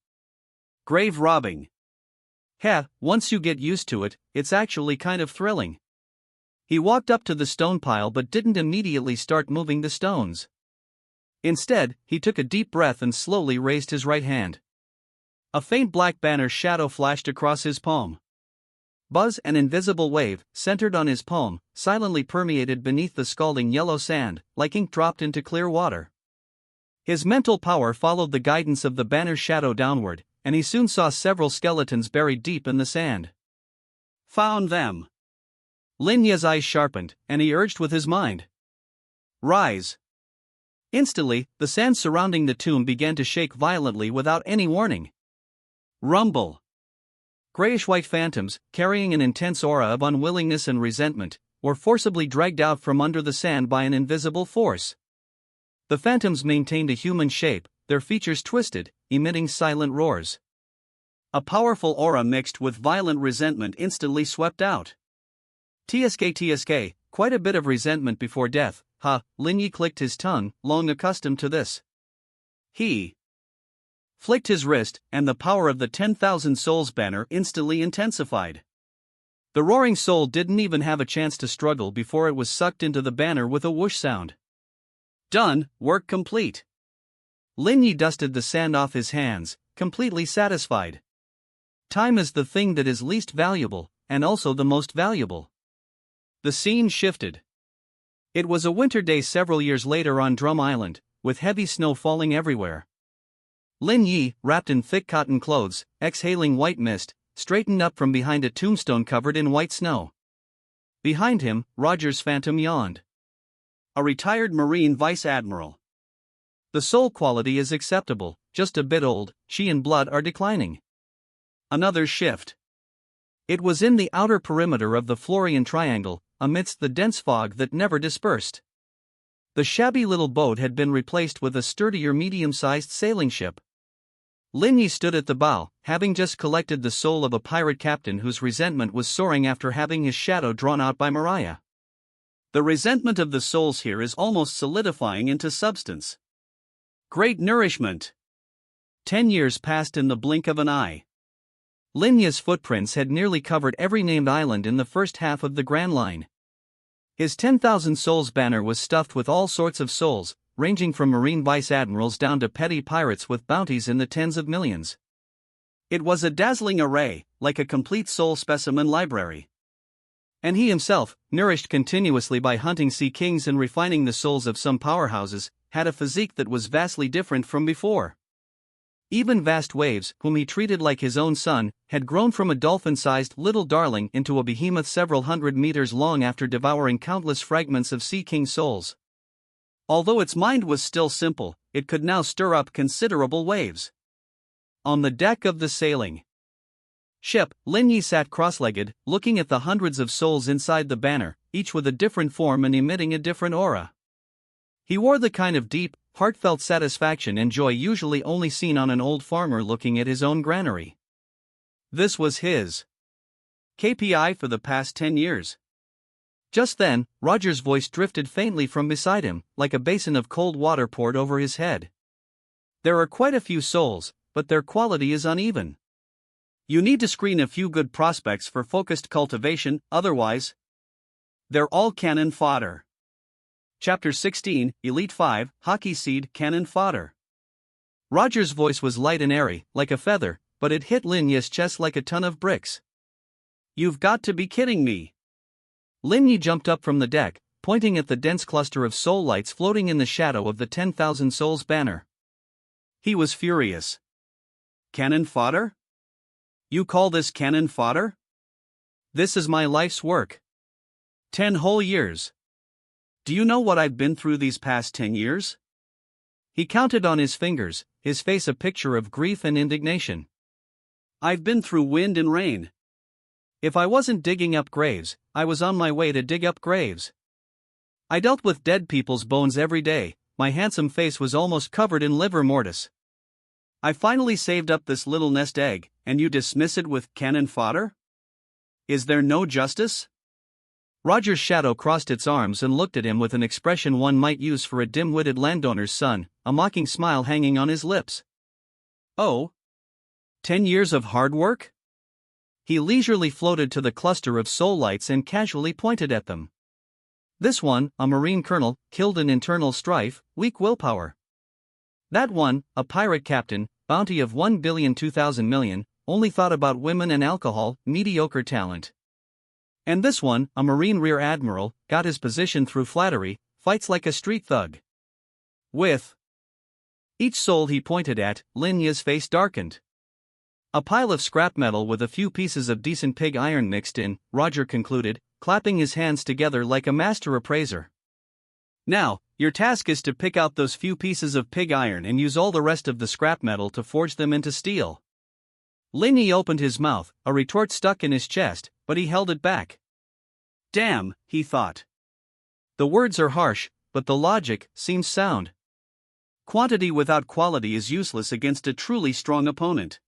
"Grave robbing. Heh, once you get used to it, it's actually kind of thrilling." He walked up to the stone pile but didn't immediately start moving the stones. Instead, he took a deep breath and slowly raised his right hand. A faint black banner shadow flashed across his palm. Buzz, an invisible wave, centered on his palm, silently permeated beneath the scalding yellow sand, like ink dropped into clear water. His mental power followed the guidance of the banner's shadow downward, and he soon saw several skeletons buried deep in the sand. "Found them." Lin Ye's eyes sharpened, and he urged with his mind. Rise. Instantly, the sand surrounding the tomb began to shake violently without any warning. Rumble. Grayish-white phantoms, carrying an intense aura of unwillingness and resentment, were forcibly dragged out from under the sand by an invisible force. The phantoms maintained a human shape, their features twisted, emitting silent roars. A powerful aura mixed with violent resentment instantly swept out. TSK, quite a bit of resentment before death, ha, Lin Yi clicked his tongue, long accustomed to this. He flicked his wrist, and the power of the 10,000 souls banner instantly intensified. The roaring soul didn't even have a chance to struggle before it was sucked into the banner with a whoosh sound. Done, work complete. Lin Yi dusted the sand off his hands, completely satisfied. Time is the thing that is least valuable, and also the most valuable. The scene shifted. It was a winter day several years later on Drum Island, with heavy snow falling everywhere. Lin Yi, wrapped in thick cotton clothes, exhaling white mist, straightened up from behind a tombstone covered in white snow. Behind him, Roger's phantom yawned. A retired Marine Vice Admiral. The soul quality is acceptable, just a bit old, chi and blood are declining. Another shift. It was in the outer perimeter of the Florian Triangle, amidst the dense fog that never dispersed. The shabby little boat had been replaced with a sturdier medium-sized sailing ship. Lin Yi stood at the bow, having just collected the soul of a pirate captain whose resentment was soaring after having his shadow drawn out by Mariah. The resentment of the souls here is almost solidifying into substance. Great nourishment. 10 years passed in the blink of an eye. Lin Yi's footprints had nearly covered every named island in the first half of the Grand Line. His 10,000 souls banner was stuffed with all sorts of souls, ranging from marine vice admirals down to petty pirates with bounties in the tens of millions. It was a dazzling array, like a complete soul specimen library. And he himself, nourished continuously by hunting sea kings and refining the souls of some powerhouses, had a physique that was vastly different from before. Even Vast Waves, whom he treated like his own son, had grown from a dolphin-sized little darling into a behemoth several hundred meters long after devouring countless fragments of Sea King souls. Although its mind was still simple, it could now stir up considerable waves. On the deck of the sailing ship, Lin Yi sat cross-legged, looking at the hundreds of souls inside the banner, each with a different form and emitting a different aura. He wore the kind of deep, heartfelt satisfaction and joy usually only seen on an old farmer looking at his own granary. This was his KPI for the past 10 years. Just then, Roger's voice drifted faintly from beside him, like a basin of cold water poured over his head. There are quite a few souls, but their quality is uneven. You need to screen a few good prospects for focused cultivation, otherwise, they're all cannon fodder. Chapter 16, Elite 5, Hockey Seed Cannon Fodder. Roger's voice was light and airy, like a feather, but it hit Lin Yi's chest like a ton of bricks. You've got to be kidding me. Lin Yi jumped up from the deck, pointing at the dense cluster of soul lights floating in the shadow of the 10,000 souls banner. He was furious. Cannon fodder? You call this cannon fodder? This is my life's work. 10 whole years. Do you know what I've been through these past 10 years? He counted on his fingers, his face a picture of grief and indignation. I've been through wind and rain. If I wasn't digging up graves, I was on my way to dig up graves. I dealt with dead people's bones every day, my handsome face was almost covered in livor mortis. I finally saved up this little nest egg, and you dismiss it with cannon fodder? Is there no justice? Roger's shadow crossed its arms and looked at him with an expression one might use for a dim-witted landowner's son, a mocking smile hanging on his lips. Oh? 10 years of hard work? He leisurely floated to the cluster of soul lights and casually pointed at them. This one, a Marine colonel, killed in internal strife, weak willpower. That one, a pirate captain, bounty of 1,000,000,000, only thought about women and alcohol, mediocre talent. And this one, a Marine rear admiral, got his position through flattery, fights like a street thug. With each soul he pointed at, Lin Yi's face darkened. A pile of scrap metal with a few pieces of decent pig iron mixed in, Roger concluded, clapping his hands together like a master appraiser. Now, your task is to pick out those few pieces of pig iron and use all the rest of the scrap metal to forge them into steel. Lin Yi opened his mouth, a retort stuck in his chest, but he held it back. Damn, he thought. The words are harsh, but the logic seems sound. Quantity without quality is useless against a truly strong opponent.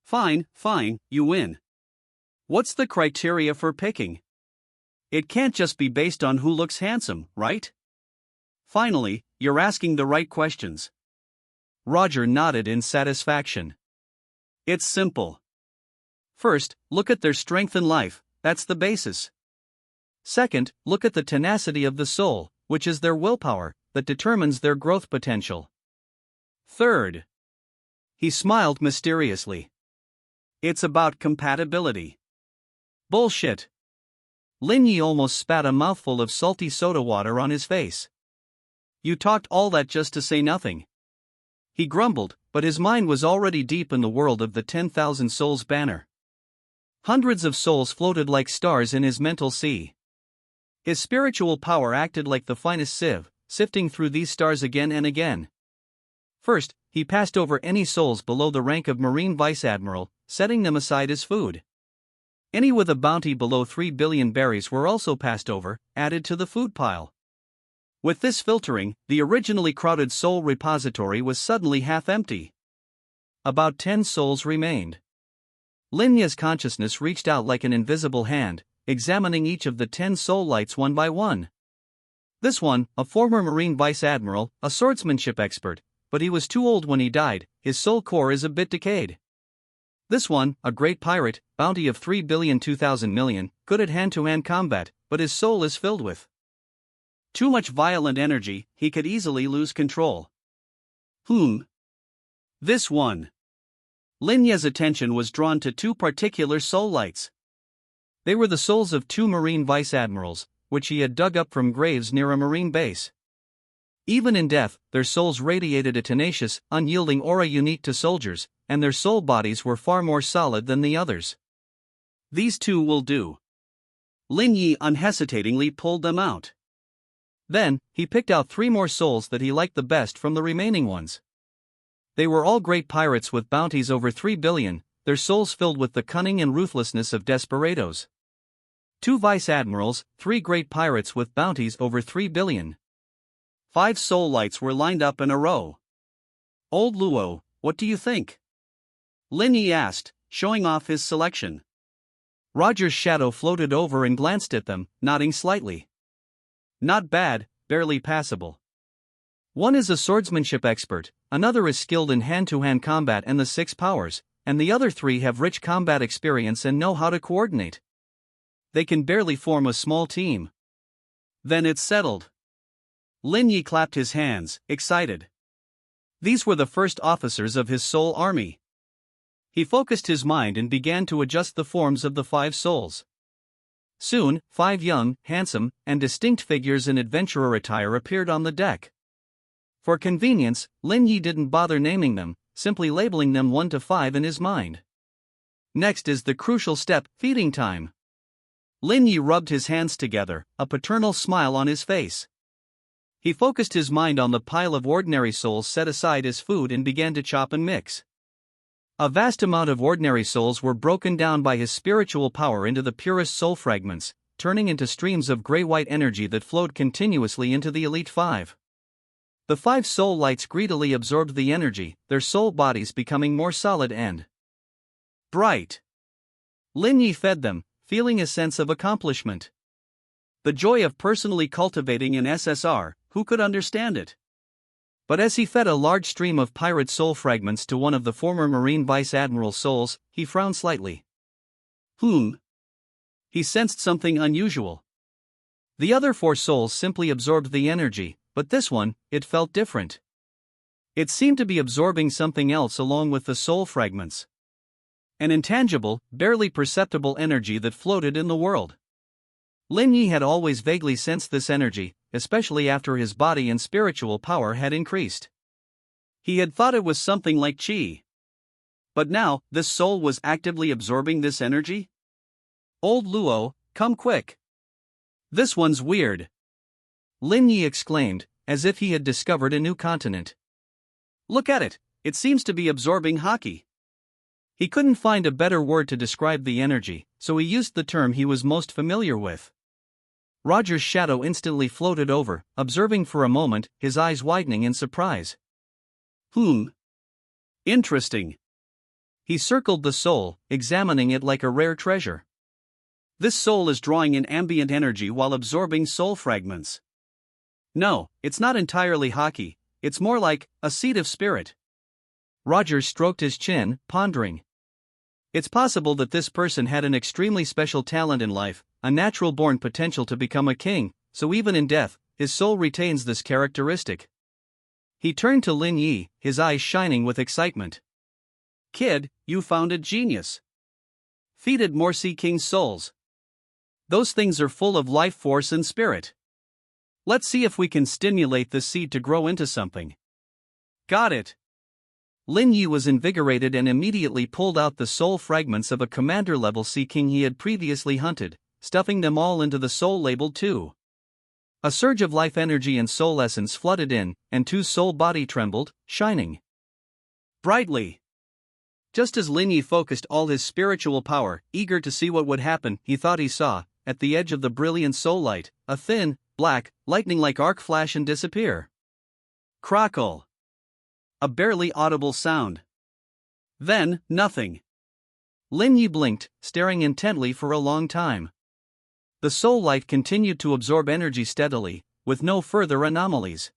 Fine, you win. What's the criteria for picking? It can't just be based on who looks handsome, right? Finally, you're asking the right questions. Roger nodded in satisfaction. It's simple. First, look at their strength in life, that's the basis. Second, look at the tenacity of the soul, which is their willpower, that determines their growth potential. Third. He smiled mysteriously. It's about compatibility. Bullshit. Lin Yi almost spat a mouthful of salty soda water on his face. You talked all that just to say nothing. He grumbled, but his mind was already deep in the world of the 10,000 souls banner. Hundreds of souls floated like stars in his mental sea. His spiritual power acted like the finest sieve, sifting through these stars again and again. First, he passed over any souls below the rank of Marine Vice Admiral, setting them aside as food. Any with a bounty below 3 billion berries were also passed over, added to the food pile. With this filtering, the originally crowded soul repository was suddenly half empty. About 10 souls remained. Lin Yi's consciousness reached out like an invisible hand, examining each of the 10 soul lights one by one. This one, a former Marine Vice Admiral, a swordsmanship expert, but he was too old when he died, his soul core is a bit decayed. This one, a great pirate, bounty of 3 billion 2,000 million, good at hand-to-hand combat, but his soul is filled with too much violent energy, he could easily lose control. This one. Lin Yi's attention was drawn to 2 particular soul lights. They were the souls of 2 Marine Vice Admirals, which he had dug up from graves near a Marine base. Even in death, their souls radiated a tenacious, unyielding aura unique to soldiers, and their soul bodies were far more solid than the others. These 2 will do. Lin Yi unhesitatingly pulled them out. Then, he picked out 3 more souls that he liked the best from the remaining ones. They were all great pirates with bounties over 3 billion, their souls filled with the cunning and ruthlessness of desperados. 2 vice admirals, 3 great pirates with bounties over 3 billion. 5 soul lights were lined up in a row. Old Luo, what do you think? Lin Yi asked, showing off his selection. Roger's shadow floated over and glanced at them, nodding slightly. Not bad, barely passable. One is a swordsmanship expert, another is skilled in hand-to-hand combat and the 6 powers, and the other 3 have rich combat experience and know how to coordinate. They can barely form a small team. Then it's settled. Lin Yi clapped his hands, excited. These were the first officers of his soul army. He focused his mind and began to adjust the forms of the 5 souls. Soon, 5 young, handsome, and distinct figures in adventurer attire appeared on the deck. For convenience, Lin Yi didn't bother naming them, simply labeling them 1 to 5 in his mind. Next is the crucial step, feeding time. Lin Yi rubbed his hands together, a paternal smile on his face. He focused his mind on the pile of ordinary souls set aside as food and began to chop and mix. A vast amount of ordinary souls were broken down by his spiritual power into the purest soul fragments, turning into streams of gray-white energy that flowed continuously into the Elite 5. The 5 soul lights greedily absorbed the energy, their soul bodies becoming more solid and bright. Lin Yi fed them, feeling a sense of accomplishment. The joy of personally cultivating an SSR, who could understand it? But as he fed a large stream of pirate soul fragments to one of the former Marine Vice Admiral souls, he frowned slightly. He sensed something unusual. The other 4 souls simply absorbed the energy, but this one, it felt different. It seemed to be absorbing something else along with the soul fragments. An intangible, barely perceptible energy that floated in the world. Lin Yi had always vaguely sensed this energy, especially after his body and spiritual power had increased. He had thought it was something like qi. But now, this soul was actively absorbing this energy? Old Luo, come quick. This one's weird. Lin Yi exclaimed, as if he had discovered a new continent. Look at it, it seems to be absorbing hockey. He couldn't find a better word to describe the energy, so he used the term he was most familiar with. Roger's shadow instantly floated over, observing for a moment, his eyes widening in surprise. Interesting. He circled the soul, examining it like a rare treasure. This soul is drawing in ambient energy while absorbing soul fragments. No, it's not entirely hockey, it's more like a seed of spirit. Roger stroked his chin, pondering. It's possible that this person had an extremely special talent in life, a natural-born potential to become a king, so even in death, his soul retains this characteristic. He turned to Lin Yi, his eyes shining with excitement. Kid, you found a genius. Feeded more Sea King souls. Those things are full of life force and spirit. Let's see if we can stimulate this seed to grow into something. Got it. Lin Yi was invigorated and immediately pulled out the soul fragments of a commander-level Sea King he had previously hunted, stuffing them all into the soul labeled 2. A surge of life energy and soul essence flooded in, and 2's soul body trembled, shining brightly. Just as Lin Yi focused all his spiritual power, eager to see what would happen, he thought he saw, at the edge of the brilliant soul light, a thin, black, lightning-like arc flash and disappear. Crackle. A barely audible sound. Then, nothing. Lin Yi blinked, staring intently for a long time. The soul light continued to absorb energy steadily, with no further anomalies.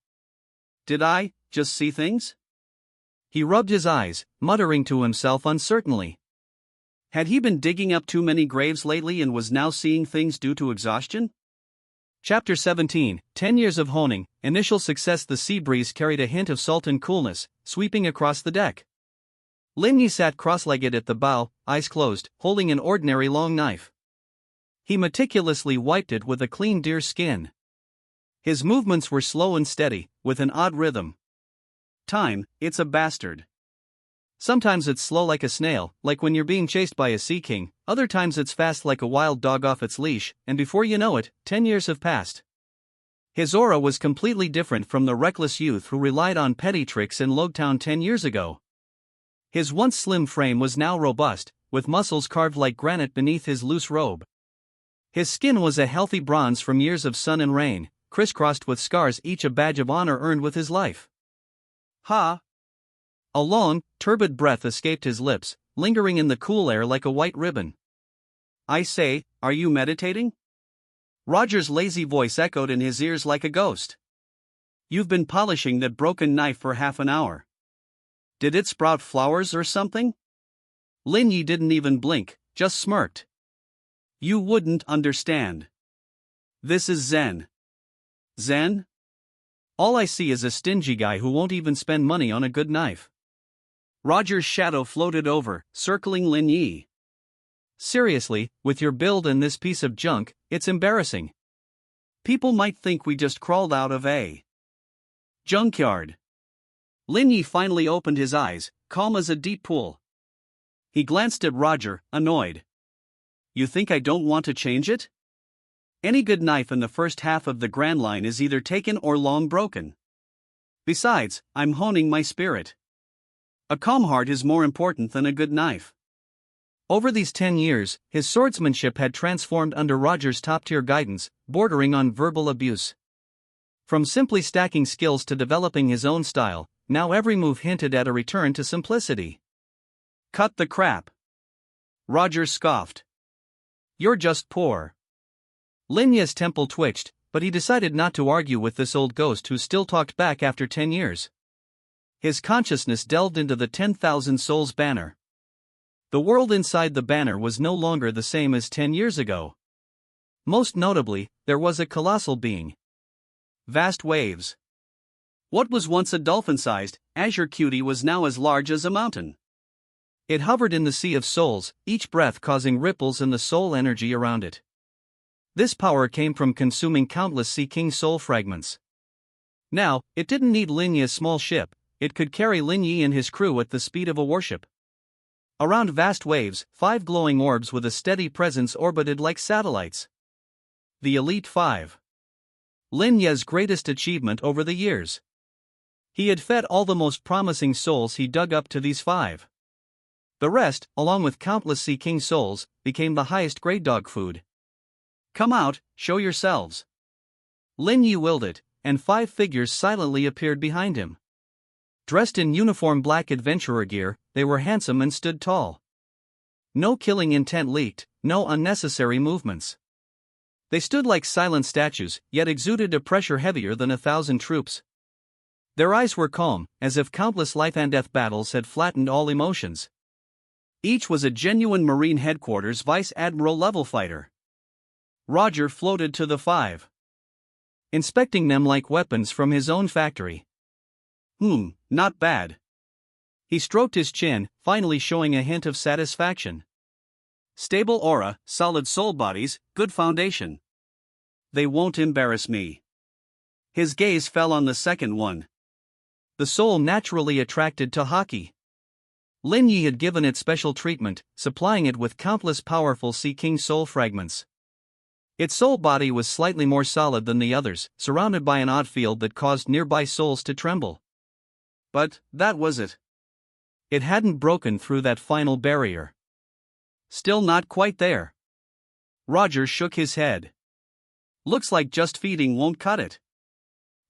Did I just see things? He rubbed his eyes, muttering to himself uncertainly. Had he been digging up too many graves lately and was now seeing things due to exhaustion? Chapter 17, 10 Years of Honing, Initial Success. The sea breeze carried a hint of salt and coolness, sweeping across the deck. Lin Yi sat cross-legged at the bow, eyes closed, holding an ordinary long knife. He meticulously wiped it with a clean deer skin. His movements were slow and steady, with an odd rhythm. Time, it's a bastard. Sometimes it's slow like a snail, like when you're being chased by a sea king, other times it's fast like a wild dog off its leash, and before you know it, 10 years have passed. His aura was completely different from the reckless youth who relied on petty tricks in Logtown 10 years ago. His once slim frame was now robust, with muscles carved like granite beneath his loose robe. His skin was a healthy bronze from years of sun and rain, crisscrossed with scars, each a badge of honor earned with his life. Ha! A long, turbid breath escaped his lips, lingering in the cool air like a white ribbon. I say, are you meditating? Roger's lazy voice echoed in his ears like a ghost. You've been polishing that broken knife for half an hour. Did it sprout flowers or something? Lin Yi didn't even blink, just smirked. You wouldn't understand. This is Zen. Zen? All I see is a stingy guy who won't even spend money on a good knife. Roger's shadow floated over, circling Lin Yi. Seriously, with your build and this piece of junk, it's embarrassing. People might think we just crawled out of a junkyard. Lin Yi finally opened his eyes, calm as a deep pool. He glanced at Roger, annoyed. You think I don't want to change it? Any good knife in the first half of the Grand Line is either taken or long broken. Besides, I'm honing my spirit. A calm heart is more important than a good knife. Over these 10 years, his swordsmanship had transformed under Roger's top-tier guidance, bordering on verbal abuse. From simply stacking skills to developing his own style, now every move hinted at a return to simplicity. Cut the crap. Roger scoffed. You're just poor. Lin Yi's temple twitched, but he decided not to argue with this old ghost who still talked back after 10 years. His consciousness delved into the 10,000 souls banner. The world inside the banner was no longer the same as 10 years ago. Most notably, there was a colossal being. Vast waves. What was once a dolphin-sized, azure cutie was now as large as a mountain. It hovered in the sea of souls, each breath causing ripples in the soul energy around it. This power came from consuming countless Sea King soul fragments. Now, it didn't need Lin Yi's small ship, it could carry Lin Yi and his crew at the speed of a warship. Around vast waves, 5 glowing orbs with a steady presence orbited like satellites. The Elite 5. Lin Ye's greatest achievement over the years. He had fed all the most promising souls he dug up to these 5. The rest, along with countless Sea King souls, became the highest grade dog food. Come out, show yourselves. Lin Yi willed it, and 5 figures silently appeared behind him. Dressed in uniform black adventurer gear, they were handsome and stood tall. No killing intent leaked, no unnecessary movements. They stood like silent statues, yet exuded a pressure heavier than 1,000 troops. Their eyes were calm, as if countless life and death battles had flattened all emotions. Each was a genuine Marine Headquarters Vice Admiral level fighter. Roger floated to the 5, inspecting them like weapons from his own factory. Not bad. He stroked his chin, finally showing a hint of satisfaction. Stable aura, solid soul bodies, good foundation. They won't embarrass me. His gaze fell on the second one. The soul naturally attracted to hockey. Lin Yi had given it special treatment, supplying it with countless powerful Sea King soul fragments. Its soul body was slightly more solid than the others, surrounded by an odd field that caused nearby souls to tremble. But that was it. It hadn't broken through that final barrier. Still not quite there. Roger shook his head. Looks like just feeding won't cut it.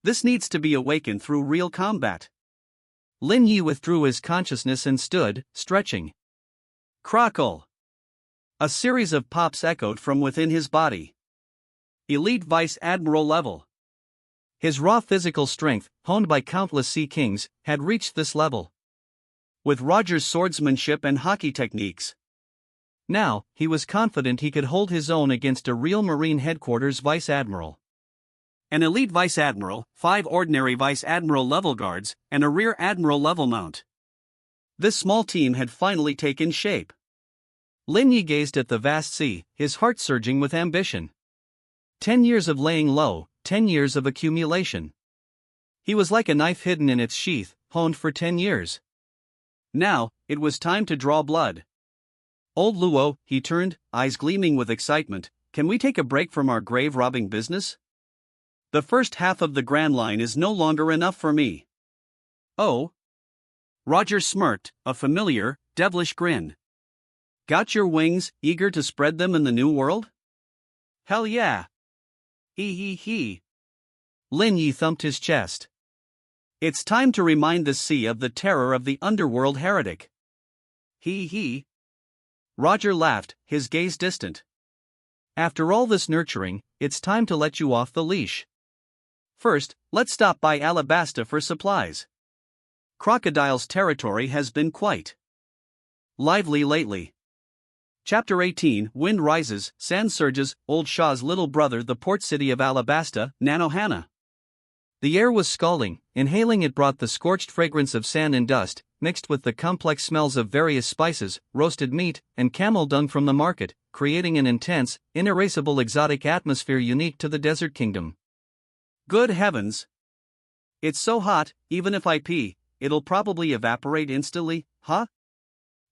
This needs to be awakened through real combat. Lin Yi withdrew his consciousness and stood, stretching. Crackle! A series of pops echoed from within his body. Elite Vice Admiral level. His raw physical strength, honed by countless Sea Kings, had reached this level. With Roger's swordsmanship and hockey techniques. Now, he was confident he could hold his own against a real Marine Headquarters Vice Admiral. An Elite Vice Admiral, 5 ordinary Vice Admiral level guards, and a Rear Admiral level mount. This small team had finally taken shape. Lin Yi gazed at the vast sea, his heart surging with ambition. 10 years of laying low, 10 years of accumulation. He was like a knife hidden in its sheath, honed for 10 years. Now, it was time to draw blood. Old Luo, he turned, eyes gleaming with excitement. Can we take a break from our grave-robbing business? The first half of the Grand Line is no longer enough for me. Oh? Roger smirked, a familiar, devilish grin. Got your wings, eager to spread them in the new world? Hell yeah. He. Lin Yi thumped his chest. It's time to remind the sea of the terror of the underworld heretic. He. Roger laughed, his gaze distant. After all this nurturing, it's time to let you off the leash. First, let's stop by Alabasta for supplies. Crocodile's territory has been quite lively lately. Chapter 18, Wind Rises, Sand Surges, Old Shah's little brother, the port city of Alabasta, Nanohana. The air was scalding, inhaling it brought the scorched fragrance of sand and dust, mixed with the complex smells of various spices, roasted meat, and camel dung from the market, creating an intense, inerasable exotic atmosphere unique to the desert kingdom. Good heavens! It's so hot, even if I pee, it'll probably evaporate instantly, huh?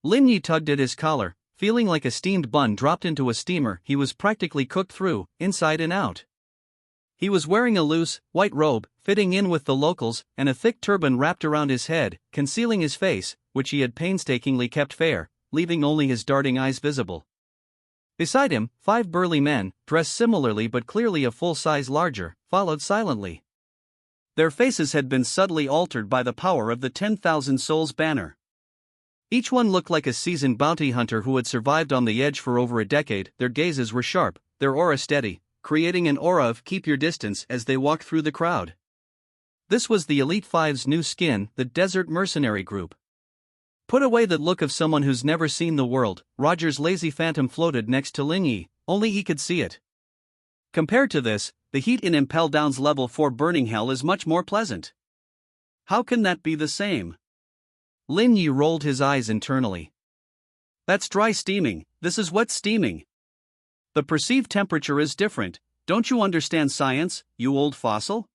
Lin Yi tugged at his collar, feeling like a steamed bun dropped into a steamer. He was practically cooked through, inside and out. He was wearing a loose, white robe, fitting in with the locals, and a thick turban wrapped around his head, concealing his face, which he had painstakingly kept fair, leaving only his darting eyes visible. Beside him, 5 burly men, dressed similarly but clearly a full size larger, followed silently. Their faces had been subtly altered by the power of the 10,000 Souls banner. Each one looked like a seasoned bounty hunter who had survived on the edge for over a decade. Their gazes were sharp, their aura steady, creating an aura of keep your distance as they walked through the crowd. This was the Elite Five's new skin, the Desert Mercenary Group. Put away that look of someone who's never seen the world. Roger's lazy phantom floated next to Lin Yi, only he could see it. Compared to this, the heat in Impel Down's level 4 burning hell is much more pleasant. How can that be the same? Lin Yi rolled his eyes internally. That's dry steaming, this is wet steaming. The perceived temperature is different. Don't you understand science, you old fossil?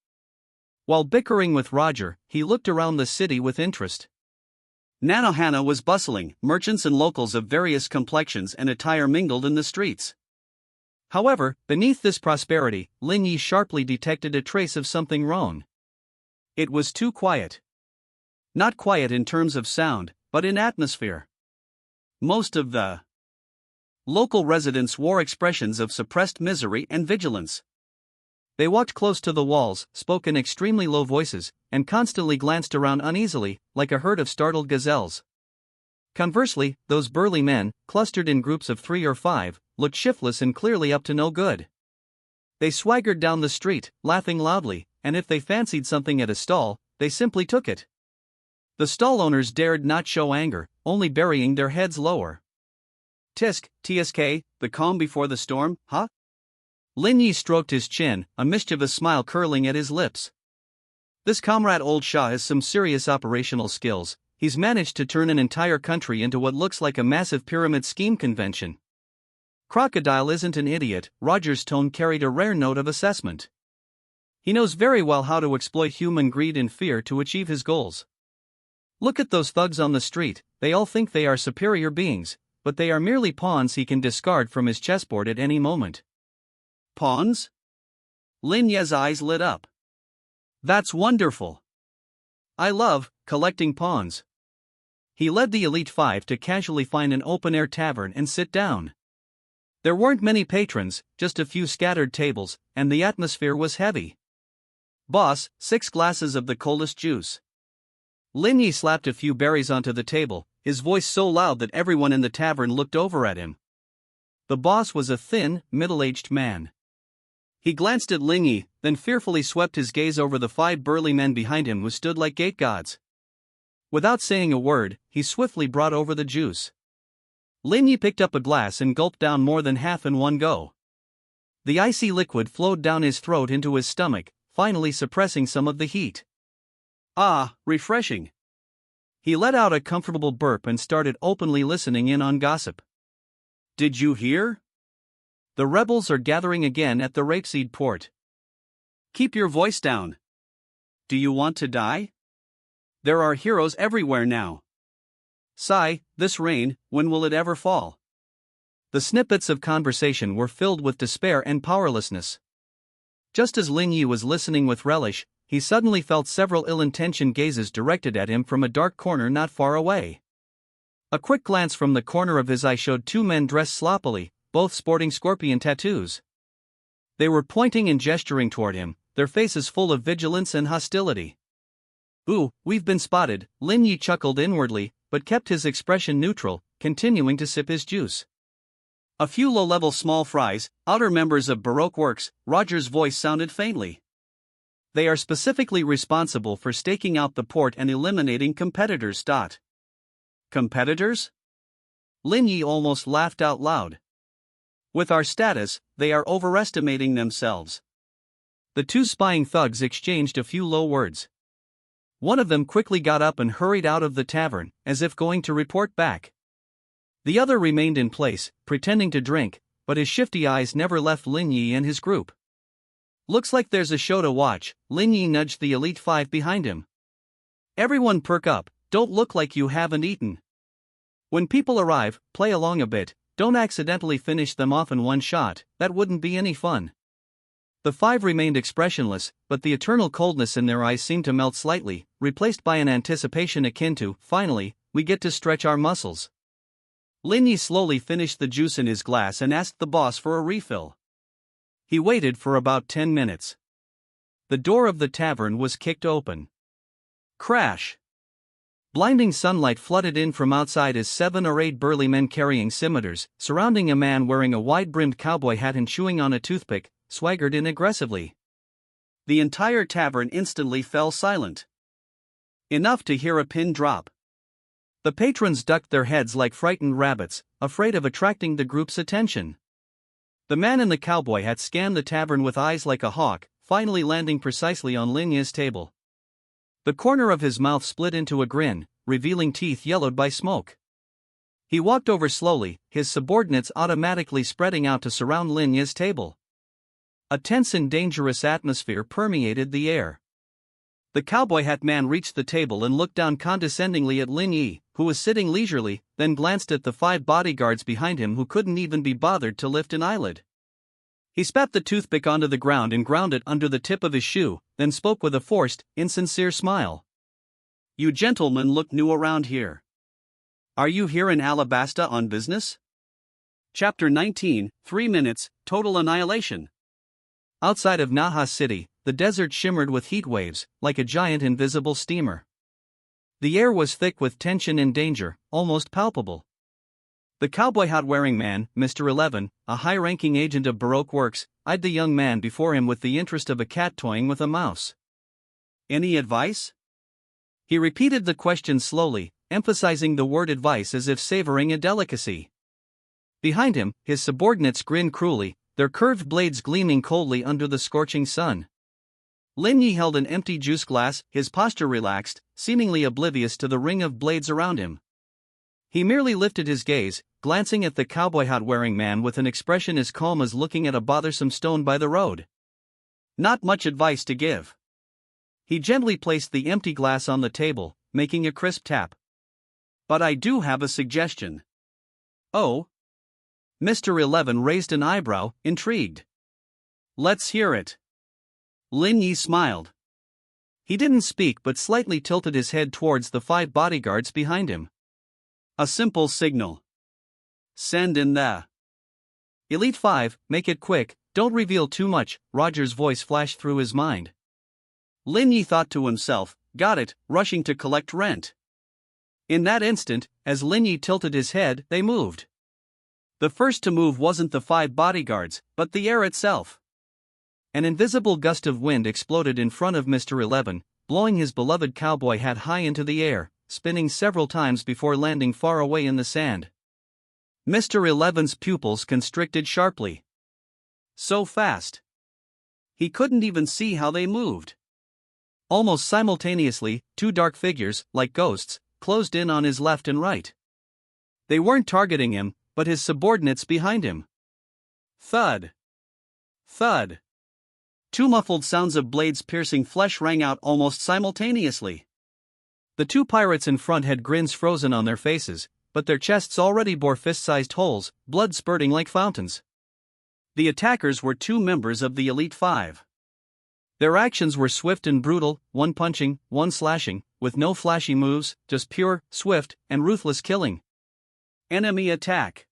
While bickering with Roger, he looked around the city with interest. Nanohana was bustling, merchants and locals of various complexions and attire mingled in the streets. However, beneath this prosperity, Lin Yi sharply detected a trace of something wrong. It was too quiet. Not quiet in terms of sound, but in atmosphere. Most of the local residents wore expressions of suppressed misery and vigilance. They walked close to the walls, spoke in extremely low voices, and constantly glanced around uneasily, like a herd of startled gazelles. Conversely, those burly men, clustered in groups of 3 or 5, looked shiftless and clearly up to no good. They swaggered down the street, laughing loudly, and if they fancied something at a stall, they simply took it. The stall owners dared not show anger, only burying their heads lower. Tisk, tsk, the calm before the storm, huh? Lin Yi stroked his chin, a mischievous smile curling at his lips. This comrade old Shah has some serious operational skills. He's managed to turn an entire country into what looks like a massive pyramid scheme convention. Crocodile isn't an idiot. Roger's tone carried a rare note of assessment. He knows very well how to exploit human greed and fear to achieve his goals. Look at those thugs on the street, they all think they are superior beings, but they are merely pawns he can discard from his chessboard at any moment. Pawns? Lin Ye's eyes lit up. That's wonderful. I love collecting pawns. He led the Elite 5 to casually find an open-air tavern and sit down. There weren't many patrons, just a few scattered tables, and the atmosphere was heavy. Boss, 6 glasses of the coldest juice. Lin Yi slapped a few berries onto the table, his voice so loud that everyone in the tavern looked over at him. The boss was a thin, middle-aged man. He glanced at Lin Yi, then fearfully swept his gaze over the 5 burly men behind him who stood like gate gods. Without saying a word, he swiftly brought over the juice. Lin Yi picked up a glass and gulped down more than half in one go. The icy liquid flowed down his throat into his stomach, finally suppressing some of the heat. Ah, refreshing. He let out a comfortable burp and started openly listening in on gossip. Did you hear? The rebels are gathering again at the rapeseed port. Keep your voice down. Do you want to die? There are heroes everywhere now. Sigh, this rain, when will it ever fall? The snippets of conversation were filled with despair and powerlessness. Just as Lin Yi was listening with relish, he suddenly felt several ill-intentioned gazes directed at him from a dark corner not far away. A quick glance from the corner of his eye showed 2 men dressed sloppily, both sporting scorpion tattoos. They were pointing and gesturing toward him, their faces full of vigilance and hostility. Ooh, we've been spotted, Lin Yi chuckled inwardly, but kept his expression neutral, continuing to sip his juice. A few low-level small fries, outer members of Baroque works, Roger's voice sounded faintly. They are specifically responsible for staking out the port and eliminating competitors. Competitors? Lin Yi almost laughed out loud. With our status, they are overestimating themselves. The 2 spying thugs exchanged a few low words. One of them quickly got up and hurried out of the tavern, as if going to report back. The other remained in place, pretending to drink, but his shifty eyes never left Lin Yi and his group. Looks like there's a show to watch, Lin Yi nudged the Elite 5 behind him. Everyone perk up, don't look like you haven't eaten. When people arrive, play along a bit, don't accidentally finish them off in one shot, that wouldn't be any fun. The 5 remained expressionless, but the eternal coldness in their eyes seemed to melt slightly, replaced by an anticipation akin to, finally, we get to stretch our muscles. Lin Yi slowly finished the juice in his glass and asked the boss for a refill. He waited for about 10 minutes. The door of the tavern was kicked open. Crash! Blinding sunlight flooded in from outside as 7 or 8 burly men carrying scimitars, surrounding a man wearing a wide-brimmed cowboy hat and chewing on a toothpick, swaggered in aggressively. The entire tavern instantly fell silent. Enough to hear a pin drop. The patrons ducked their heads like frightened rabbits, afraid of attracting the group's attention. The man in the cowboy hat scanned the tavern with eyes like a hawk, finally landing precisely on Lin Yi's table. The corner of his mouth split into a grin, revealing teeth yellowed by smoke. He walked over slowly, his subordinates automatically spreading out to surround Lin Yi's table. A tense and dangerous atmosphere permeated the air. The cowboy hat man reached the table and looked down condescendingly at Lin Yi, who was sitting leisurely, then glanced at the 5 bodyguards behind him who couldn't even be bothered to lift an eyelid. He spat the toothpick onto the ground and ground it under the tip of his shoe, then spoke with a forced, insincere smile. "You gentlemen look new around here. Are you here in Alabasta on business?" Chapter 19, 3 minutes, Total Annihilation. Outside of Naha City, the desert shimmered with heat waves, like a giant invisible steamer. The air was thick with tension and danger, almost palpable. The cowboy hat-wearing man, Mr. 11, a high-ranking agent of Baroque Works, eyed the young man before him with the interest of a cat toying with a mouse. "Any advice?" He repeated the question slowly, emphasizing the word advice as if savoring a delicacy. Behind him, his subordinates grinned cruelly, their curved blades gleaming coldly under the scorching sun. Lin Yi held an empty juice glass, his posture relaxed, seemingly oblivious to the ring of blades around him. He merely lifted his gaze, glancing at the cowboy hat-wearing man with an expression as calm as looking at a bothersome stone by the road. "Not much advice to give." He gently placed the empty glass on the table, making a crisp tap. "But I do have a suggestion." "Oh?" Mr. 11 raised an eyebrow, intrigued. "Let's hear it." Lin Yi smiled. He didn't speak but slightly tilted his head towards the 5 bodyguards behind him. "A simple signal. Send in the Elite 5, make it quick, don't reveal too much," Roger's voice flashed through his mind. Lin Yi thought to himself, got it, rushing to collect rent. In that instant, as Lin Yi tilted his head, they moved. The first to move wasn't the 5 bodyguards, but the air itself. An invisible gust of wind exploded in front of Mr. 11, blowing his beloved cowboy hat high into the air, spinning several times before landing far away in the sand. Mr. 11's pupils constricted sharply. So fast. He couldn't even see how they moved. Almost simultaneously, 2 dark figures, like ghosts, closed in on his left and right. They weren't targeting him, but his subordinates behind him. Thud. Thud. 2 muffled sounds of blades piercing flesh rang out almost simultaneously. The 2 pirates in front had grins frozen on their faces, but their chests already bore fist-sized holes, blood spurting like fountains. The attackers were 2 members of the Elite 5. Their actions were swift and brutal, one punching, one slashing, with no flashy moves, just pure, swift, and ruthless killing. Enemy attack.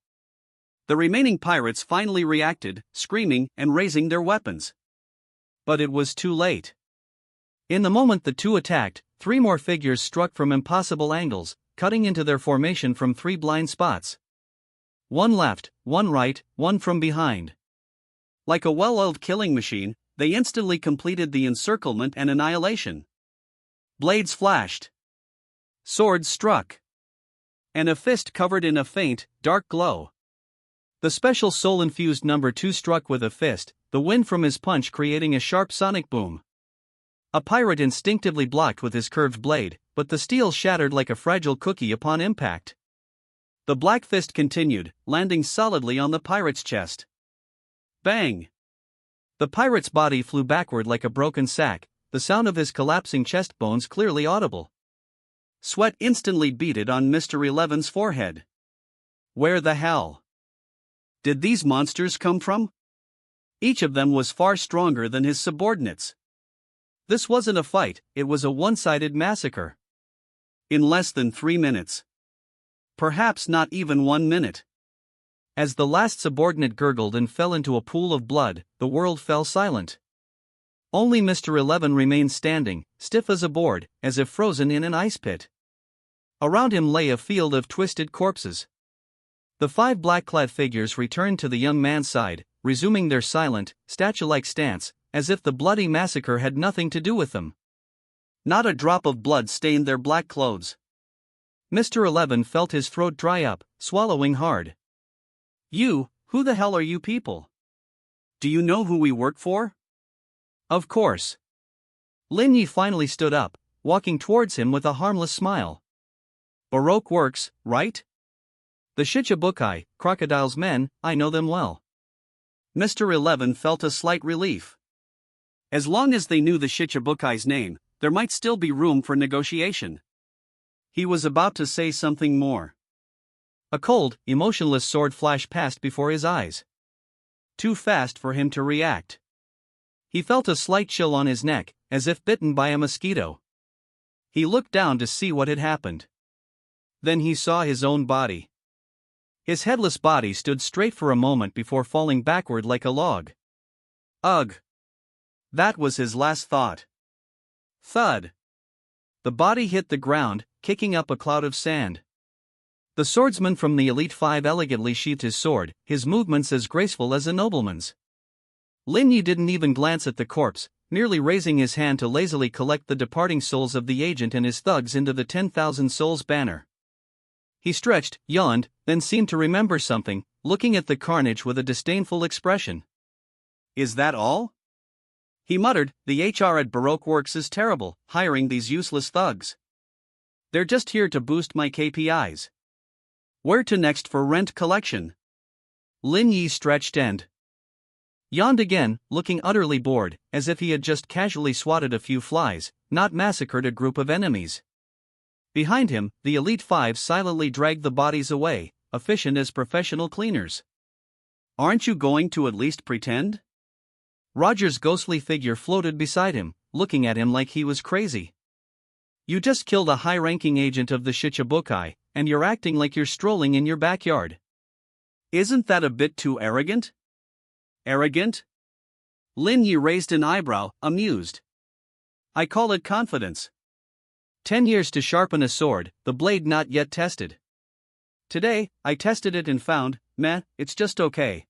The remaining pirates finally reacted, screaming and raising their weapons. But it was too late. In the moment the 2 attacked, 3 more figures struck from impossible angles, cutting into their formation from 3 blind spots. One left, one right, one from behind. Like a well-oiled killing machine, they instantly completed the encirclement and annihilation. Blades flashed. Swords struck. And a fist covered in a faint, dark glow. The special soul-infused number 2 struck with a fist, the wind from his punch creating a sharp sonic boom. A pirate instinctively blocked with his curved blade, but the steel shattered like a fragile cookie upon impact. The black fist continued, landing solidly on the pirate's chest. Bang! The pirate's body flew backward like a broken sack, the sound of his collapsing chest bones clearly audible. Sweat instantly beaded on Mr. 11's forehead. Where the hell did these monsters come from? Each of them was far stronger than his subordinates. This wasn't a fight, it was a one-sided massacre. In less than 3 minutes. Perhaps not even 1 minute. As the last subordinate gurgled and fell into a pool of blood, the world fell silent. Only Mr. 11 remained standing, stiff as a board, as if frozen in an ice pit. Around him lay a field of twisted corpses. The 5 black-clad figures returned to the young man's side, resuming their silent, statue-like stance, as if the bloody massacre had nothing to do with them. Not a drop of blood stained their black clothes. Mr. 11 felt his throat dry up, swallowing hard. Who the hell are you people? Do you know who we work for? Of course. Lin Yi finally stood up, walking towards him with a harmless smile. Baroque Works, right? The Shichibukai, Crocodile's men, I know them well. Mr. 11 felt a slight relief. As long as they knew the Shichibukai's name, there might still be room for negotiation. He was about to say something more. A cold, emotionless sword flashed past before his eyes. Too fast for him to react. He felt a slight chill on his neck, as if bitten by a mosquito. He looked down to see what had happened. Then he saw his own body. His headless body stood straight for a moment before falling backward like a log. Ugh! That was his last thought. Thud! The body hit the ground, kicking up a cloud of sand. The swordsman from the Elite Five elegantly sheathed his sword, his movements as graceful as a nobleman's. Lin Yi didn't even glance at the corpse, merely raising his hand to lazily collect the departing souls of the agent and his thugs into the 10,000 souls banner. He stretched, yawned, then seemed to remember something, looking at the carnage with a disdainful expression. Is that all? He muttered, the HR at Baroque Works is terrible, hiring these useless thugs. They're just here to boost my KPIs. Where to next for rent collection? Lin Yi stretched and yawned again, looking utterly bored, as if he had just casually swatted a few flies, not massacred a group of enemies. Behind him, the Elite Five silently dragged the bodies away, efficient as professional cleaners. Aren't you going to at least pretend? Roger's ghostly figure floated beside him, looking at him like he was crazy. You just killed a high-ranking agent of the Shichibukai, and you're acting like you're strolling in your backyard. Isn't that a bit too arrogant? Arrogant? Lin Yi raised an eyebrow, amused. I call it confidence. 10 years to sharpen a sword, the blade not yet tested. Today, I tested it and found, meh, it's just okay.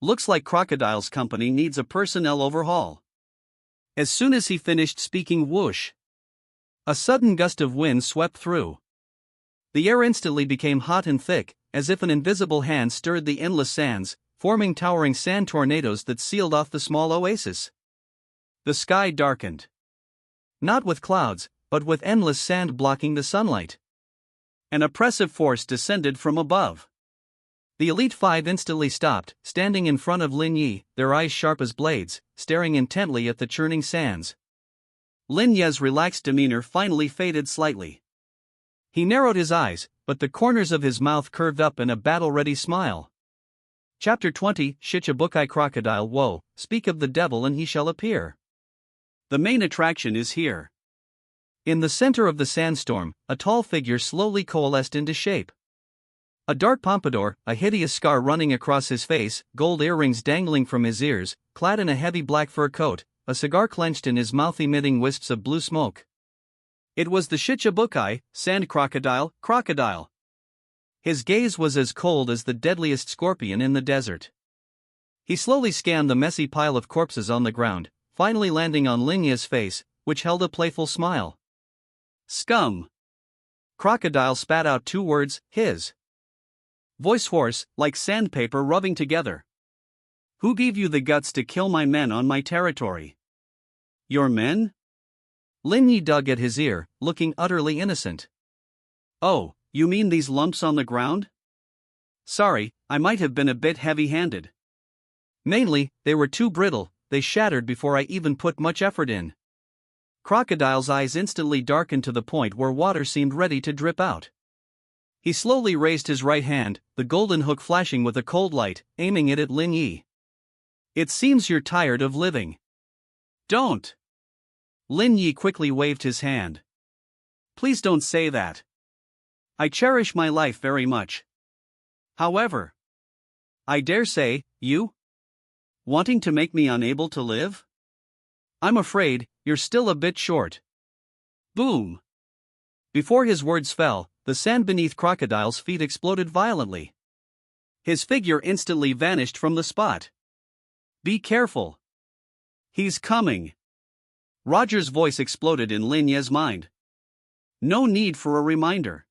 Looks like Crocodile's company needs a personnel overhaul. As soon as he finished speaking, whoosh! A sudden gust of wind swept through. The air instantly became hot and thick, as if an invisible hand stirred the endless sands, forming towering sand tornadoes that sealed off the small oasis. The sky darkened. Not with clouds, but with endless sand blocking the sunlight. An oppressive force descended from above. The Elite Five instantly stopped, standing in front of Lin Yi, their eyes sharp as blades, staring intently at the churning sands. Lin Yi's relaxed demeanor finally faded slightly. He narrowed his eyes, but the corners of his mouth curved up in a battle-ready smile. Chapter 20, Shichibukai Crocodile. Woe, speak of the devil and he shall appear. The main attraction is here. In the center of the sandstorm, a tall figure slowly coalesced into shape. A dark pompadour, a hideous scar running across his face, gold earrings dangling from his ears, clad in a heavy black fur coat, a cigar clenched in his mouth emitting wisps of blue smoke. It was the Shichibukai, sand crocodile. His gaze was as cold as the deadliest scorpion in the desert. He slowly scanned the messy pile of corpses on the ground, finally landing on Lin Yi's face, which held a playful smile. Scum! Crocodile spat out 2 words, his voice hoarse, like sandpaper rubbing together. Who gave you the guts to kill my men on my territory? Your men? Lin Yi dug at his ear, looking utterly innocent. Oh, you mean these lumps on the ground? Sorry, I might have been a bit heavy-handed. Mainly, they were too brittle, they shattered before I even put much effort in. Crocodile's eyes instantly darkened to the point where water seemed ready to drip out. He slowly raised his right hand, the golden hook flashing with a cold light, aiming it at Lin Yi. It seems you're tired of living. Don't! Lin Yi quickly waved his hand. Please don't say that. I cherish my life very much. However, I dare say, you? Wanting to make me unable to live? I'm afraid, you're still a bit short. Boom! Before his words fell, the sand beneath Crocodile's feet exploded violently. His figure instantly vanished from the spot. Be careful. He's coming. Roger's voice exploded in Lin Yi's mind. No need for a reminder.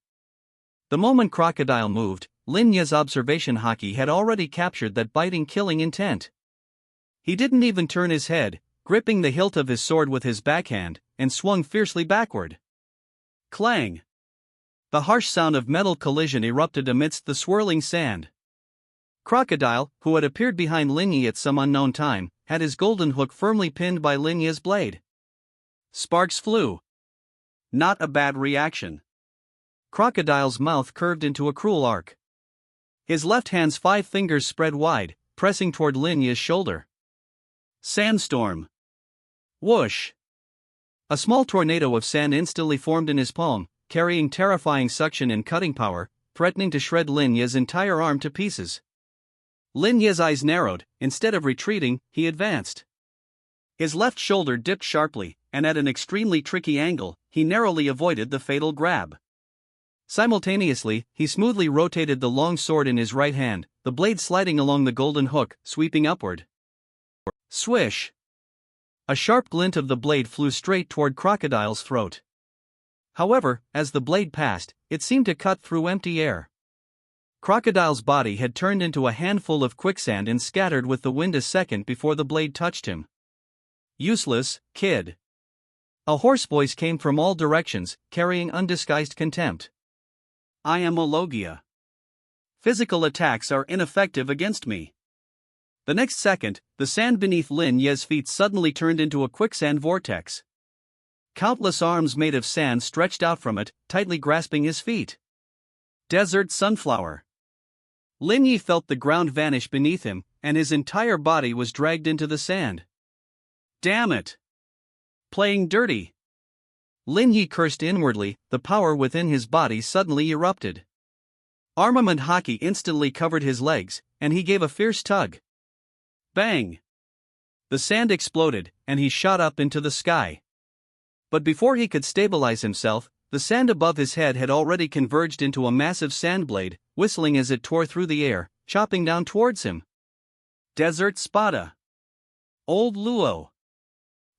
The moment Crocodile moved, Lin Yi's observation haki had already captured that biting killing intent. He didn't even turn his head, gripping the hilt of his sword with his backhand, and swung fiercely backward. Clang! The harsh sound of metal collision erupted amidst the swirling sand. Crocodile, who had appeared behind Lin Yi at some unknown time, had his golden hook firmly pinned by Lin Yi's blade. Sparks flew. Not a bad reaction. Crocodile's mouth curved into a cruel arc. His left hand's 5 fingers spread wide, pressing toward Lin Yi's shoulder. Sandstorm. Whoosh. A small tornado of sand instantly formed in his palm, carrying terrifying suction and cutting power, threatening to shred Lin Yi's entire arm to pieces. Lin Yi's eyes narrowed. Instead of retreating, he advanced. His left shoulder dipped sharply, and at an extremely tricky angle, he narrowly avoided the fatal grab. Simultaneously, he smoothly rotated the long sword in his right hand, the blade sliding along the golden hook, sweeping upward. Swish! A sharp glint of the blade flew straight toward Crocodile's throat. However, as the blade passed, it seemed to cut through empty air. Crocodile's body had turned into a handful of quicksand and scattered with the wind a second before the blade touched him. Useless, kid. A hoarse voice came from all directions, carrying undisguised contempt. I am a Logia. Physical attacks are ineffective against me. The next second, the sand beneath Lin Yi's feet suddenly turned into a quicksand vortex. Countless arms made of sand stretched out from it, tightly grasping his feet. Desert sunflower. Lin Yi felt the ground vanish beneath him, and his entire body was dragged into the sand. Damn it! Playing dirty. Lin Yi cursed inwardly. The power within his body suddenly erupted. Armament hockey instantly covered his legs, and he gave a fierce tug. Bang! The sand exploded, and he shot up into the sky. But before he could stabilize himself, the sand above his head had already converged into a massive sand blade, whistling as it tore through the air, chopping down towards him. Desert Spada. Old Luo.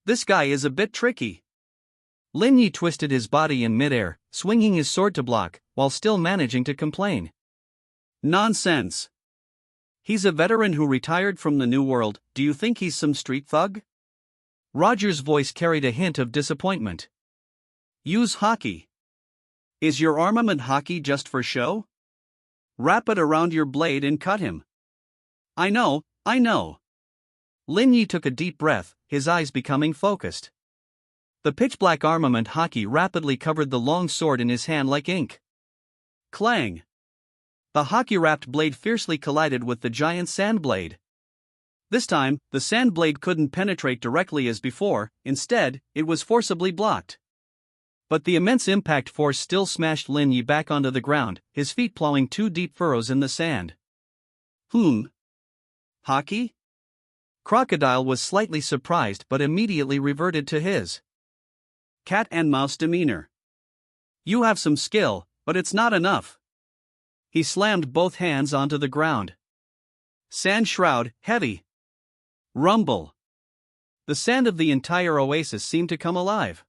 This guy is a bit tricky. Lin Yi twisted his body in midair, swinging his sword to block, while still managing to complain. Nonsense. He's a veteran who retired from the New World. Do you think he's some street thug? Roger's voice carried a hint of disappointment. Use hockey. Is your armament hockey just for show? Wrap it around your blade and cut him. I know. Lin Yi took a deep breath, his eyes becoming focused. The pitch-black armament hockey rapidly covered the long sword in his hand like ink. Clang! The hockey-wrapped blade fiercely collided with the giant sand blade. This time, the sand blade couldn't penetrate directly as before. Instead, it was forcibly blocked. But the immense impact force still smashed Lin Yi back onto the ground, his feet plowing 2 deep furrows in the sand. Hockey? Crocodile was slightly surprised but immediately reverted to his cat and mouse demeanor. You have some skill, but it's not enough. He slammed both hands onto the ground. Sand shroud, heavy. Rumble. The sand of the entire oasis seemed to come alive.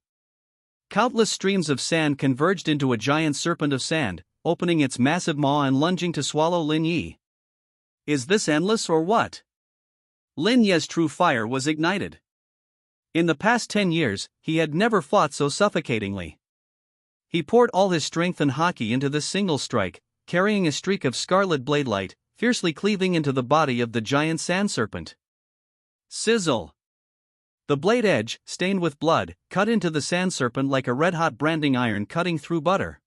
Countless streams of sand converged into a giant serpent of sand, opening its massive maw and lunging to swallow Lin Yi. Is this endless or what? Lin Yi's true fire was ignited. In the past 10 years, he had never fought so suffocatingly. He poured all his strength and hockey into this single strike, carrying a streak of scarlet blade light, fiercely cleaving into the body of the giant sand serpent. Sizzle! The blade edge, stained with blood, cut into the sand serpent like a red-hot branding iron cutting through butter.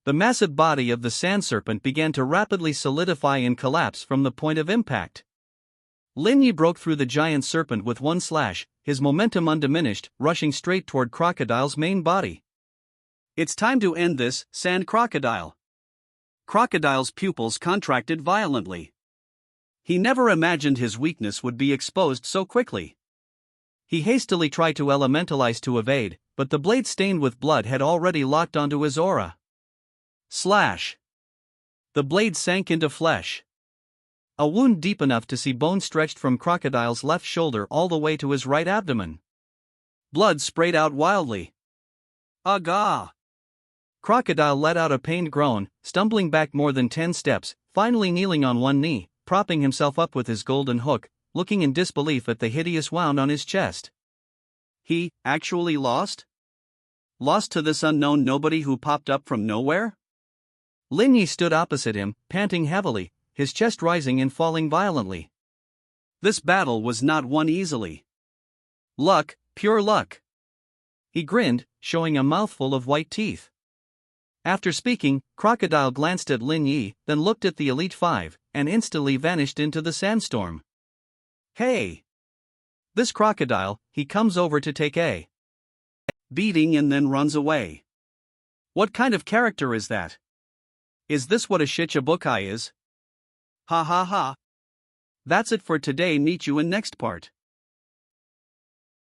The massive body of the sand serpent began to rapidly solidify and collapse from the point of impact. Lin Yi broke through the giant serpent with one slash, his momentum undiminished, rushing straight toward Crocodile's main body. It's time to end this, Sand Crocodile. Crocodile's pupils contracted violently. He never imagined his weakness would be exposed so quickly. He hastily tried to elementalize to evade, but the blade stained with blood had already locked onto his aura. Slash! The blade sank into flesh. A wound deep enough to see bone stretched from Crocodile's left shoulder all the way to his right abdomen. Blood sprayed out wildly. Aga! Crocodile let out a pained groan, stumbling back more than 10 steps, finally kneeling on one knee, propping himself up with his golden hook, looking in disbelief at the hideous wound on his chest. He actually lost? Lost to this unknown nobody who popped up from nowhere? Lin Yi stood opposite him, panting heavily, his chest rising and falling violently. This battle was not won easily. Luck, pure luck. He grinned, showing a mouthful of white teeth. After speaking, Crocodile glanced at Lin Yi, then looked at the Elite Five, and instantly vanished into the sandstorm. Hey! This crocodile, he comes over to take a beating and then runs away. What kind of character is that? Is this what a shichibukai is? Ha ha ha. That's it for today. Meet you in next part.